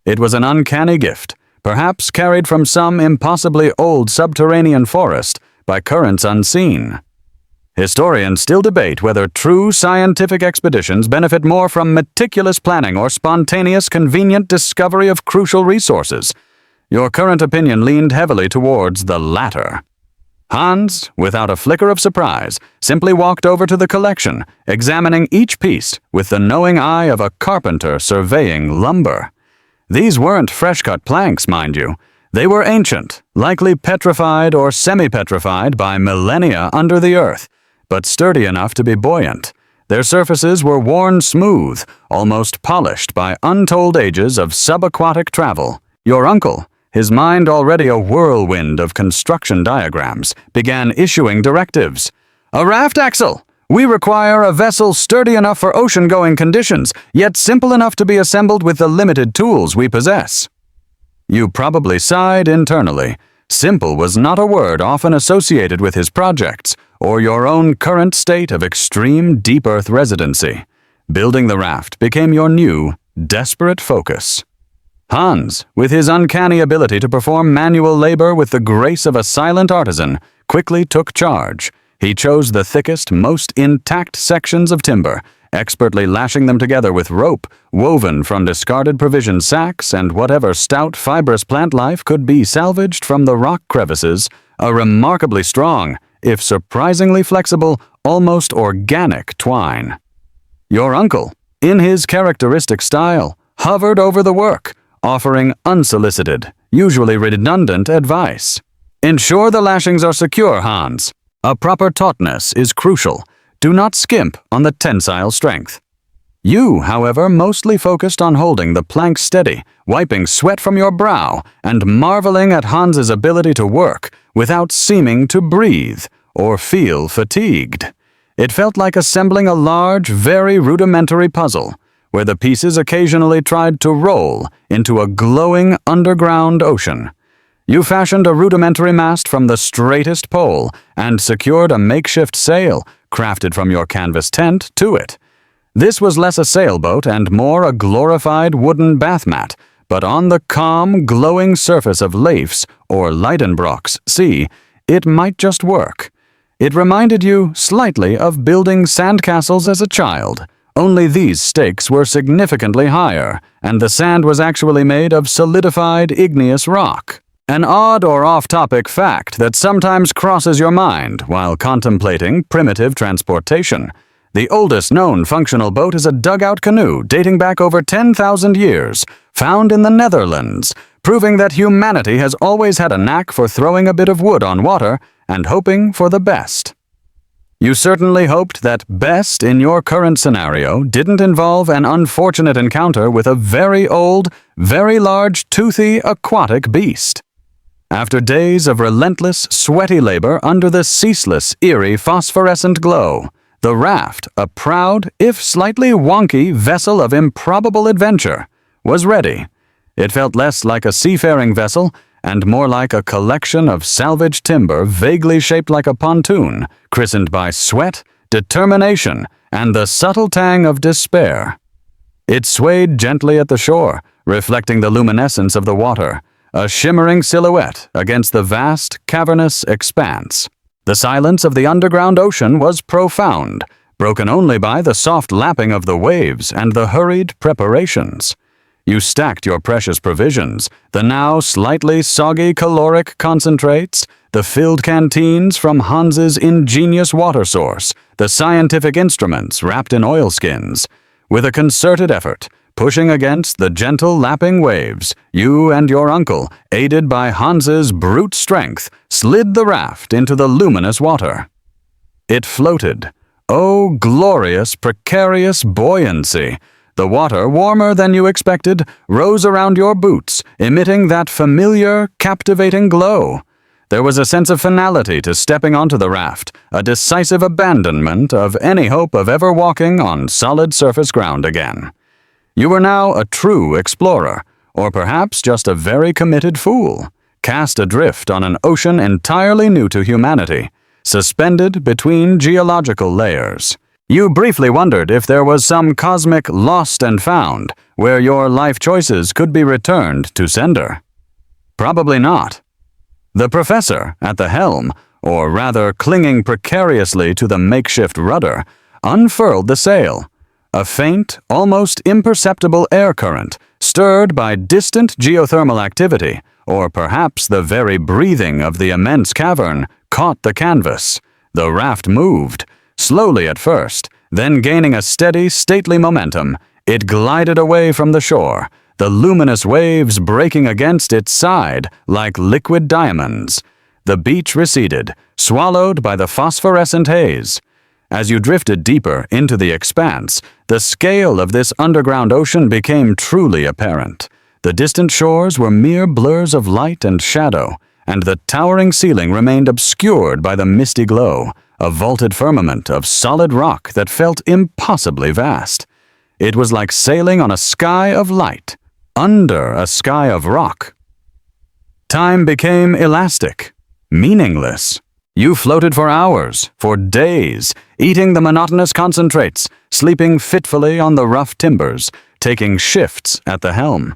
It was an uncanny gift, perhaps carried from some impossibly old subterranean forest by currents unseen. Historians still debate whether true scientific expeditions benefit more from meticulous planning or spontaneous, convenient discovery of crucial resources. Your current opinion leaned heavily towards the latter. Hans, without a flicker of surprise, simply walked over to the collection, examining each piece with the knowing eye of a carpenter surveying lumber. These weren't fresh-cut planks, mind you. They were ancient, likely petrified or semi-petrified by millennia under the earth, but sturdy enough to be buoyant. Their surfaces were worn smooth, almost polished by untold ages of subaquatic travel. Your uncle, his mind already a whirlwind of construction diagrams, began issuing directives. "A raft, Axel! We require a vessel sturdy enough for ocean-going conditions, yet simple enough to be assembled with the limited tools we possess." You probably sighed internally. Simple was not a word often associated with his projects, or your own current state of extreme deep earth residency. Building the raft became your new, desperate focus. Hans, with his uncanny ability to perform manual labor with the grace of a silent artisan, quickly took charge. He chose the thickest, most intact sections of timber, expertly lashing them together with rope, woven from discarded provision sacks and whatever stout, fibrous plant life could be salvaged from the rock crevices, a remarkably strong, if surprisingly flexible, almost organic twine. Your uncle, in his characteristic style, hovered over the work, offering unsolicited, usually redundant advice. "Ensure the lashings are secure, Hans. A proper tautness is crucial. Do not skimp on the tensile strength." You, however, mostly focused on holding the plank steady, wiping sweat from your brow, and marveling at Hans's ability to work without seeming to breathe or feel fatigued. It felt like assembling a large, very rudimentary puzzle, where the pieces occasionally tried to roll into a glowing underground ocean. You fashioned a rudimentary mast from the straightest pole and secured a makeshift sail, crafted from your canvas tent, to it. This was less a sailboat and more a glorified wooden bath mat, but on the calm, glowing surface of Leif's, or Leidenbrock's, sea, it might just work. It reminded you slightly of building sandcastles as a child, only these stakes were significantly higher, and the sand was actually made of solidified igneous rock. An odd or off-topic fact that sometimes crosses your mind while contemplating primitive transportation. The oldest known functional boat is a dugout canoe dating back over 10,000 years, found in the Netherlands, proving that humanity has always had a knack for throwing a bit of wood on water and hoping for the best. You certainly hoped that best in your current scenario didn't involve an unfortunate encounter with a very old, very large, toothy aquatic beast. After days of relentless, sweaty labor under the ceaseless, eerie, phosphorescent glow, the raft, a proud, if slightly wonky vessel of improbable adventure, was ready. It felt less like a seafaring vessel and more like a collection of salvaged timber vaguely shaped like a pontoon, christened by sweat, determination, and the subtle tang of despair. It swayed gently at the shore, reflecting the luminescence of the water, a shimmering silhouette against the vast, cavernous expanse. The silence of the underground ocean was profound, broken only by the soft lapping of the waves and the hurried preparations. You stacked your precious provisions, the now slightly soggy caloric concentrates, the filled canteens from Hans's ingenious water source, the scientific instruments wrapped in oilskins. With a concerted effort, pushing against the gentle lapping waves, you and your uncle, aided by Hans's brute strength, slid the raft into the luminous water. It floated. Oh, glorious, precarious buoyancy! The water, warmer than you expected, rose around your boots, emitting that familiar, captivating glow. There was a sense of finality to stepping onto the raft, a decisive abandonment of any hope of ever walking on solid surface ground again. You were now a true explorer, or perhaps just a very committed fool, cast adrift on an ocean entirely new to humanity, suspended between geological layers. You briefly wondered if there was some cosmic lost and found, where your life choices could be returned to sender. Probably not. The professor, at the helm, or rather clinging precariously to the makeshift rudder, unfurled the sail. A faint, almost imperceptible air current, stirred by distant geothermal activity, or perhaps the very breathing of the immense cavern, caught the canvas. The raft moved. Slowly at first, then gaining a steady, stately momentum, it glided away from the shore, the luminous waves breaking against its side like liquid diamonds. The beach receded, swallowed by the phosphorescent haze. As you drifted deeper into the expanse, the scale of this underground ocean became truly apparent. The distant shores were mere blurs of light and shadow, and the towering ceiling remained obscured by the misty glow, a vaulted firmament of solid rock that felt impossibly vast. It was like sailing on a sky of light, under a sky of rock. Time became elastic, meaningless. You floated for hours, for days, eating the monotonous concentrates, sleeping fitfully on the rough timbers, taking shifts at the helm.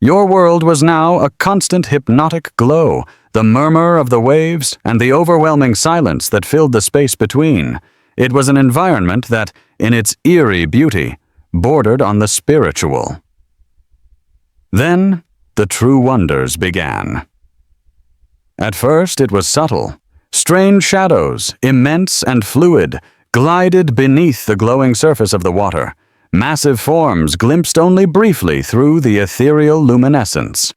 Your world was now a constant hypnotic glow, the murmur of the waves and the overwhelming silence that filled the space between. It was an environment that, in its eerie beauty, bordered on the spiritual. Then, the true wonders began. At first it was subtle. Strange shadows, immense and fluid, glided beneath the glowing surface of the water. Massive forms glimpsed only briefly through the ethereal luminescence.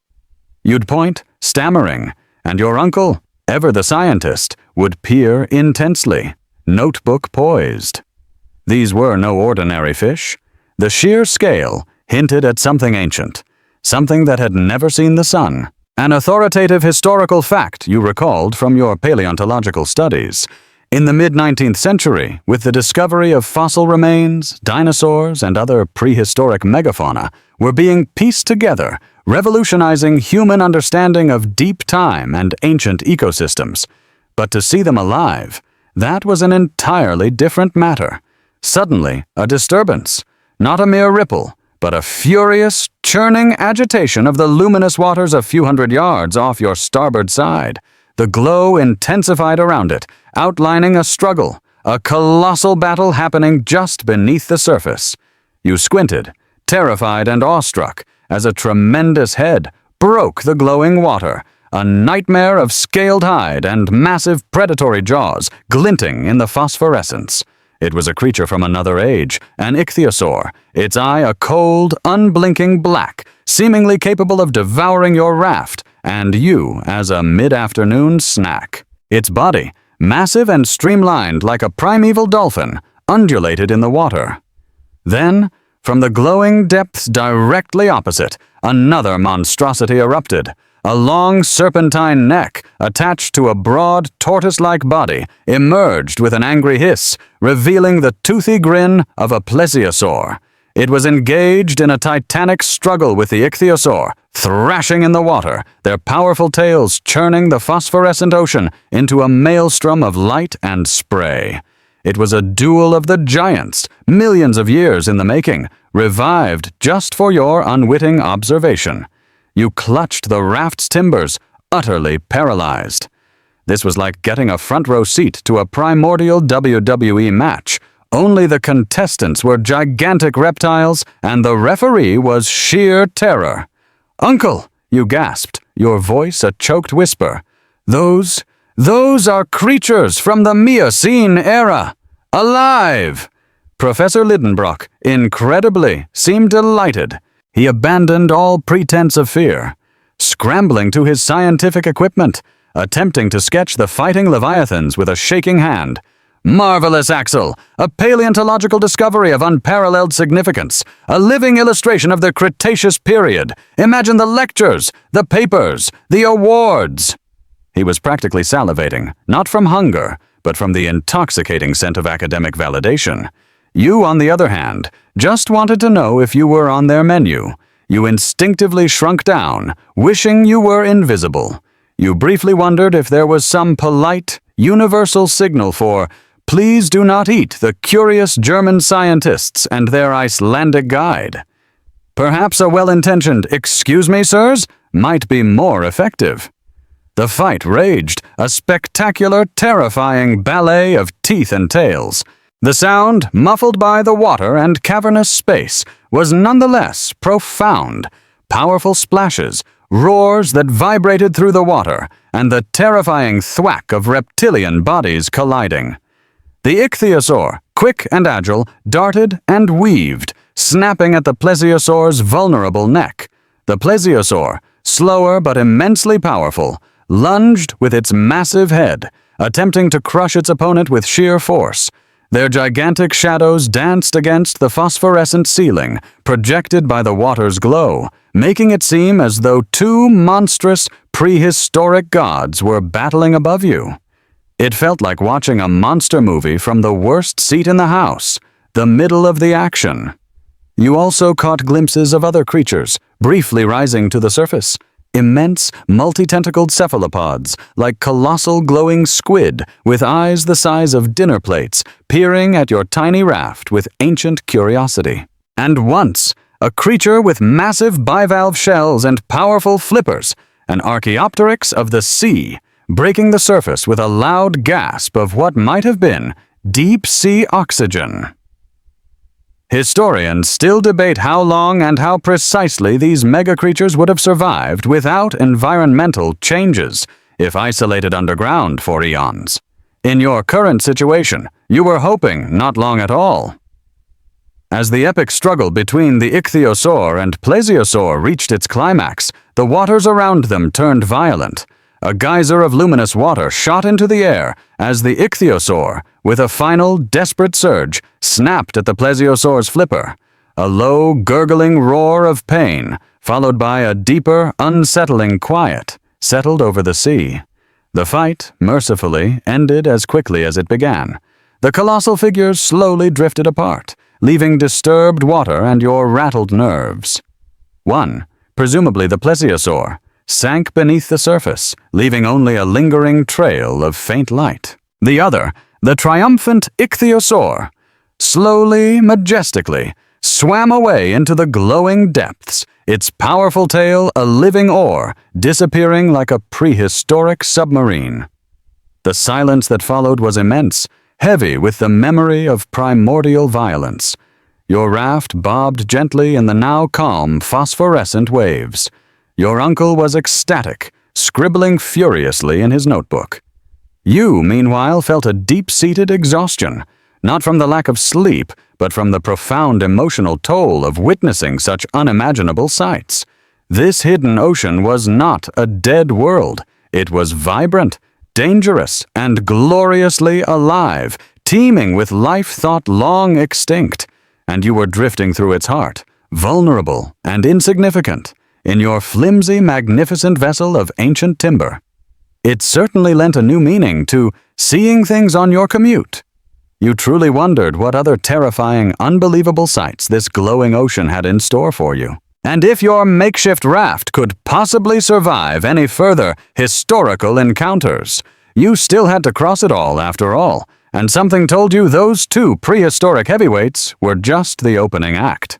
You'd point, stammering, and your uncle, ever the scientist, would peer intensely, notebook poised. These were no ordinary fish. The sheer scale hinted at something ancient, something that had never seen the sun. An authoritative historical fact you recalled from your paleontological studies. In the mid-19th century, with the discovery of fossil remains, dinosaurs, and other prehistoric megafauna were being pieced together, revolutionizing human understanding of deep time and ancient ecosystems. But to see them alive, that was an entirely different matter. Suddenly, a disturbance, not a mere ripple, but a furious, churning agitation of the luminous waters a few hundred yards off your starboard side. The glow intensified around it, outlining a struggle, a colossal battle happening just beneath the surface. You squinted, terrified and awestruck, as a tremendous head broke the glowing water, a nightmare of scaled hide and massive predatory jaws glinting in the phosphorescence. It was a creature from another age, an ichthyosaur, its eye a cold, unblinking black, seemingly capable of devouring your raft, and you as a mid-afternoon snack. Its body, massive and streamlined like a primeval dolphin, undulated in the water. Then, from the glowing depths directly opposite, another monstrosity erupted. A long serpentine neck, attached to a broad, tortoise-like body, emerged with an angry hiss, revealing the toothy grin of a plesiosaur. It was engaged in a titanic struggle with the ichthyosaur, thrashing in the water, their powerful tails churning the phosphorescent ocean into a maelstrom of light and spray. It was a duel of the giants, millions of years in the making, revived just for your unwitting observation. You clutched the raft's timbers, utterly paralyzed. This was like getting a front-row seat to a primordial WWE match. Only the contestants were gigantic reptiles, and the referee was sheer terror. "Uncle," you gasped, your voice a choked whisper. Those are creatures from the Miocene era! Alive!" Professor Lidenbrock, incredibly, seemed delighted. He abandoned all pretense of fear. Scrambling to his scientific equipment, attempting to sketch the fighting leviathans with a shaking hand. "Marvelous, Axel! A paleontological discovery of unparalleled significance. A living illustration of the Cretaceous period. Imagine the lectures, the papers, the awards!" He was practically salivating, not from hunger, but from the intoxicating scent of academic validation. You, on the other hand, just wanted to know if you were on their menu. You instinctively shrunk down, wishing you were invisible. You briefly wondered if there was some polite, universal signal for, "Please do not eat the curious German scientists and their Icelandic guide." Perhaps a well-intentioned "Excuse me, sirs?" might be more effective. The fight raged, a spectacular, terrifying ballet of teeth and tails. The sound, muffled by the water and cavernous space, was nonetheless profound. Powerful splashes, roars that vibrated through the water, and the terrifying thwack of reptilian bodies colliding. The ichthyosaur, quick and agile, darted and weaved, snapping at the plesiosaur's vulnerable neck. The plesiosaur, slower but immensely powerful, lunged with its massive head, attempting to crush its opponent with sheer force. Their gigantic shadows danced against the phosphorescent ceiling, projected by the water's glow, making it seem as though two monstrous, prehistoric gods were battling above you. It felt like watching a monster movie from the worst seat in the house, the middle of the action. You also caught glimpses of other creatures, briefly rising to the surface. Immense, multi-tentacled cephalopods, like colossal glowing squid with eyes the size of dinner plates, peering at your tiny raft with ancient curiosity. And once, a creature with massive bivalve shells and powerful flippers, an Archaeopteryx of the sea, breaking the surface with a loud gasp of what might have been deep-sea oxygen. Historians still debate how long and how precisely these mega-creatures would have survived without environmental changes, if isolated underground for eons. In your current situation, you were hoping not long at all. As the epic struggle between the ichthyosaur and plesiosaur reached its climax, the waters around them turned violent. A geyser of luminous water shot into the air as the ichthyosaur, with a final, desperate surge, snapped at the plesiosaur's flipper. A low, gurgling roar of pain, followed by a deeper, unsettling quiet, settled over the sea. The fight, mercifully, ended as quickly as it began. The colossal figures slowly drifted apart, leaving disturbed water and your rattled nerves. One, presumably the plesiosaur, sank beneath the surface, leaving only a lingering trail of faint light. The other, the triumphant ichthyosaur, slowly, majestically, swam away into the glowing depths, its powerful tail a living oar, disappearing like a prehistoric submarine. The silence that followed was immense, heavy with the memory of primordial violence. Your raft bobbed gently in the now calm phosphorescent waves. Your uncle was ecstatic, scribbling furiously in his notebook. You, meanwhile, felt a deep-seated exhaustion, not from the lack of sleep, but from the profound emotional toll of witnessing such unimaginable sights. This hidden ocean was not a dead world. It was vibrant, dangerous and gloriously alive, teeming with life thought long extinct, and you were drifting through its heart, vulnerable and insignificant, in your flimsy, magnificent vessel of ancient timber. It certainly lent a new meaning to seeing things on your commute. You truly wondered what other terrifying, unbelievable sights this glowing ocean had in store for you, and if your makeshift raft could possibly survive any further historical encounters. You still had to cross it all, after all, and something told you those two prehistoric heavyweights were just the opening act.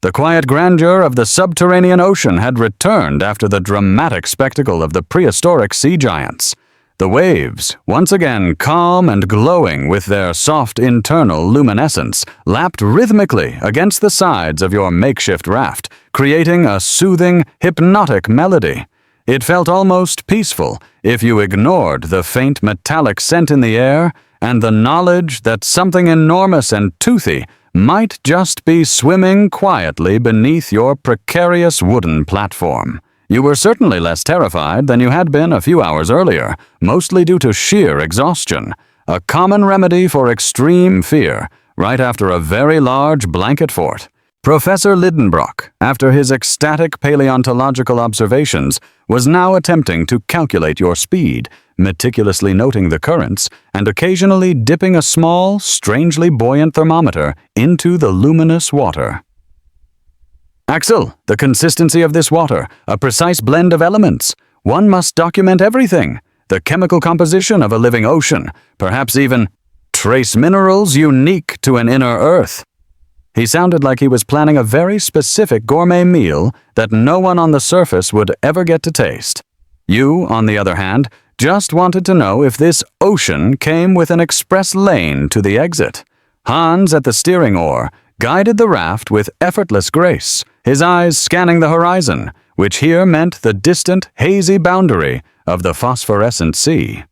The quiet grandeur of the subterranean ocean had returned after the dramatic spectacle of the prehistoric sea giants. The waves, once again calm and glowing with their soft internal luminescence, lapped rhythmically against the sides of your makeshift raft, creating a soothing, hypnotic melody. It felt almost peaceful if you ignored the faint metallic scent in the air and the knowledge that something enormous and toothy might just be swimming quietly beneath your precarious wooden platform. You were certainly less terrified than you had been a few hours earlier, mostly due to sheer exhaustion, a common remedy for extreme fear, right after a very large blanket fort. Professor Lidenbrock, after his ecstatic paleontological observations, was now attempting to calculate your speed, meticulously noting the currents, and occasionally dipping a small, strangely buoyant thermometer into the luminous water. Axel, the consistency of this water, a precise blend of elements. One must document everything. The chemical composition of a living ocean, perhaps even trace minerals unique to an inner Earth. He sounded like he was planning a very specific gourmet meal that no one on the surface would ever get to taste. You, on the other hand, just wanted to know if this ocean came with an express lane to the exit. Hans, at the steering oar, guided the raft with effortless grace, his eyes scanning the horizon, which here meant the distant, hazy boundary of the phosphorescent sea.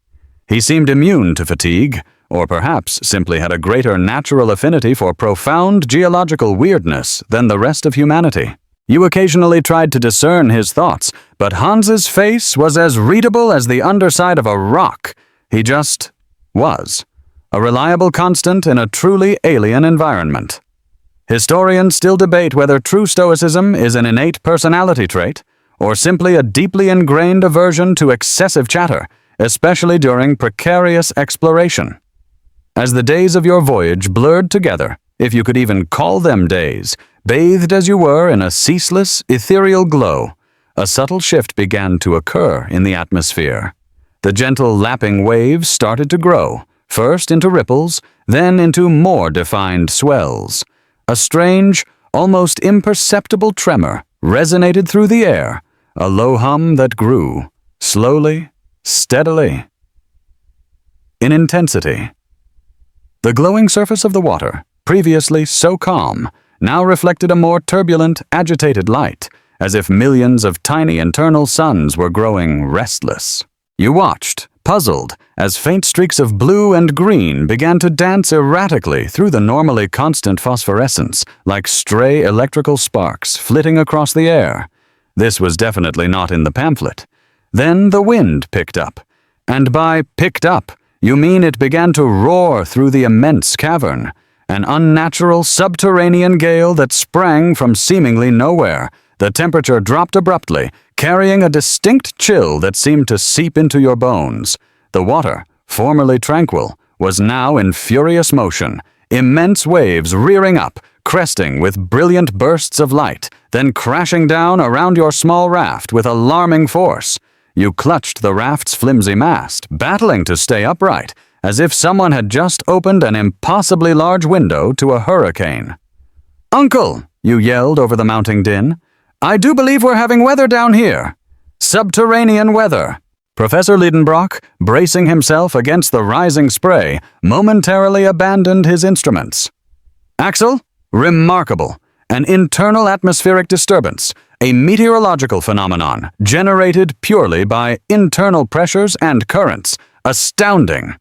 He seemed immune to fatigue, or perhaps simply had a greater natural affinity for profound geological weirdness than the rest of humanity. You occasionally tried to discern his thoughts, but Hans's face was as readable as the underside of a rock. He just was, a reliable constant in a truly alien environment. Historians still debate whether true stoicism is an innate personality trait, or simply a deeply ingrained aversion to excessive chatter, especially during precarious exploration. As the days of your voyage blurred together, if you could even call them days, bathed as you were in a ceaseless, ethereal glow, a subtle shift began to occur in the atmosphere. The gentle lapping waves started to grow, first into ripples, then into more defined swells. A strange, almost imperceptible tremor resonated through the air, a low hum that grew, slowly, steadily, in intensity. The glowing surface of the water, previously so calm, now reflected a more turbulent, agitated light, as if millions of tiny internal suns were growing restless. You watched, puzzled, as faint streaks of blue and green began to dance erratically through the normally constant phosphorescence, like stray electrical sparks flitting across the air. This was definitely not in the pamphlet. Then the wind picked up. And by picked up, you mean it began to roar through the immense cavern, an unnatural subterranean gale that sprang from seemingly nowhere. The temperature dropped abruptly, carrying a distinct chill that seemed to seep into your bones. The water, formerly tranquil, was now in furious motion, immense waves rearing up, cresting with brilliant bursts of light, then crashing down around your small raft with alarming force. You clutched the raft's flimsy mast, battling to stay upright, as if someone had just opened an impossibly large window to a hurricane. "Uncle!" you yelled over the mounting din. "I do believe we're having weather down here. Subterranean weather." Professor Lidenbrock, bracing himself against the rising spray, momentarily abandoned his instruments. "Axel, remarkable. An internal atmospheric disturbance, a meteorological phenomenon generated purely by internal pressures and currents. Astounding."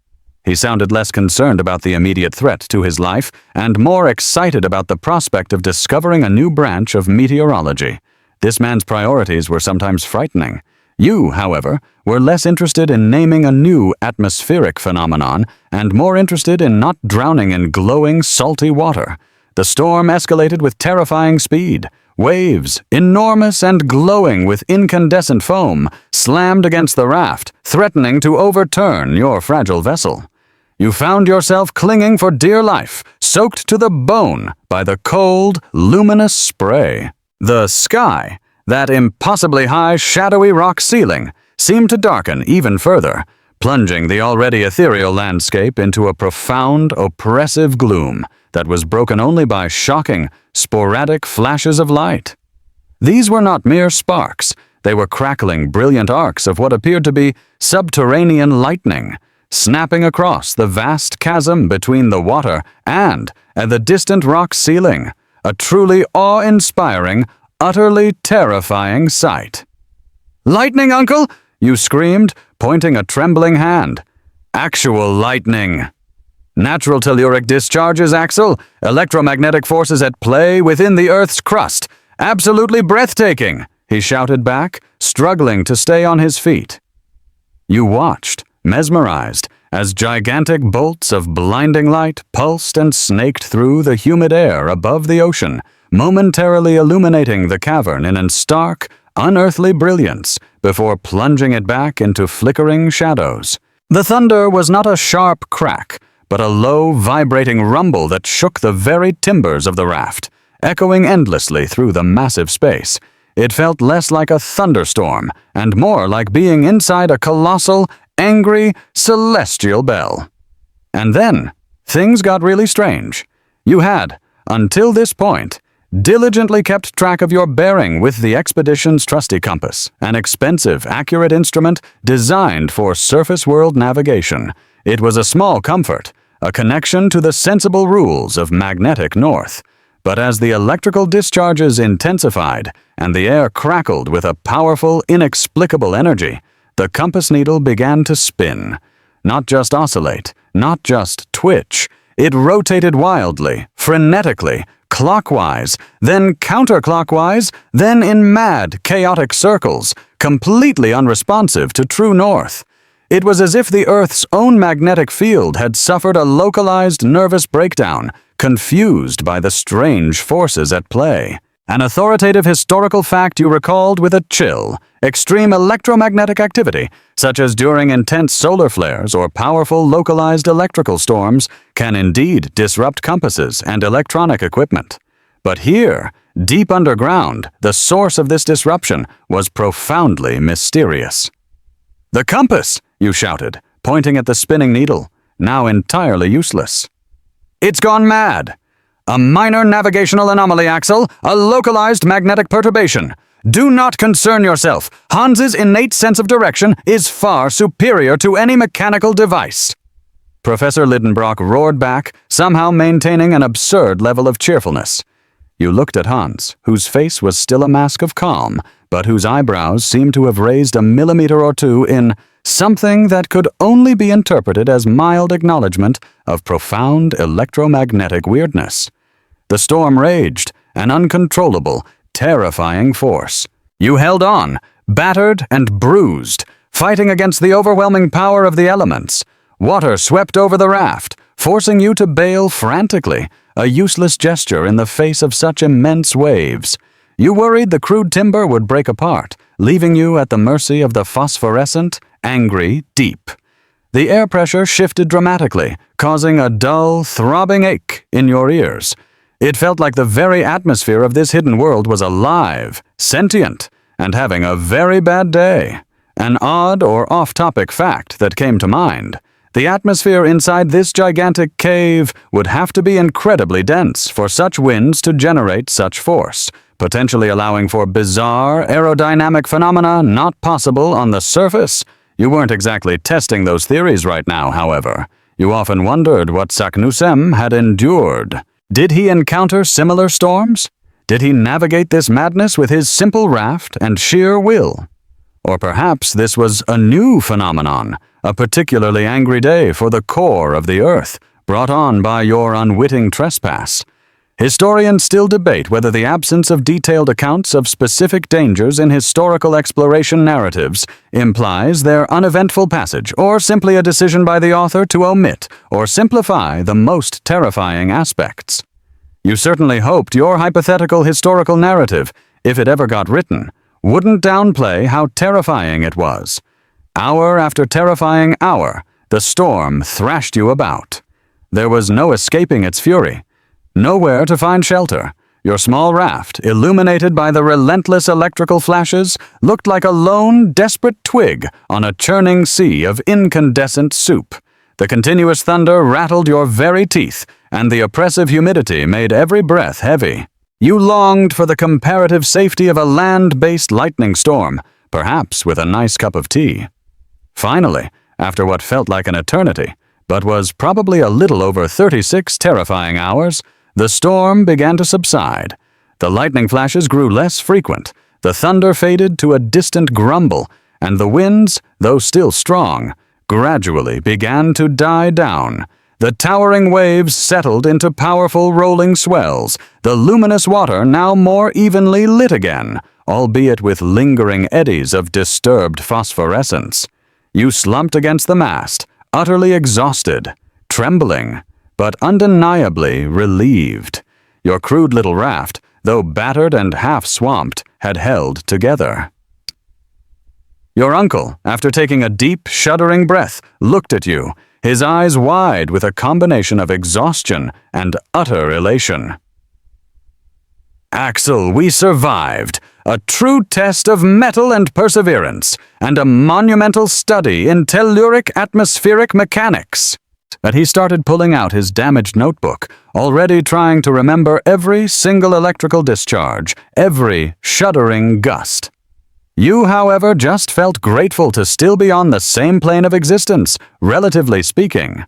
He sounded less concerned about the immediate threat to his life and more excited about the prospect of discovering a new branch of meteorology. This man's priorities were sometimes frightening. You, however, were less interested in naming a new atmospheric phenomenon and more interested in not drowning in glowing, salty water. The storm escalated with terrifying speed. Waves, enormous and glowing with incandescent foam, slammed against the raft, threatening to overturn your fragile vessel. You found yourself clinging for dear life, soaked to the bone by the cold, luminous spray. The sky, that impossibly high, shadowy rock ceiling, seemed to darken even further, plunging the already ethereal landscape into a profound, oppressive gloom that was broken only by shocking, sporadic flashes of light. These were not mere sparks. They were crackling, brilliant arcs of what appeared to be subterranean lightning, snapping across the vast chasm between the water and the distant rock ceiling, a truly awe-inspiring, utterly terrifying sight. "Lightning, Uncle!" you screamed, pointing a trembling hand. "Actual lightning. Natural telluric discharges, Axel. Electromagnetic forces at play within the Earth's crust. Absolutely breathtaking," he shouted back, struggling to stay on his feet. You watched, mesmerized, as gigantic bolts of blinding light pulsed and snaked through the humid air above the ocean, momentarily illuminating the cavern in a stark, unearthly brilliance before plunging it back into flickering shadows. The thunder was not a sharp crack, but a low, vibrating rumble that shook the very timbers of the raft, echoing endlessly through the massive space. It felt less like a thunderstorm and more like being inside a colossal, angry, celestial bell. And then, things got really strange. You had, until this point, diligently kept track of your bearing with the expedition's trusty compass, an expensive, accurate instrument designed for surface world navigation. It was a small comfort, a connection to the sensible rules of magnetic north. But as the electrical discharges intensified and the air crackled with a powerful, inexplicable energy, the compass needle began to spin. Not just oscillate, not just twitch. It rotated wildly, frenetically, clockwise, then counterclockwise, then in mad, chaotic circles, completely unresponsive to true north. It was as if the Earth's own magnetic field had suffered a localized nervous breakdown, confused by the strange forces at play. An authoritative historical fact you recalled with a chill: extreme electromagnetic activity, such as during intense solar flares or powerful localized electrical storms, can indeed disrupt compasses and electronic equipment. But here, deep underground, the source of this disruption was profoundly mysterious. "The compass!" you shouted, pointing at the spinning needle, now entirely useless. "It's gone mad! A minor navigational anomaly, Axel, a localized magnetic perturbation. Do not concern yourself. Hans's innate sense of direction is far superior to any mechanical device." Professor Lidenbrock roared back, somehow maintaining an absurd level of cheerfulness. You looked at Hans, whose face was still a mask of calm, but whose eyebrows seemed to have raised a millimeter or two in something that could only be interpreted as mild acknowledgement of profound electromagnetic weirdness. The storm raged, an uncontrollable, terrifying force. You held on, battered and bruised, fighting against the overwhelming power of the elements. Water swept over the raft, forcing you to bail frantically, a useless gesture in the face of such immense waves. You worried the crude timber would break apart, leaving you at the mercy of the phosphorescent, angry deep. The air pressure shifted dramatically, causing a dull, throbbing ache in your ears. It felt like the very atmosphere of this hidden world was alive, sentient, and having a very bad day. An odd or off-topic fact that came to mind: the atmosphere inside this gigantic cave would have to be incredibly dense for such winds to generate such force, potentially allowing for bizarre aerodynamic phenomena not possible on the surface. You weren't exactly testing those theories right now, however. You often wondered what Saknussemm had endured. Did he encounter similar storms? Did he navigate this madness with his simple raft and sheer will? Or perhaps this was a new phenomenon, a particularly angry day for the core of the Earth, brought on by your unwitting trespass. Historians still debate whether the absence of detailed accounts of specific dangers in historical exploration narratives implies their uneventful passage or simply a decision by the author to omit or simplify the most terrifying aspects. You certainly hoped your hypothetical historical narrative, if it ever got written, wouldn't downplay how terrifying it was. Hour after terrifying hour, the storm thrashed you about. There was no escaping its fury. Nowhere to find shelter. Your small raft, illuminated by the relentless electrical flashes, looked like a lone, desperate twig on a churning sea of incandescent soup. The continuous thunder rattled your very teeth, and the oppressive humidity made every breath heavy. You longed for the comparative safety of a land-based lightning storm, perhaps with a nice cup of tea. Finally, after what felt like an eternity, but was probably a little over 36 terrifying hours, the storm began to subside. The lightning flashes grew less frequent, the thunder faded to a distant grumble, and the winds, though still strong, gradually began to die down. The towering waves settled into powerful rolling swells, the luminous water now more evenly lit again, albeit with lingering eddies of disturbed phosphorescence. You slumped against the mast, utterly exhausted, trembling, but undeniably relieved. Your crude little raft, though battered and half-swamped, had held together. Your uncle, after taking a deep, shuddering breath, looked at you, his eyes wide with a combination of exhaustion and utter elation. "Axel, we survived. A true test of mettle and perseverance, and a monumental study in telluric atmospheric mechanics." And he started pulling out his damaged notebook, already trying to remember every single electrical discharge, every shuddering gust. You, however, just felt grateful to still be on the same plane of existence, relatively speaking.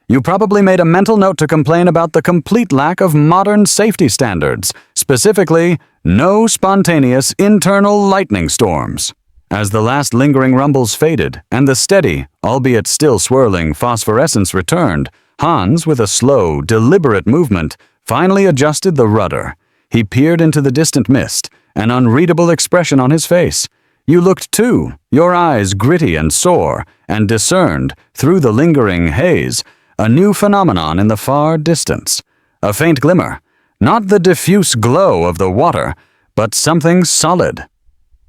You probably made a mental note to complain about the complete lack of modern safety standards, specifically, no spontaneous internal lightning storms. As the last lingering rumbles faded and the steady, albeit still swirling, phosphorescence returned, Hans, with a slow, deliberate movement, finally adjusted the rudder. He peered into the distant mist, an unreadable expression on his face. You looked too, your eyes gritty and sore, and discerned, through the lingering haze, a new phenomenon in the far distance. A faint glimmer, not the diffuse glow of the water, but something solid.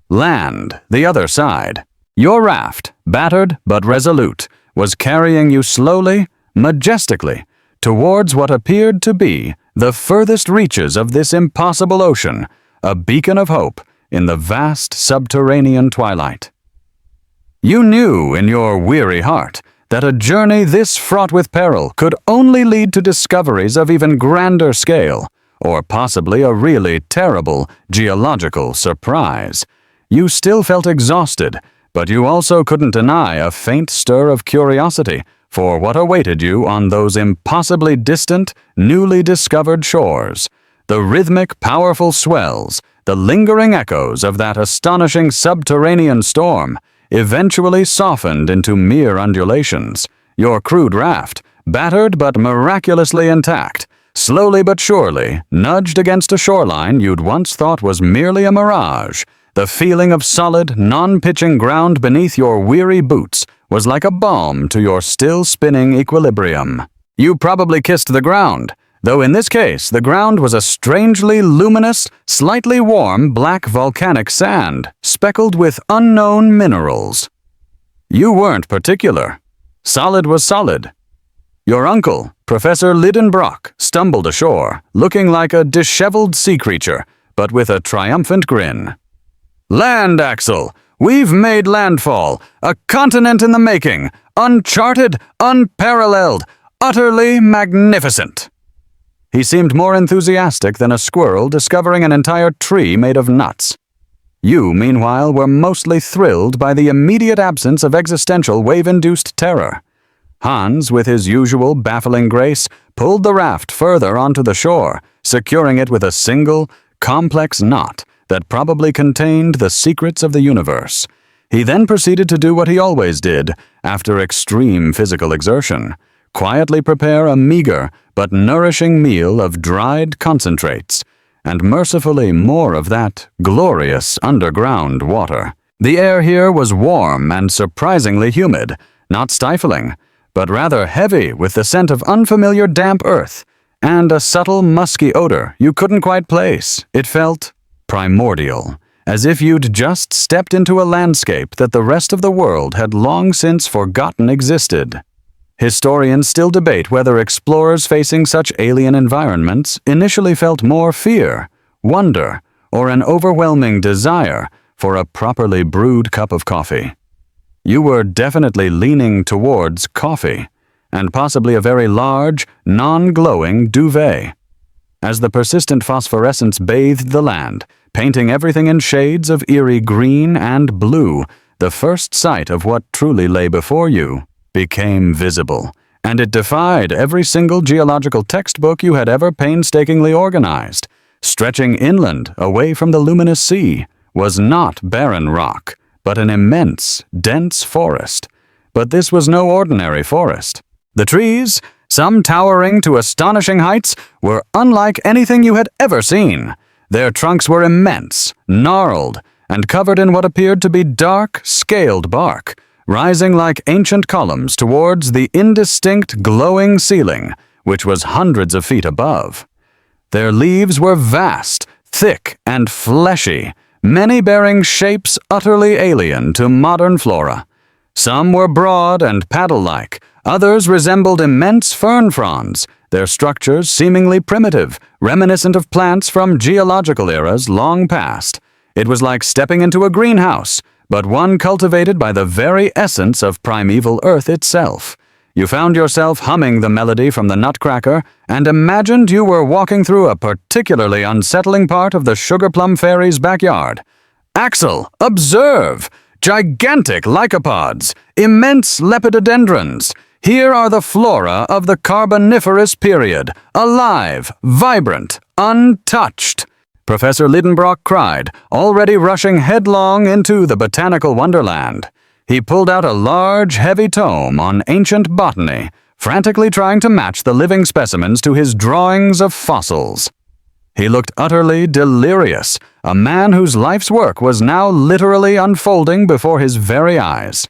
Land, the other side. Your raft, battered but resolute, was carrying you slowly, majestically, towards what appeared to be the furthest reaches of this impossible ocean, a beacon of hope in the vast subterranean twilight. You knew in your weary heart that a journey this fraught with peril could only lead to discoveries of even grander scale, or possibly a really terrible geological surprise. You still felt exhausted, but you also couldn't deny a faint stir of curiosity for what awaited you on those impossibly distant, newly discovered shores. The rhythmic, powerful swells, the lingering echoes of that astonishing subterranean storm, eventually softened into mere undulations. Your crude raft, battered but miraculously intact, slowly but surely nudged against a shoreline you'd once thought was merely a mirage. The feeling of solid, non-pitching ground beneath your weary boots was like a balm to your still-spinning equilibrium. You probably kissed the ground, though in this case the ground was a strangely luminous, slightly warm black volcanic sand, speckled with unknown minerals. You weren't particular. Solid was solid. Your uncle, Professor Lidenbrock, stumbled ashore, looking like a disheveled sea creature, but with a triumphant grin. "Land, Axel! We've made landfall! A continent in the making! Uncharted, unparalleled, utterly magnificent!" He seemed more enthusiastic than a squirrel discovering an entire tree made of nuts. You, meanwhile, were mostly thrilled by the immediate absence of existential wave-induced terror. Hans, with his usual baffling grace, pulled the raft further onto the shore, securing it with a single, complex knot that probably contained the secrets of the universe. He then proceeded to do what he always did after extreme physical exertion: quietly prepare a meager but nourishing meal of dried concentrates, and mercifully more of that glorious underground water. The air here was warm and surprisingly humid, not stifling, but rather heavy with the scent of unfamiliar damp earth, and a subtle musky odor you couldn't quite place. It felt primordial, as if you'd just stepped into a landscape that the rest of the world had long since forgotten existed. Historians still debate whether explorers facing such alien environments initially felt more fear, wonder, or an overwhelming desire for a properly brewed cup of coffee. You were definitely leaning towards coffee, and possibly a very large, non-glowing duvet. As the persistent phosphorescence bathed the land, painting everything in shades of eerie green and blue, the first sight of what truly lay before you became visible, and it defied every single geological textbook you had ever painstakingly organized. Stretching inland, away from the luminous sea, was not barren rock, but an immense, dense forest. But this was no ordinary forest. The trees, some towering to astonishing heights, were unlike anything you had ever seen. Their trunks were immense, gnarled, and covered in what appeared to be dark, scaled bark, rising like ancient columns towards the indistinct, glowing ceiling, which was hundreds of feet above. Their leaves were vast, thick, and fleshy, many bearing shapes utterly alien to modern flora. Some were broad and paddle-like, others resembled immense fern fronds, their structures seemingly primitive, reminiscent of plants from geological eras long past. It was like stepping into a greenhouse, but one cultivated by the very essence of primeval Earth itself. You found yourself humming the melody from the Nutcracker and imagined you were walking through a particularly unsettling part of the Sugar Plum Fairy's backyard. Axel, observe! Gigantic lycopods, immense lepidodendrons. Here are the flora of the Carboniferous period, alive, vibrant, untouched. Professor Lidenbrock cried, already rushing headlong into the botanical wonderland. He pulled out a large, heavy tome on ancient botany, frantically trying to match the living specimens to his drawings of fossils. He looked utterly delirious, a man whose life's work was now literally unfolding before his very eyes.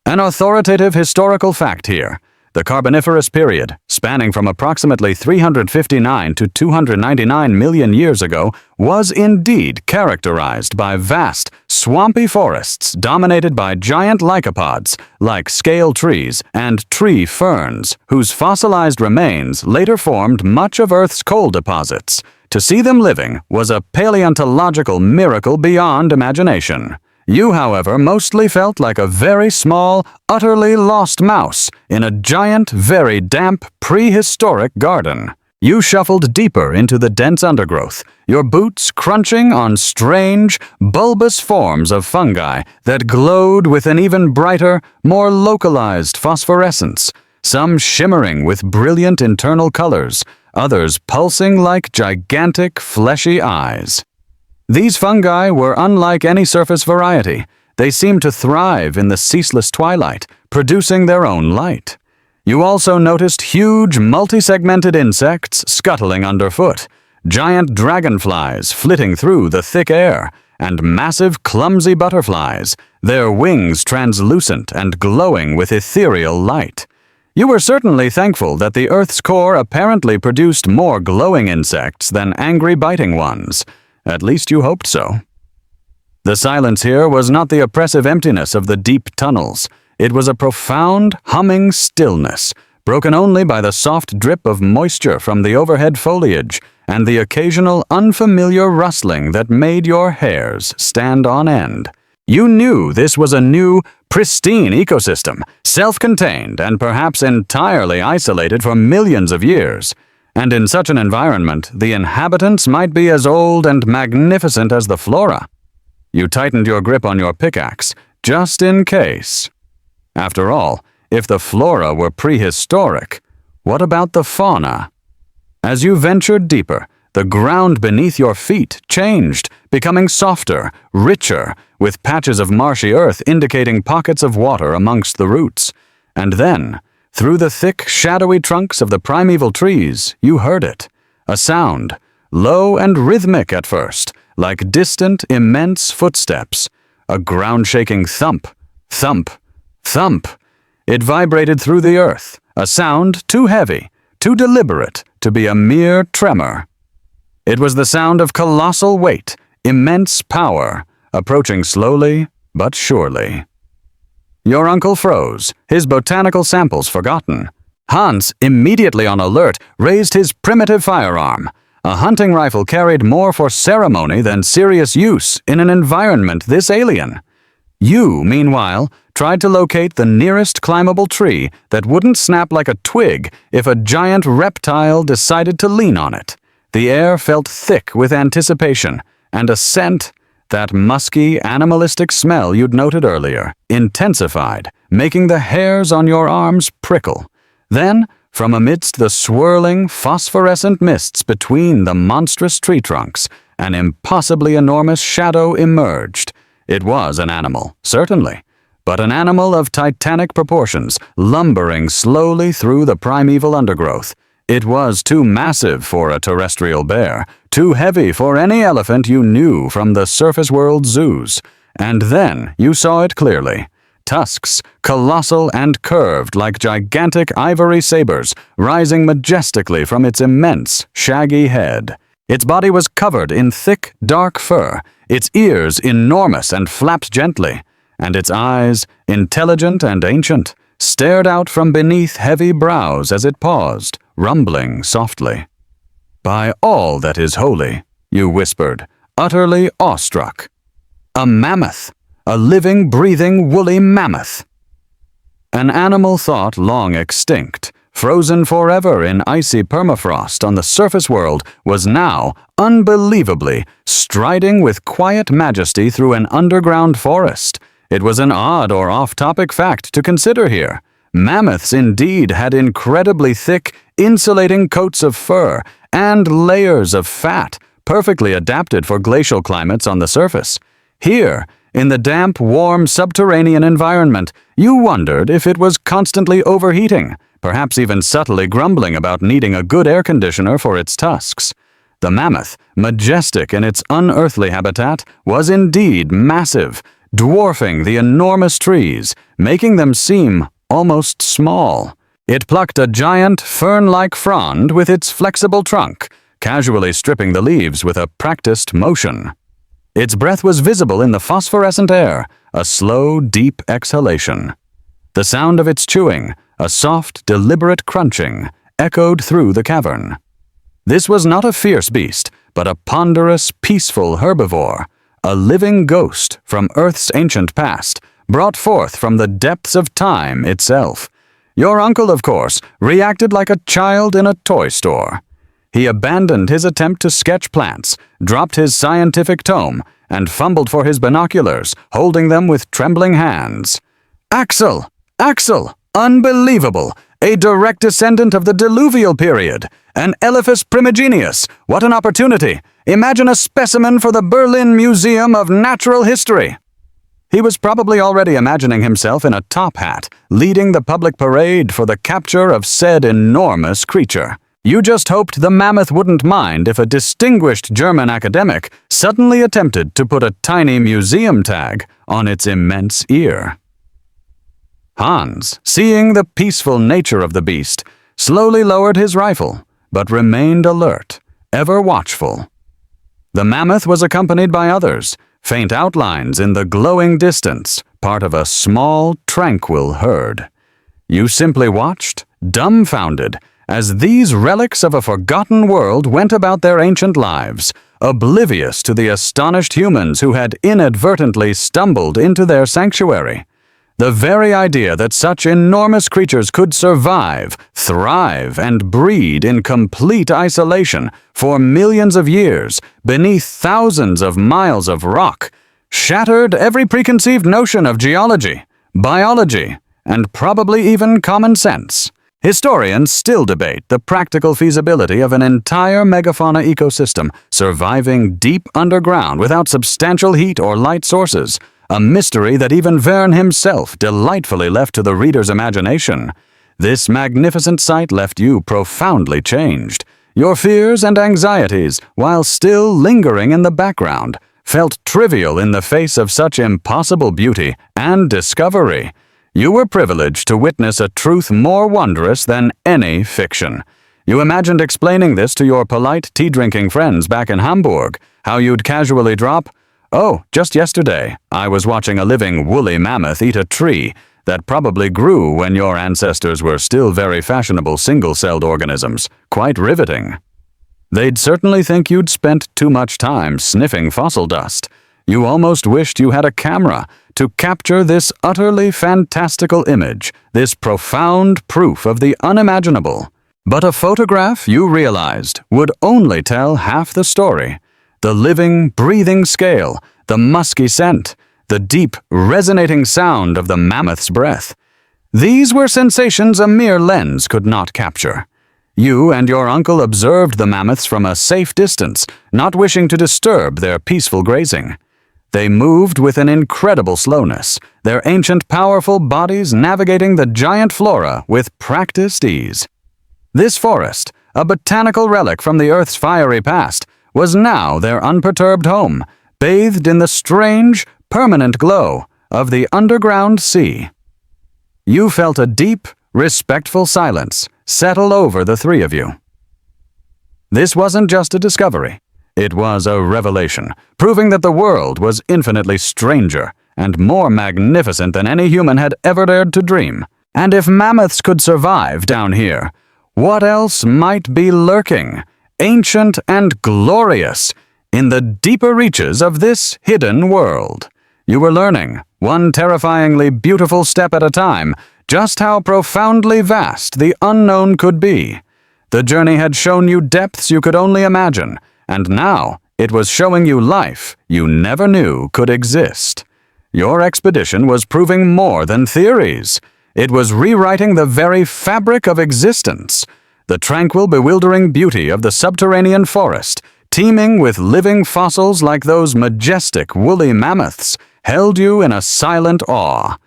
An authoritative historical fact here. The Carboniferous period, spanning from approximately 359 to 299 million years ago, was indeed characterized by vast, swampy forests dominated by giant lycopods like scale trees and tree ferns, whose fossilized remains later formed much of Earth's coal deposits. To see them living was a paleontological miracle beyond imagination. You, however, mostly felt like a very small, utterly lost mouse in a giant, very damp, prehistoric garden. You shuffled deeper into the dense undergrowth, your boots crunching on strange, bulbous forms of fungi that glowed with an even brighter, more localized phosphorescence, some shimmering with brilliant internal colors, others pulsing like gigantic, fleshy eyes. These fungi were unlike any surface variety. They seemed to thrive in the ceaseless twilight, producing their own light. You also noticed huge, multi-segmented insects scuttling underfoot, giant dragonflies flitting through the thick air, and massive, clumsy butterflies, their wings translucent and glowing with ethereal light. You were certainly thankful that the Earth's core apparently produced more glowing insects than angry biting ones. At least you hoped so. The silence here was not the oppressive emptiness of the deep tunnels. It was a profound, humming stillness, broken only by the soft drip of moisture from the overhead foliage and the occasional unfamiliar rustling that made your hairs stand on end. You knew this was a new, pristine ecosystem, self-contained and perhaps entirely isolated for millions of years. And in such an environment, the inhabitants might be as old and magnificent as the flora. You tightened your grip on your pickaxe, just in case. After all, if the flora were prehistoric, what about the fauna? As you ventured deeper, the ground beneath your feet changed, becoming softer, richer, with patches of marshy earth indicating pockets of water amongst the roots. And then, Through the thick, shadowy trunks of the primeval trees, you heard it. A sound, low and rhythmic at first, like distant, immense footsteps. A ground-shaking thump, thump, thump. It vibrated through the earth, a sound too heavy, too deliberate to be a mere tremor. It was the sound of colossal weight, immense power, approaching slowly but surely. Your uncle froze, his botanical samples forgotten. Hans, immediately on alert, raised his primitive firearm. A hunting rifle carried more for ceremony than serious use in an environment this alien. You, meanwhile, tried to locate the nearest climbable tree that wouldn't snap like a twig if a giant reptile decided to lean on it. The air felt thick with anticipation, and a scent, that musky, animalistic smell you'd noted earlier, intensified, making the hairs on your arms prickle. Then, from amidst the swirling, phosphorescent mists between the monstrous tree trunks, an impossibly enormous shadow emerged. It was an animal, certainly, but an animal of titanic proportions, lumbering slowly through the primeval undergrowth. It was too massive for a terrestrial bear, too heavy for any elephant you knew from the surface world zoos. And then you saw it clearly. Tusks, colossal and curved like gigantic ivory sabers, rising majestically from its immense, shaggy head. Its body was covered in thick, dark fur, its ears enormous and flapped gently, and its eyes, intelligent and ancient, stared out from beneath heavy brows as it paused, rumbling softly. "By all that is holy," you whispered, utterly awestruck. "A mammoth! A living, breathing, woolly mammoth!" An animal thought long extinct, frozen forever in icy permafrost on the surface world, was now, unbelievably, striding with quiet majesty through an underground forest. It was an odd or off-topic fact to consider here. Mammoths indeed had incredibly thick, insulating coats of fur and layers of fat, perfectly adapted for glacial climates on the surface. Here, in the damp, warm subterranean environment, you wondered if it was constantly overheating, perhaps even subtly grumbling about needing a good air conditioner for its tusks. The mammoth, majestic in its unearthly habitat, was indeed massive, dwarfing the enormous trees, making them seem almost small. It plucked a giant, fern-like frond with its flexible trunk, casually stripping the leaves with a practiced motion. Its breath was visible in the phosphorescent air, a slow, deep exhalation. The sound of its chewing, a soft, deliberate crunching, echoed through the cavern. This was not a fierce beast, but a ponderous, peaceful herbivore, a living ghost from Earth's ancient past, brought forth from the depths of time itself. Your uncle, of course, reacted like a child in a toy store. He abandoned his attempt to sketch plants, dropped his scientific tome, and fumbled for his binoculars, holding them with trembling hands. "Axel! Axel! Unbelievable! A direct descendant of the diluvial period! An Elephas primigenius! What an opportunity! Imagine a specimen for the Berlin Museum of Natural History!" He was probably already imagining himself in a top hat, leading the public parade for the capture of said enormous creature. You just hoped the mammoth wouldn't mind if a distinguished German academic suddenly attempted to put a tiny museum tag on its immense ear. Hans, seeing the peaceful nature of the beast, slowly lowered his rifle, but remained alert, ever watchful. The mammoth was accompanied by others, faint outlines in the glowing distance, part of a small, tranquil herd. You simply watched, dumbfounded, as these relics of a forgotten world went about their ancient lives, oblivious to the astonished humans who had inadvertently stumbled into their sanctuary. The very idea that such enormous creatures could survive, thrive, and breed in complete isolation for millions of years beneath thousands of miles of rock shattered every preconceived notion of geology, biology, and probably even common sense. Historians still debate the practical feasibility of an entire megafauna ecosystem surviving deep underground without substantial heat or light sources, a mystery that even Verne himself delightfully left to the reader's imagination. This magnificent sight left you profoundly changed. Your fears and anxieties, while still lingering in the background, felt trivial in the face of such impossible beauty and discovery. You were privileged to witness a truth more wondrous than any fiction. You imagined explaining this to your polite tea-drinking friends back in Hamburg, how you'd casually drop, "Oh, just yesterday, I was watching a living woolly mammoth eat a tree that probably grew when your ancestors were still very fashionable single-celled organisms. Quite riveting." They'd certainly think you'd spent too much time sniffing fossil dust. You almost wished you had a camera to capture this utterly fantastical image, this profound proof of the unimaginable. But a photograph, you realized, would only tell half the story. The living, breathing scale, the musky scent, the deep, resonating sound of the mammoth's breath. These were sensations a mere lens could not capture. You and your uncle observed the mammoths from a safe distance, not wishing to disturb their peaceful grazing. They moved with an incredible slowness, their ancient, powerful bodies navigating the giant flora with practiced ease. This forest, a botanical relic from the Earth's fiery past, was now their unperturbed home, bathed in the strange, permanent glow of the underground sea. You felt a deep, respectful silence settle over the three of you. This wasn't just a discovery. It was a revelation, proving that the world was infinitely stranger and more magnificent than any human had ever dared to dream. And if mammoths could survive down here, what else might be lurking, ancient and glorious, in the deeper reaches of this hidden world? You were learning, one terrifyingly beautiful step at a time, just how profoundly vast the unknown could be. The journey had shown you depths you could only imagine, and now it was showing you life you never knew could exist. Your expedition was proving more than theories. It was rewriting the very fabric of existence. The tranquil, bewildering beauty of the subterranean forest, teeming with living fossils like those majestic woolly mammoths, held you in a silent awe.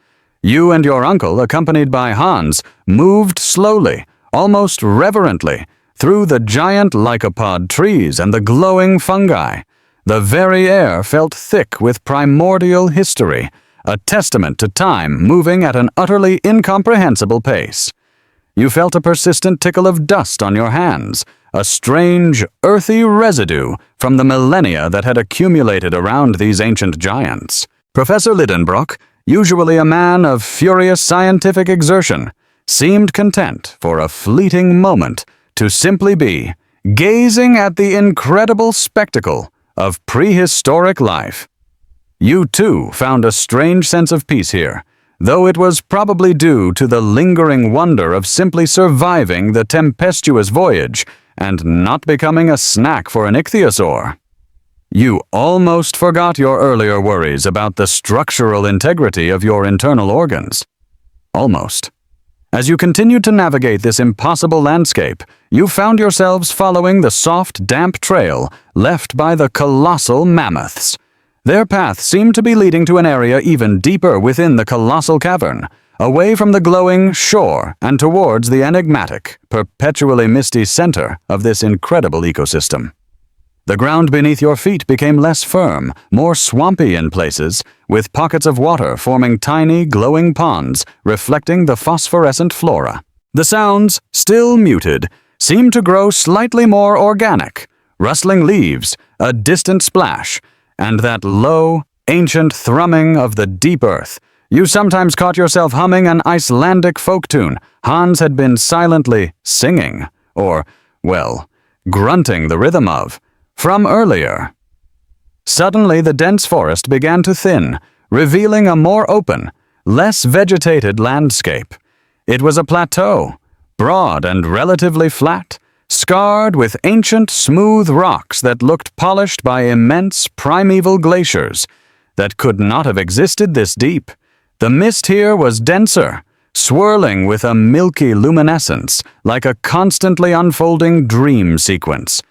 You and your uncle, accompanied by Hans, moved slowly, almost reverently, through the giant lycopod trees and the glowing fungi. The very air felt thick with primordial history, a testament to time moving at an utterly incomprehensible pace. You felt a persistent tickle of dust on your hands, a strange, earthy residue from the millennia that had accumulated around these ancient giants. Professor Lidenbrock, usually a man of furious scientific exertion, seemed content for a fleeting moment to simply be gazing at the incredible spectacle of prehistoric life. You, too, found a strange sense of peace here, though it was probably due to the lingering wonder of simply surviving the tempestuous voyage and not becoming a snack for an ichthyosaur. You almost forgot your earlier worries about the structural integrity of your internal organs. Almost. As you continued to navigate this impossible landscape, you found yourselves following the soft, damp trail left by the colossal mammoths. Their path seemed to be leading to an area even deeper within the colossal cavern, away from the glowing shore and towards the enigmatic, perpetually misty center of this incredible ecosystem. The ground beneath your feet became less firm, more swampy in places, with pockets of water forming tiny, glowing ponds reflecting the phosphorescent flora. The sounds, still muted, seemed to grow slightly more organic, rustling leaves, a distant splash, and that low, ancient thrumming of the deep earth. You sometimes caught yourself humming an Icelandic folk tune Hans had been silently singing, or, well, grunting the rhythm of, from earlier. Suddenly the dense forest began to thin, revealing a more open, less vegetated landscape. It was a plateau, broad and relatively flat, scarred with ancient, smooth rocks that looked polished by immense, primeval glaciers that could not have existed this deep. The mist here was denser, swirling with a milky luminescence, like a constantly unfolding dream sequence.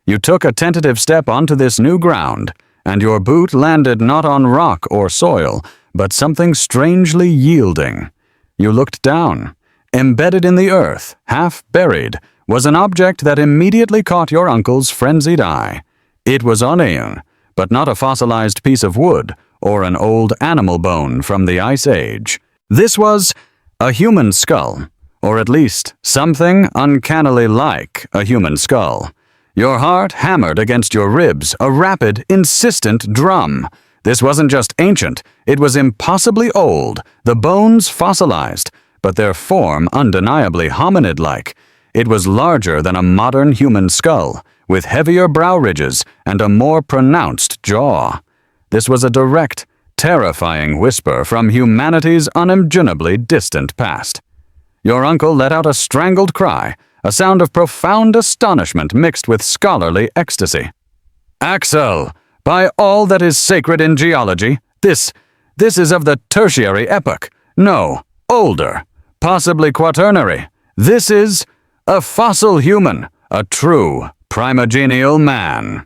You took a tentative step onto this new ground, and your boot landed not on rock or soil, but something strangely yielding. You looked down. embedded in the earth, half buried, was an object that immediately caught your uncle's frenzied eye. It was Oneun, but not a fossilized piece of wood or an old animal bone from the Ice Age. This was a human skull, or at least something uncannily like a human skull. Your heart hammered against your ribs, a rapid, insistent drum. This wasn't just ancient, it was impossibly old, the bones fossilized, but their form undeniably hominid-like. It was larger than a modern human skull, with heavier brow ridges and a more pronounced jaw. This was a direct, terrifying whisper from humanity's unimaginably distant past. Your uncle let out a strangled cry, a sound of profound astonishment mixed with scholarly ecstasy. "Axel, by all that is sacred in geology, this is of the Tertiary epoch. No, older, possibly Quaternary. This is a fossil human, a true primogenial man."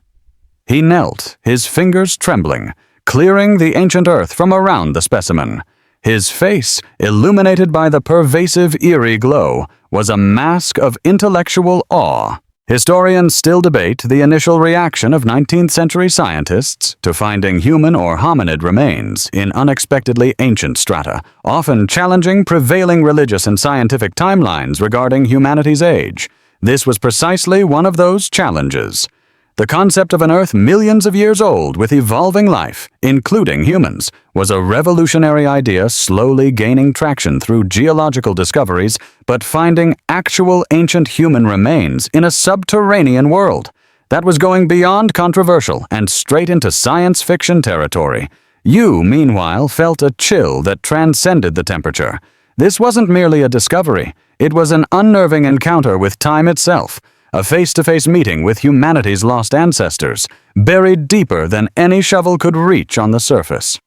He knelt, his fingers trembling, clearing the ancient earth from around the specimen. His face, illuminated by the pervasive eerie glow, was a mask of intellectual awe. Historians still debate the initial reaction of 19th century scientists to finding human or hominid remains in unexpectedly ancient strata, often challenging prevailing religious and scientific timelines regarding humanity's age. This was precisely one of those challenges. The concept of an Earth millions of years old with evolving life, including humans, was a revolutionary idea slowly gaining traction through geological discoveries, but finding actual ancient human remains in a subterranean world. That was going beyond controversial and straight into science fiction territory. You, meanwhile, felt a chill that transcended the temperature. This wasn't merely a discovery. It was an unnerving encounter with time itself. A face-to-face meeting with humanity's lost ancestors, buried deeper than any shovel could reach on the surface.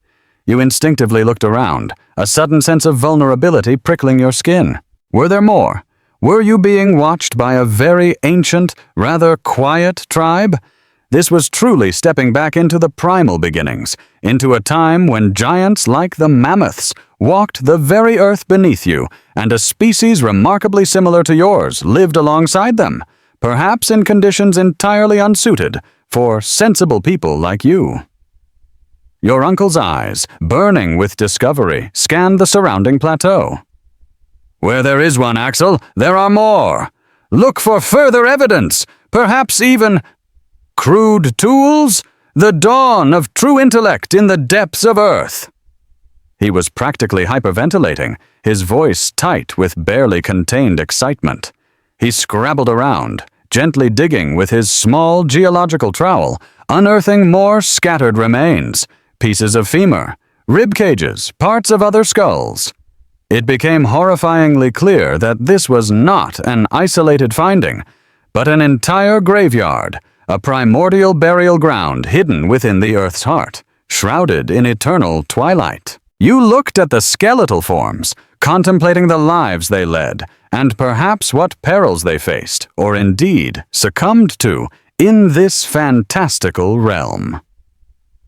You instinctively looked around, a sudden sense of vulnerability prickling your skin. Were there more? Were you being watched by a very ancient, rather quiet tribe? This was truly stepping back into the primal beginnings, into a time when giants like the mammoths walked the very earth beneath you, and a species remarkably similar to yours lived alongside them, perhaps in conditions entirely unsuited for sensible people like you. Your uncle's eyes, burning with discovery, scanned the surrounding plateau. "Where there is one, Axel, there are more. Look for further evidence, perhaps even crude tools, the dawn of true intellect in the depths of Earth." He was practically hyperventilating, his voice tight with barely contained excitement. He scrabbled around, gently digging with his small geological trowel, unearthing more scattered remains, pieces of femur, rib cages, parts of other skulls. It became horrifyingly clear that this was not an isolated finding, but an entire graveyard, a primordial burial ground hidden within the Earth's heart, shrouded in eternal twilight. You looked at the skeletal forms, contemplating the lives they led, and perhaps what perils they faced, or indeed succumbed to, in this fantastical realm.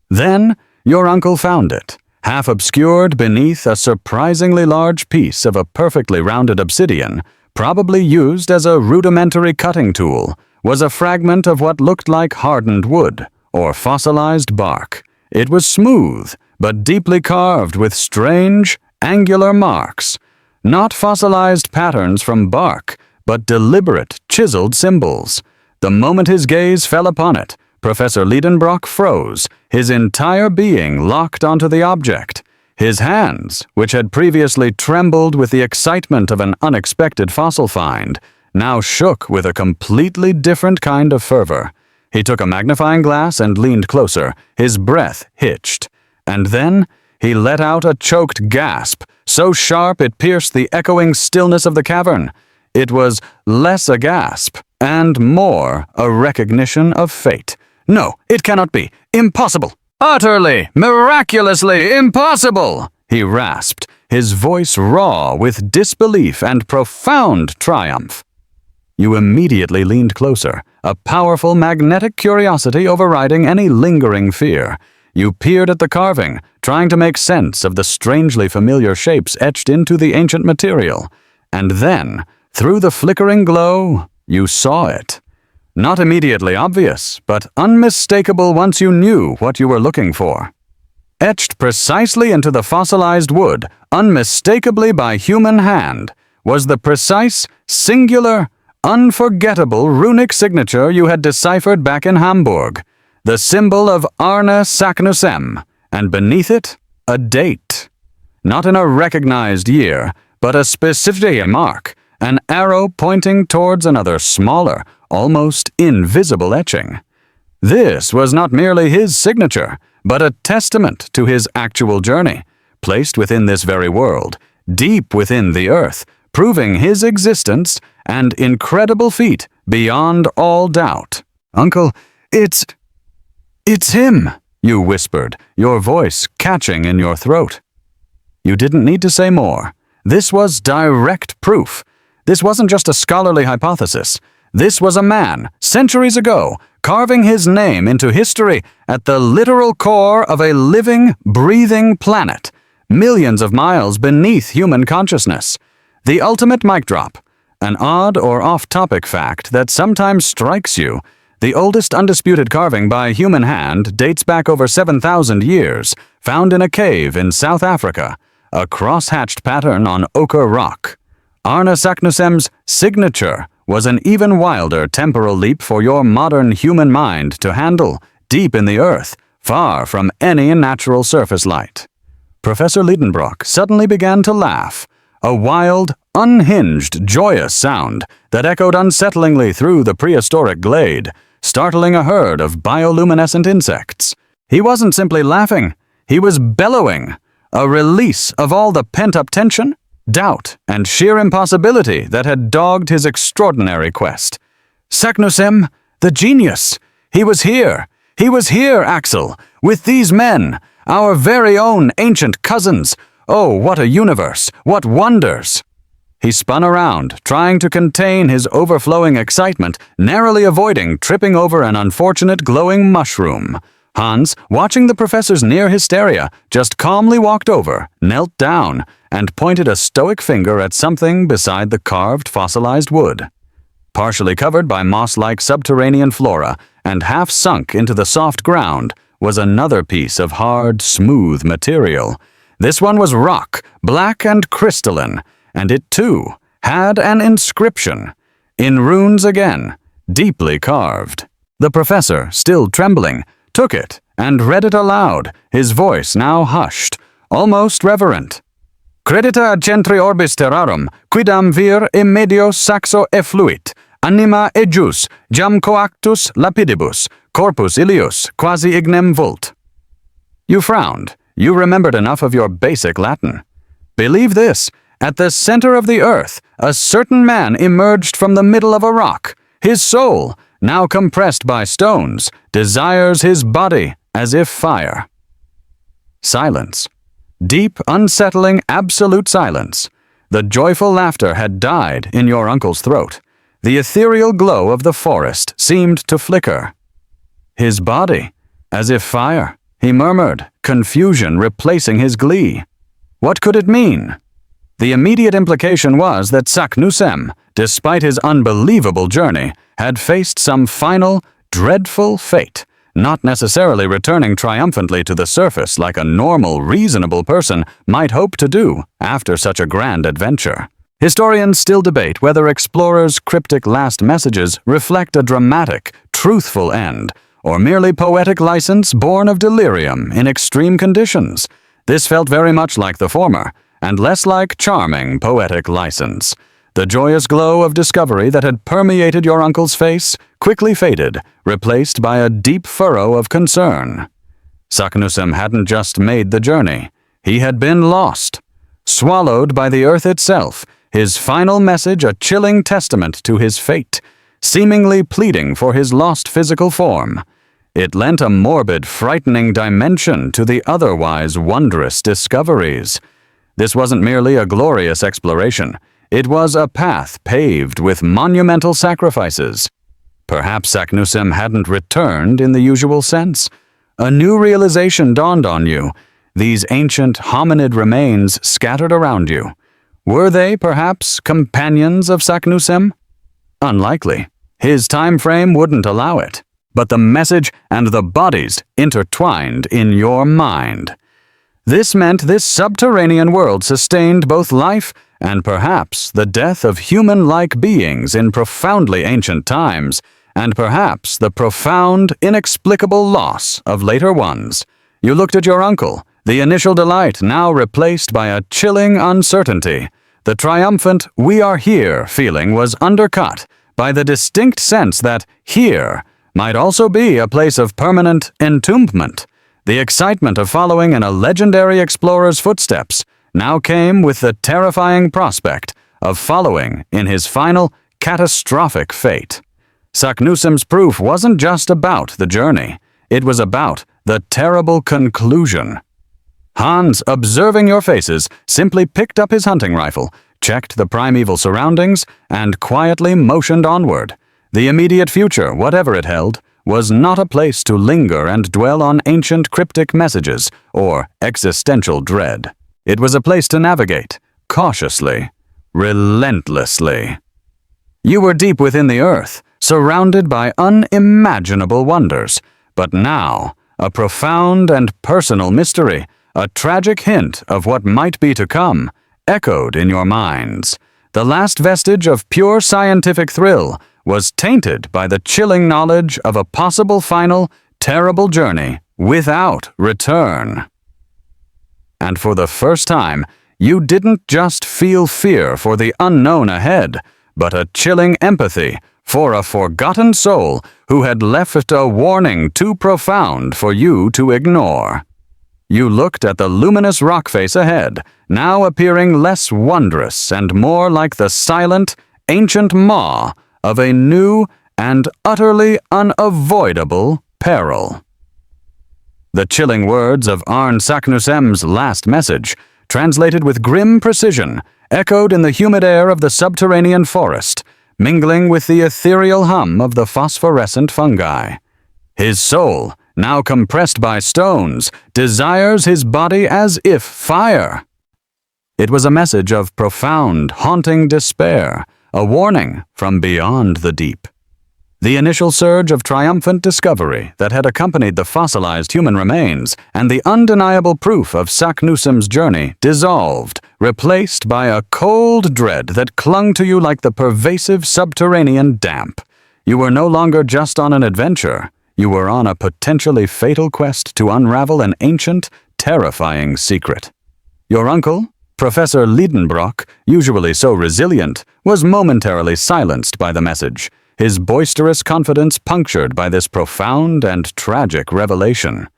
Then your uncle found it, half obscured beneath a surprisingly large piece of a perfectly rounded obsidian, probably used as a rudimentary cutting tool, was a fragment of what looked like hardened wood, or fossilized bark. It was smooth, but deeply carved with strange, angular marks. Not fossilized patterns from bark, but deliberate, chiseled symbols. The moment his gaze fell upon it, Professor Liedenbrock froze, his entire being locked onto the object. His hands, which had previously trembled with the excitement of an unexpected fossil find, now shook with a completely different kind of fervor. He took a magnifying glass and leaned closer, his breath hitched. And then he let out a choked gasp, so sharp it pierced the echoing stillness of the cavern. It was less a gasp, and more a recognition of fate. "No, it cannot be. Impossible. Utterly, miraculously impossible!" he rasped, his voice raw with disbelief and profound triumph. You immediately leaned closer, a powerful magnetic curiosity overriding any lingering fear. You peered at the carving, trying to make sense of the strangely familiar shapes etched into the ancient material. and then, through the flickering glow, you saw it. Not immediately obvious, but unmistakable once you knew what you were looking for. Etched precisely into the fossilized wood, unmistakably by human hand, was the precise, singular, unforgettable runic signature you had deciphered back in Hamburg, the symbol of Arne Saknussemm, and beneath it, a date. Not in a recognized year, but a specific mark, an arrow pointing towards another smaller, almost invisible etching. This was not merely his signature, but a testament to his actual journey, placed within this very world, deep within the earth, proving his existence and incredible feat beyond all doubt. "Uncle, it's him," you whispered, your voice catching in your throat. You didn't need to say more. This was direct proof. This wasn't just a scholarly hypothesis. This was a man, centuries ago, carving his name into history at the literal core of a living, breathing planet, millions of miles beneath human consciousness. The ultimate mic drop, an odd or off-topic fact that sometimes strikes you. The oldest undisputed carving by human hand dates back over 7,000 years, found in a cave in South Africa, a cross-hatched pattern on ochre rock. Arne Saknussemm's signature was an even wilder temporal leap for your modern human mind to handle, deep in the earth, far from any natural surface light. Professor Liedenbrock suddenly began to laugh, a wild, unhinged, joyous sound that echoed unsettlingly through the prehistoric glade, startling a herd of bioluminescent insects. He wasn't simply laughing, he was bellowing, a release of all the pent-up tension, doubt, and sheer impossibility that had dogged his extraordinary quest. Saknussemm, the genius! He was here, Axel, with these men, our very own ancient cousins. Oh, what a universe, what wonders! He spun around, trying to contain his overflowing excitement, narrowly avoiding tripping over an unfortunate glowing mushroom. Hans, watching the professor's near hysteria, just calmly walked over, knelt down, and pointed a stoic finger at something beside the carved fossilized wood. Partially covered by moss-like subterranean flora and half sunk into the soft ground was another piece of hard, smooth material. This one was rock, black and crystalline, and it too had an inscription, in runes again, deeply carved. The professor, still trembling, took it and read it aloud, his voice now hushed, almost reverent. Credita ad centri orbis terrarum, quidam vir medio saxo effluit, anima ejus, jam coactus lapidibus, corpus ilius quasi ignem vult. You frowned. You remembered enough of your basic Latin. Believe this, at the center of the earth, a certain man emerged from the middle of a rock. His soul, now compressed by stones, desires his body as if fire. Silence. Deep, unsettling, absolute silence. The joyful laughter had died in your uncle's throat. The ethereal glow of the forest seemed to flicker. His body, as if fire, he murmured, confusion replacing his glee. What could it mean? The immediate implication was that Saknussemm, despite his unbelievable journey, had faced some final, dreadful fate, not necessarily returning triumphantly to the surface like a normal, reasonable person might hope to do after such a grand adventure. Historians still debate whether explorers' cryptic last messages reflect a dramatic, truthful end, or merely poetic license born of delirium in extreme conditions. This felt very much like the former, and less like charming poetic license. The joyous glow of discovery that had permeated your uncle's face quickly faded, replaced by a deep furrow of concern. Saknussemm hadn't just made the journey. He had been lost. Swallowed by the earth itself, his final message a chilling testament to his fate, seemingly pleading for his lost physical form. It lent a morbid, frightening dimension to the otherwise wondrous discoveries. This wasn't merely a glorious exploration. It was a path paved with monumental sacrifices. Perhaps Saknussemm hadn't returned in the usual sense. A new realization dawned on you. These ancient hominid remains scattered around you. Were they, perhaps, companions of Saknussemm? Unlikely. His time frame wouldn't allow it. But the message and the bodies intertwined in your mind. This meant this subterranean world sustained both life and perhaps the death of human-like beings in profoundly ancient times, and perhaps the profound, inexplicable loss of later ones. You looked at your uncle, the initial delight now replaced by a chilling uncertainty. The triumphant "we are here" feeling was undercut by the distinct sense that here might also be a place of permanent entombment. The excitement of following in a legendary explorer's footsteps now came with the terrifying prospect of following in his final, catastrophic fate. Saknussemm's proof wasn't just about the journey. It was about the terrible conclusion. Hans, observing your faces, simply picked up his hunting rifle, checked the primeval surroundings, and quietly motioned onward. The immediate future, whatever it held, was not a place to linger and dwell on ancient cryptic messages or existential dread. It was a place to navigate, cautiously, relentlessly. You were deep within the earth, surrounded by unimaginable wonders, but now, a profound and personal mystery, a tragic hint of what might be to come, echoed in your minds. The last vestige of pure scientific thrill was tainted by the chilling knowledge of a possible final, terrible journey without return. And for the first time, you didn't just feel fear for the unknown ahead, but a chilling empathy for a forgotten soul who had left a warning too profound for you to ignore. You looked at the luminous rock face ahead, now appearing less wondrous and more like the silent, ancient maw of a new and utterly unavoidable peril. The chilling words of Arne Saknussemm's last message, translated with grim precision, echoed in the humid air of the subterranean forest, mingling with the ethereal hum of the phosphorescent fungi. His soul, now compressed by stones, desires his body as if fire. It was a message of profound, haunting despair, a warning from beyond the deep. The initial surge of triumphant discovery that had accompanied the fossilized human remains and the undeniable proof of Saknussemm's journey dissolved, replaced by a cold dread that clung to you like the pervasive subterranean damp. You were no longer just on an adventure. You were on a potentially fatal quest to unravel an ancient, terrifying secret. Your uncle, Professor Liedenbrock, usually so resilient, was momentarily silenced by the message, his boisterous confidence punctured by this profound and tragic revelation.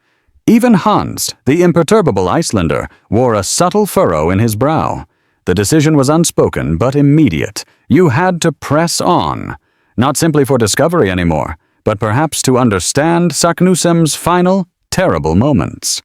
Even Hans, the imperturbable Icelander, wore a subtle furrow in his brow. The decision was unspoken but immediate. You had to press on, not simply for discovery anymore, but perhaps to understand Saknussemm's final, terrible moments.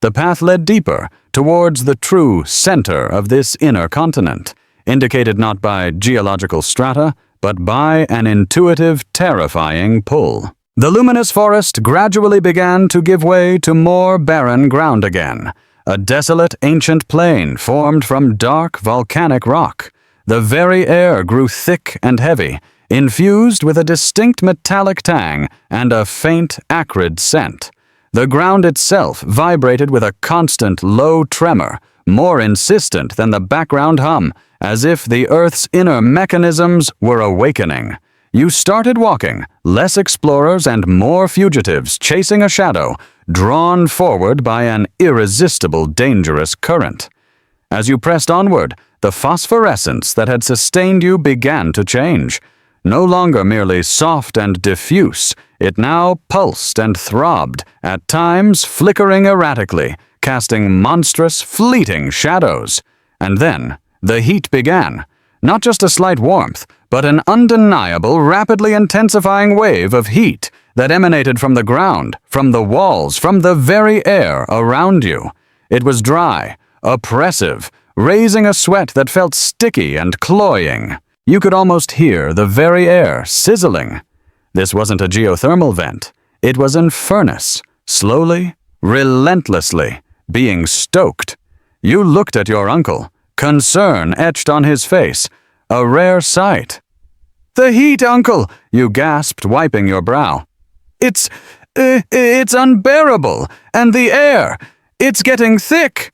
The path led deeper, towards the true center of this inner continent, indicated not by geological strata, but by an intuitive, terrifying pull. The luminous forest gradually began to give way to more barren ground again, a desolate ancient plain formed from dark volcanic rock. The very air grew thick and heavy, infused with a distinct metallic tang and a faint, acrid scent. The ground itself vibrated with a constant low tremor, more insistent than the background hum, as if the Earth's inner mechanisms were awakening. You started walking, less explorers and more fugitives chasing a shadow, drawn forward by an irresistible, dangerous current. As you pressed onward, the phosphorescence that had sustained you began to change. No longer merely soft and diffuse, it now pulsed and throbbed, at times flickering erratically, casting monstrous, fleeting shadows. And then, the heat began. Not just a slight warmth, but an undeniable, rapidly intensifying wave of heat that emanated from the ground, from the walls, from the very air around you. It was dry, oppressive, raising a sweat that felt sticky and cloying. You could almost hear the very air sizzling. This wasn't a geothermal vent. It was a furnace, slowly, relentlessly, being stoked. You looked at your uncle, concern etched on his face, a rare sight. "The heat, Uncle!" you gasped, wiping your brow. It's unbearable, and the air, it's getting thick."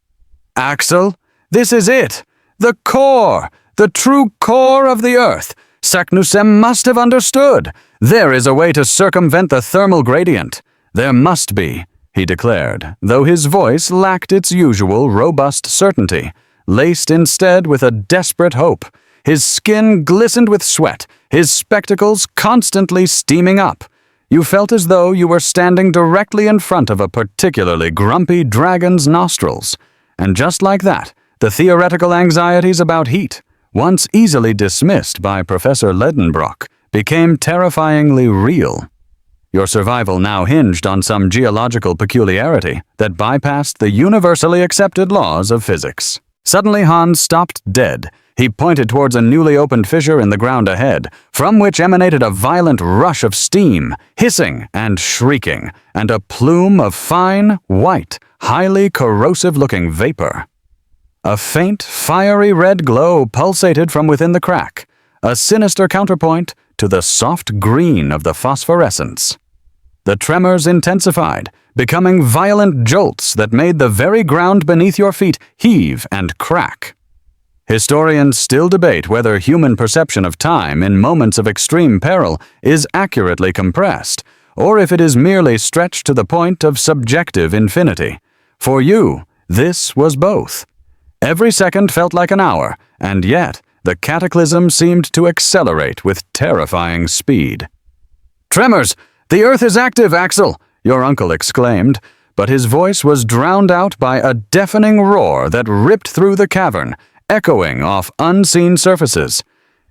"Axel, this is it. The core, the true core of the Earth. Saknussemm must have understood. There is a way to circumvent the thermal gradient. There must be," he declared, though his voice lacked its usual robust certainty, laced instead with a desperate hope. His skin glistened with sweat, his spectacles constantly steaming up. You felt as though you were standing directly in front of a particularly grumpy dragon's nostrils. And just like that, the theoretical anxieties about heat, once easily dismissed by Professor Ledenbrock, became terrifyingly real. Your survival now hinged on some geological peculiarity that bypassed the universally accepted laws of physics. Suddenly Hans stopped dead. He pointed towards a newly opened fissure in the ground ahead, from which emanated a violent rush of steam, hissing and shrieking, and a plume of fine, white, highly corrosive-looking vapor. A faint, fiery red glow pulsated from within the crack, a sinister counterpoint to the soft green of the phosphorescence. The tremors intensified, becoming violent jolts that made the very ground beneath your feet heave and crack. Historians still debate whether human perception of time in moments of extreme peril is accurately compressed, or if it is merely stretched to the point of subjective infinity. For you, this was both. Every second felt like an hour, and yet the cataclysm seemed to accelerate with terrifying speed. "Tremors! The Earth is active, Axel!" your uncle exclaimed, but his voice was drowned out by a deafening roar that ripped through the cavern, echoing off unseen surfaces.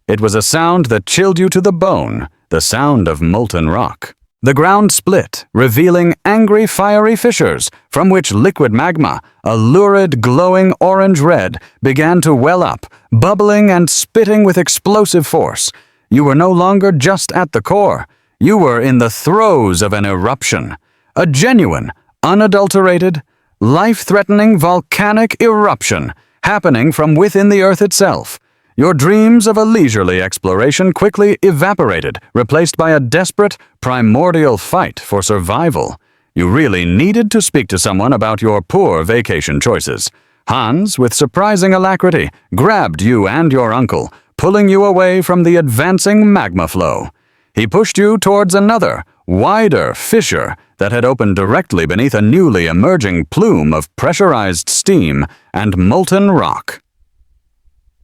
It was a sound that chilled you to the bone, the sound of molten rock. The ground split, revealing angry fiery fissures from which liquid magma, a lurid glowing orange-red, began to well up, bubbling and spitting with explosive force. You were no longer just at the core. You were in the throes of an eruption. A genuine, unadulterated, life-threatening volcanic eruption happening from within the Earth itself. Your dreams of a leisurely exploration quickly evaporated, replaced by a desperate, primordial fight for survival. You really needed to speak to someone about your poor vacation choices. Hans, with surprising alacrity, grabbed you and your uncle, pulling you away from the advancing magma flow. He pushed you towards another, wider fissure that had opened directly beneath a newly emerging plume of pressurized steam and molten rock.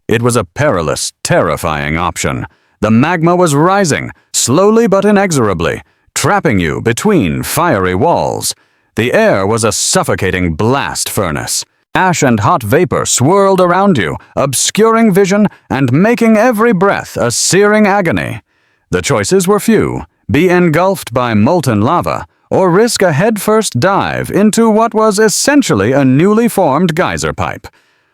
It was a perilous, terrifying option. The magma was rising, slowly but inexorably, trapping you between fiery walls. The air was a suffocating blast furnace. Ash and hot vapor swirled around you, obscuring vision and making every breath a searing agony. The choices were few: be engulfed by molten lava, or risk a headfirst dive into what was essentially a newly formed geyser pipe.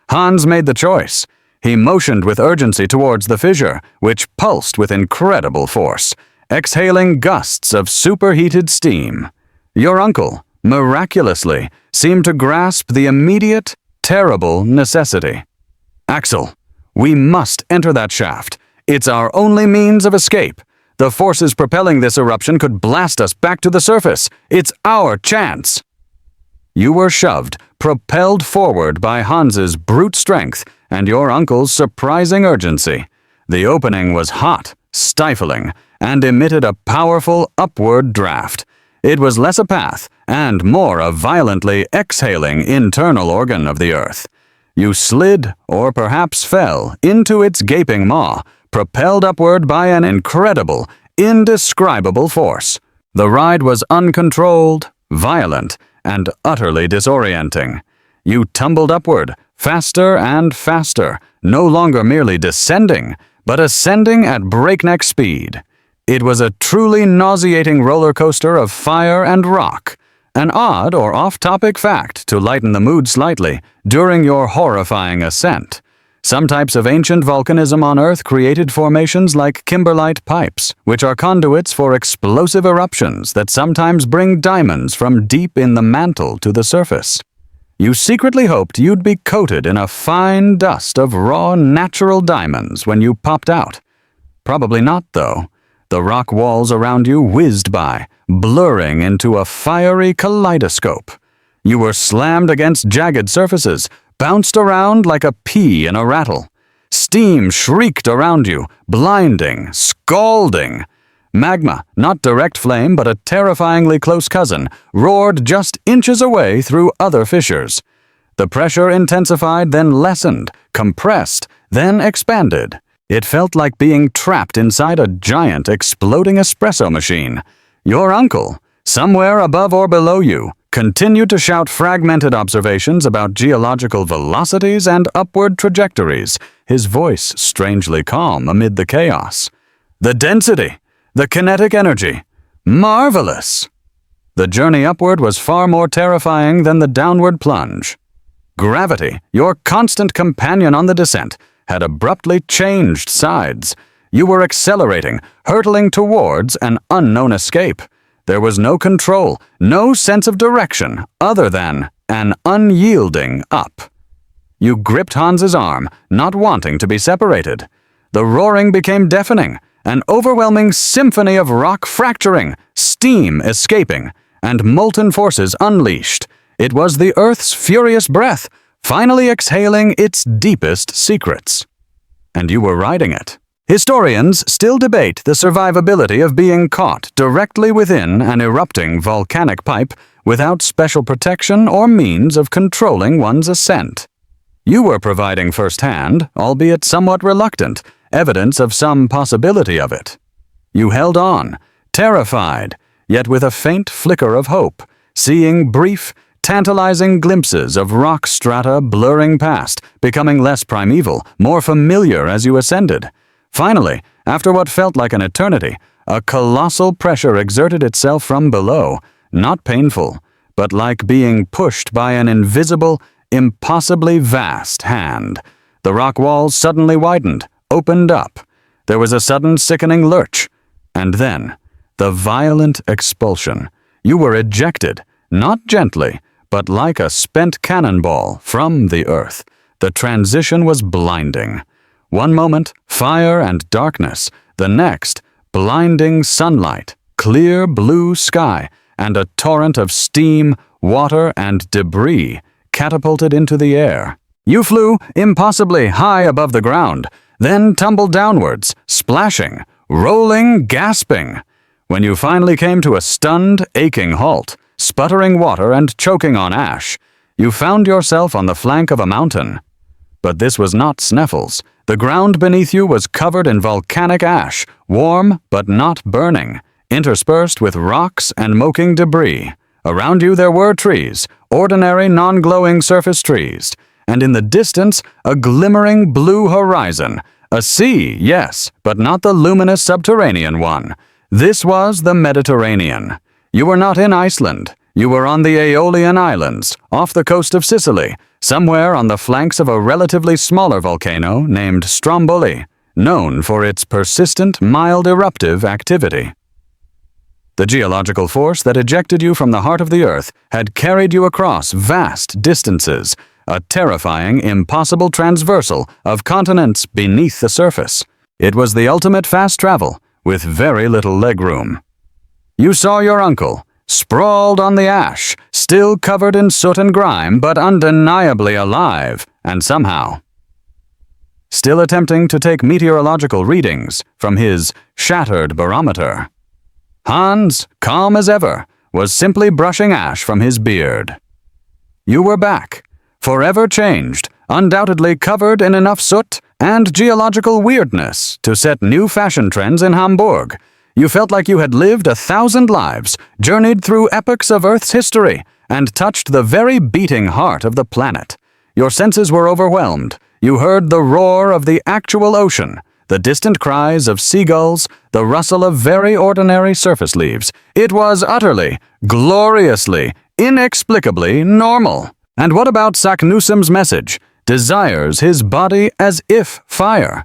Hans made the choice. He motioned with urgency towards the fissure, which pulsed with incredible force, exhaling gusts of superheated steam. Your uncle, miraculously, seemed to grasp the immediate, terrible necessity. "Axel, we must enter that shaft. It's our only means of escape. The forces propelling this eruption could blast us back to the surface. It's our chance." You were shoved, propelled forward by Hans's brute strength and your uncle's surprising urgency. The opening was hot, stifling, and emitted a powerful upward draft. It was less a path and more a violently exhaling internal organ of the Earth. You slid, or perhaps fell, into its gaping maw, propelled upward by an incredible, indescribable force. The ride was uncontrolled, violent, and utterly disorienting. You tumbled upward, faster and faster, no longer merely descending, but ascending at breakneck speed. It was a truly nauseating roller coaster of fire and rock, an odd or off-topic fact to lighten the mood slightly during your horrifying ascent. Some types of ancient volcanism on Earth created formations like kimberlite pipes, which are conduits for explosive eruptions that sometimes bring diamonds from deep in the mantle to the surface. You secretly hoped you'd be coated in a fine dust of raw natural diamonds when you popped out. Probably not, though. The rock walls around you whizzed by, blurring into a fiery kaleidoscope. You were slammed against jagged surfaces, bounced around like a pea in a rattle. Steam shrieked around you, blinding, scalding. Magma, not direct flame but a terrifyingly close cousin, roared just inches away through other fissures. The pressure intensified, then lessened, compressed, then expanded. It felt like being trapped inside a giant exploding espresso machine. Your uncle, somewhere above or below you, continued to shout fragmented observations about geological velocities and upward trajectories, his voice strangely calm amid the chaos. The density! The kinetic energy! Marvelous! The journey upward was far more terrifying than the downward plunge. Gravity, your constant companion on the descent, had abruptly changed sides. You were accelerating, hurtling towards an unknown escape. There was no control, no sense of direction, other than an unyielding up. You gripped Hans's arm, not wanting to be separated. The roaring became deafening, an overwhelming symphony of rock fracturing, steam escaping, and molten forces unleashed. It was the Earth's furious breath, finally exhaling its deepest secrets. And you were riding it. Historians still debate the survivability of being caught directly within an erupting volcanic pipe without special protection or means of controlling one's ascent. You were providing firsthand, albeit somewhat reluctant, evidence of some possibility of it. You held on, terrified, yet with a faint flicker of hope, seeing brief, tantalizing glimpses of rock strata blurring past, becoming less primeval, more familiar as you ascended. Finally, after what felt like an eternity, a colossal pressure exerted itself from below, not painful, but like being pushed by an invisible, impossibly vast hand. The rock walls suddenly widened, opened up. There was a sudden sickening lurch. And then, the violent expulsion. You were ejected, not gently, but like a spent cannonball from the earth. The transition was blinding. One moment, fire and darkness. The next, blinding sunlight, clear blue sky, and a torrent of steam, water, and debris catapulted into the air. You flew impossibly high above the ground, then tumbled downwards, splashing, rolling, gasping. When you finally came to a stunned, aching halt, sputtering water and choking on ash, you found yourself on the flank of a mountain. But this was not Sneffels. The ground beneath you was covered in volcanic ash, warm but not burning, interspersed with rocks and smoking debris. Around you there were trees, ordinary non-glowing surface trees, and in the distance a glimmering blue horizon. A sea, yes, but not the luminous subterranean one. This was the Mediterranean. You were not in Iceland. You were on the Aeolian Islands, off the coast of Sicily, somewhere on the flanks of a relatively smaller volcano named Stromboli, known for its persistent, mild eruptive activity. The geological force that ejected you from the heart of the earth had carried you across vast distances, a terrifying, impossible transversal of continents beneath the surface. It was the ultimate fast travel, with very little legroom. You saw your uncle, sprawled on the ash, still covered in soot and grime, but undeniably alive, and somehow still attempting to take meteorological readings from his shattered barometer. Hans, calm as ever, was simply brushing ash from his beard. You were back, forever changed, undoubtedly covered in enough soot and geological weirdness to set new fashion trends in Hamburg. You felt like you had lived 1,000 lives, journeyed through epochs of Earth's history, and touched the very beating heart of the planet. Your senses were overwhelmed. You heard the roar of the actual ocean, the distant cries of seagulls, the rustle of very ordinary surface leaves. It was utterly, gloriously, inexplicably normal. And what about Saknussemm's message? Desires his body as if fire.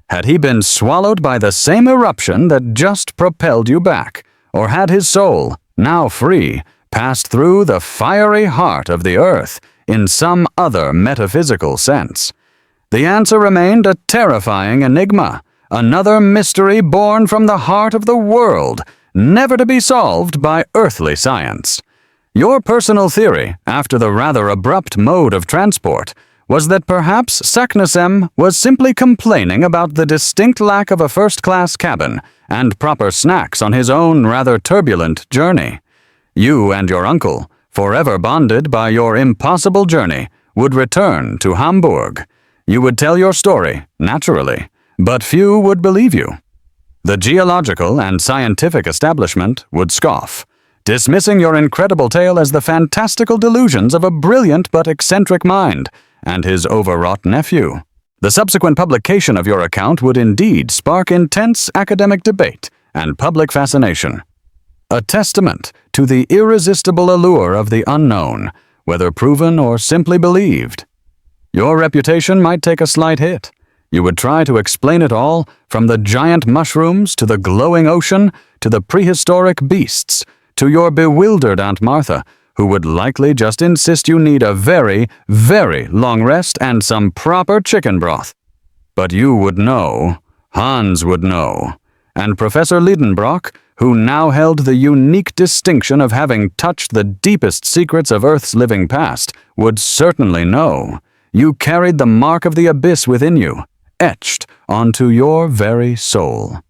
Had he been swallowed by the same eruption that just propelled you back? Or had his soul, now free, passed through the fiery heart of the earth, in some other metaphysical sense? The answer remained a terrifying enigma, another mystery born from the heart of the world, never to be solved by earthly science. Your personal theory, after the rather abrupt mode of transport, was that perhaps Saknussemm was simply complaining about the distinct lack of a first-class cabin and proper snacks on his own rather turbulent journey. You and your uncle, forever bonded by your impossible journey, would return to Hamburg. You would tell your story, naturally, but few would believe you. The geological and scientific establishment would scoff, dismissing your incredible tale as the fantastical delusions of a brilliant but eccentric mind and his overwrought nephew. The subsequent publication of your account would indeed spark intense academic debate and public fascination. A testament to the irresistible allure of the unknown, whether proven or simply believed. Your reputation might take a slight hit. You would try to explain it all, from the giant mushrooms to the glowing ocean to the prehistoric beasts, to your bewildered Aunt Martha, who would likely just insist you need a very, very long rest and some proper chicken broth. But you would know, Hans would know, and Professor Liedenbrock, who now held the unique distinction of having touched the deepest secrets of Earth's living past, would certainly know. You carried the mark of the abyss within you, etched onto your very soul.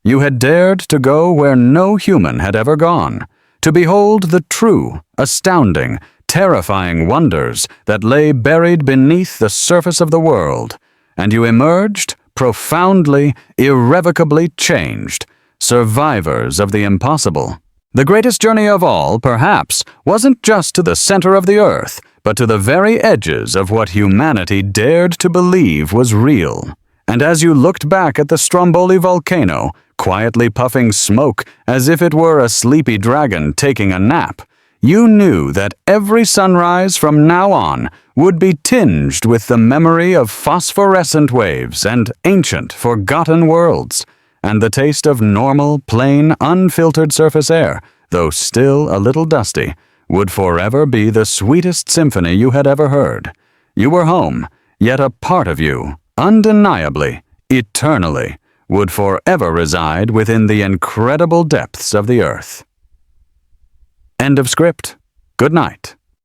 You had dared to go where no human had ever gone, to behold the true, astounding, terrifying wonders that lay buried beneath the surface of the world, and you emerged profoundly, irrevocably changed, survivors of the impossible. The greatest journey of all, perhaps, wasn't just to the center of the earth, but to the very edges of what humanity dared to believe was real. And as you looked back at the Stromboli volcano, quietly puffing smoke as if it were a sleepy dragon taking a nap, you knew that every sunrise from now on would be tinged with the memory of phosphorescent waves and ancient, forgotten worlds, and the taste of normal, plain, unfiltered surface air, though still a little dusty, would forever be the sweetest symphony you had ever heard. You were home, yet a part of you, undeniably, eternally, would forever reside within the incredible depths of the earth. End of script. Good night.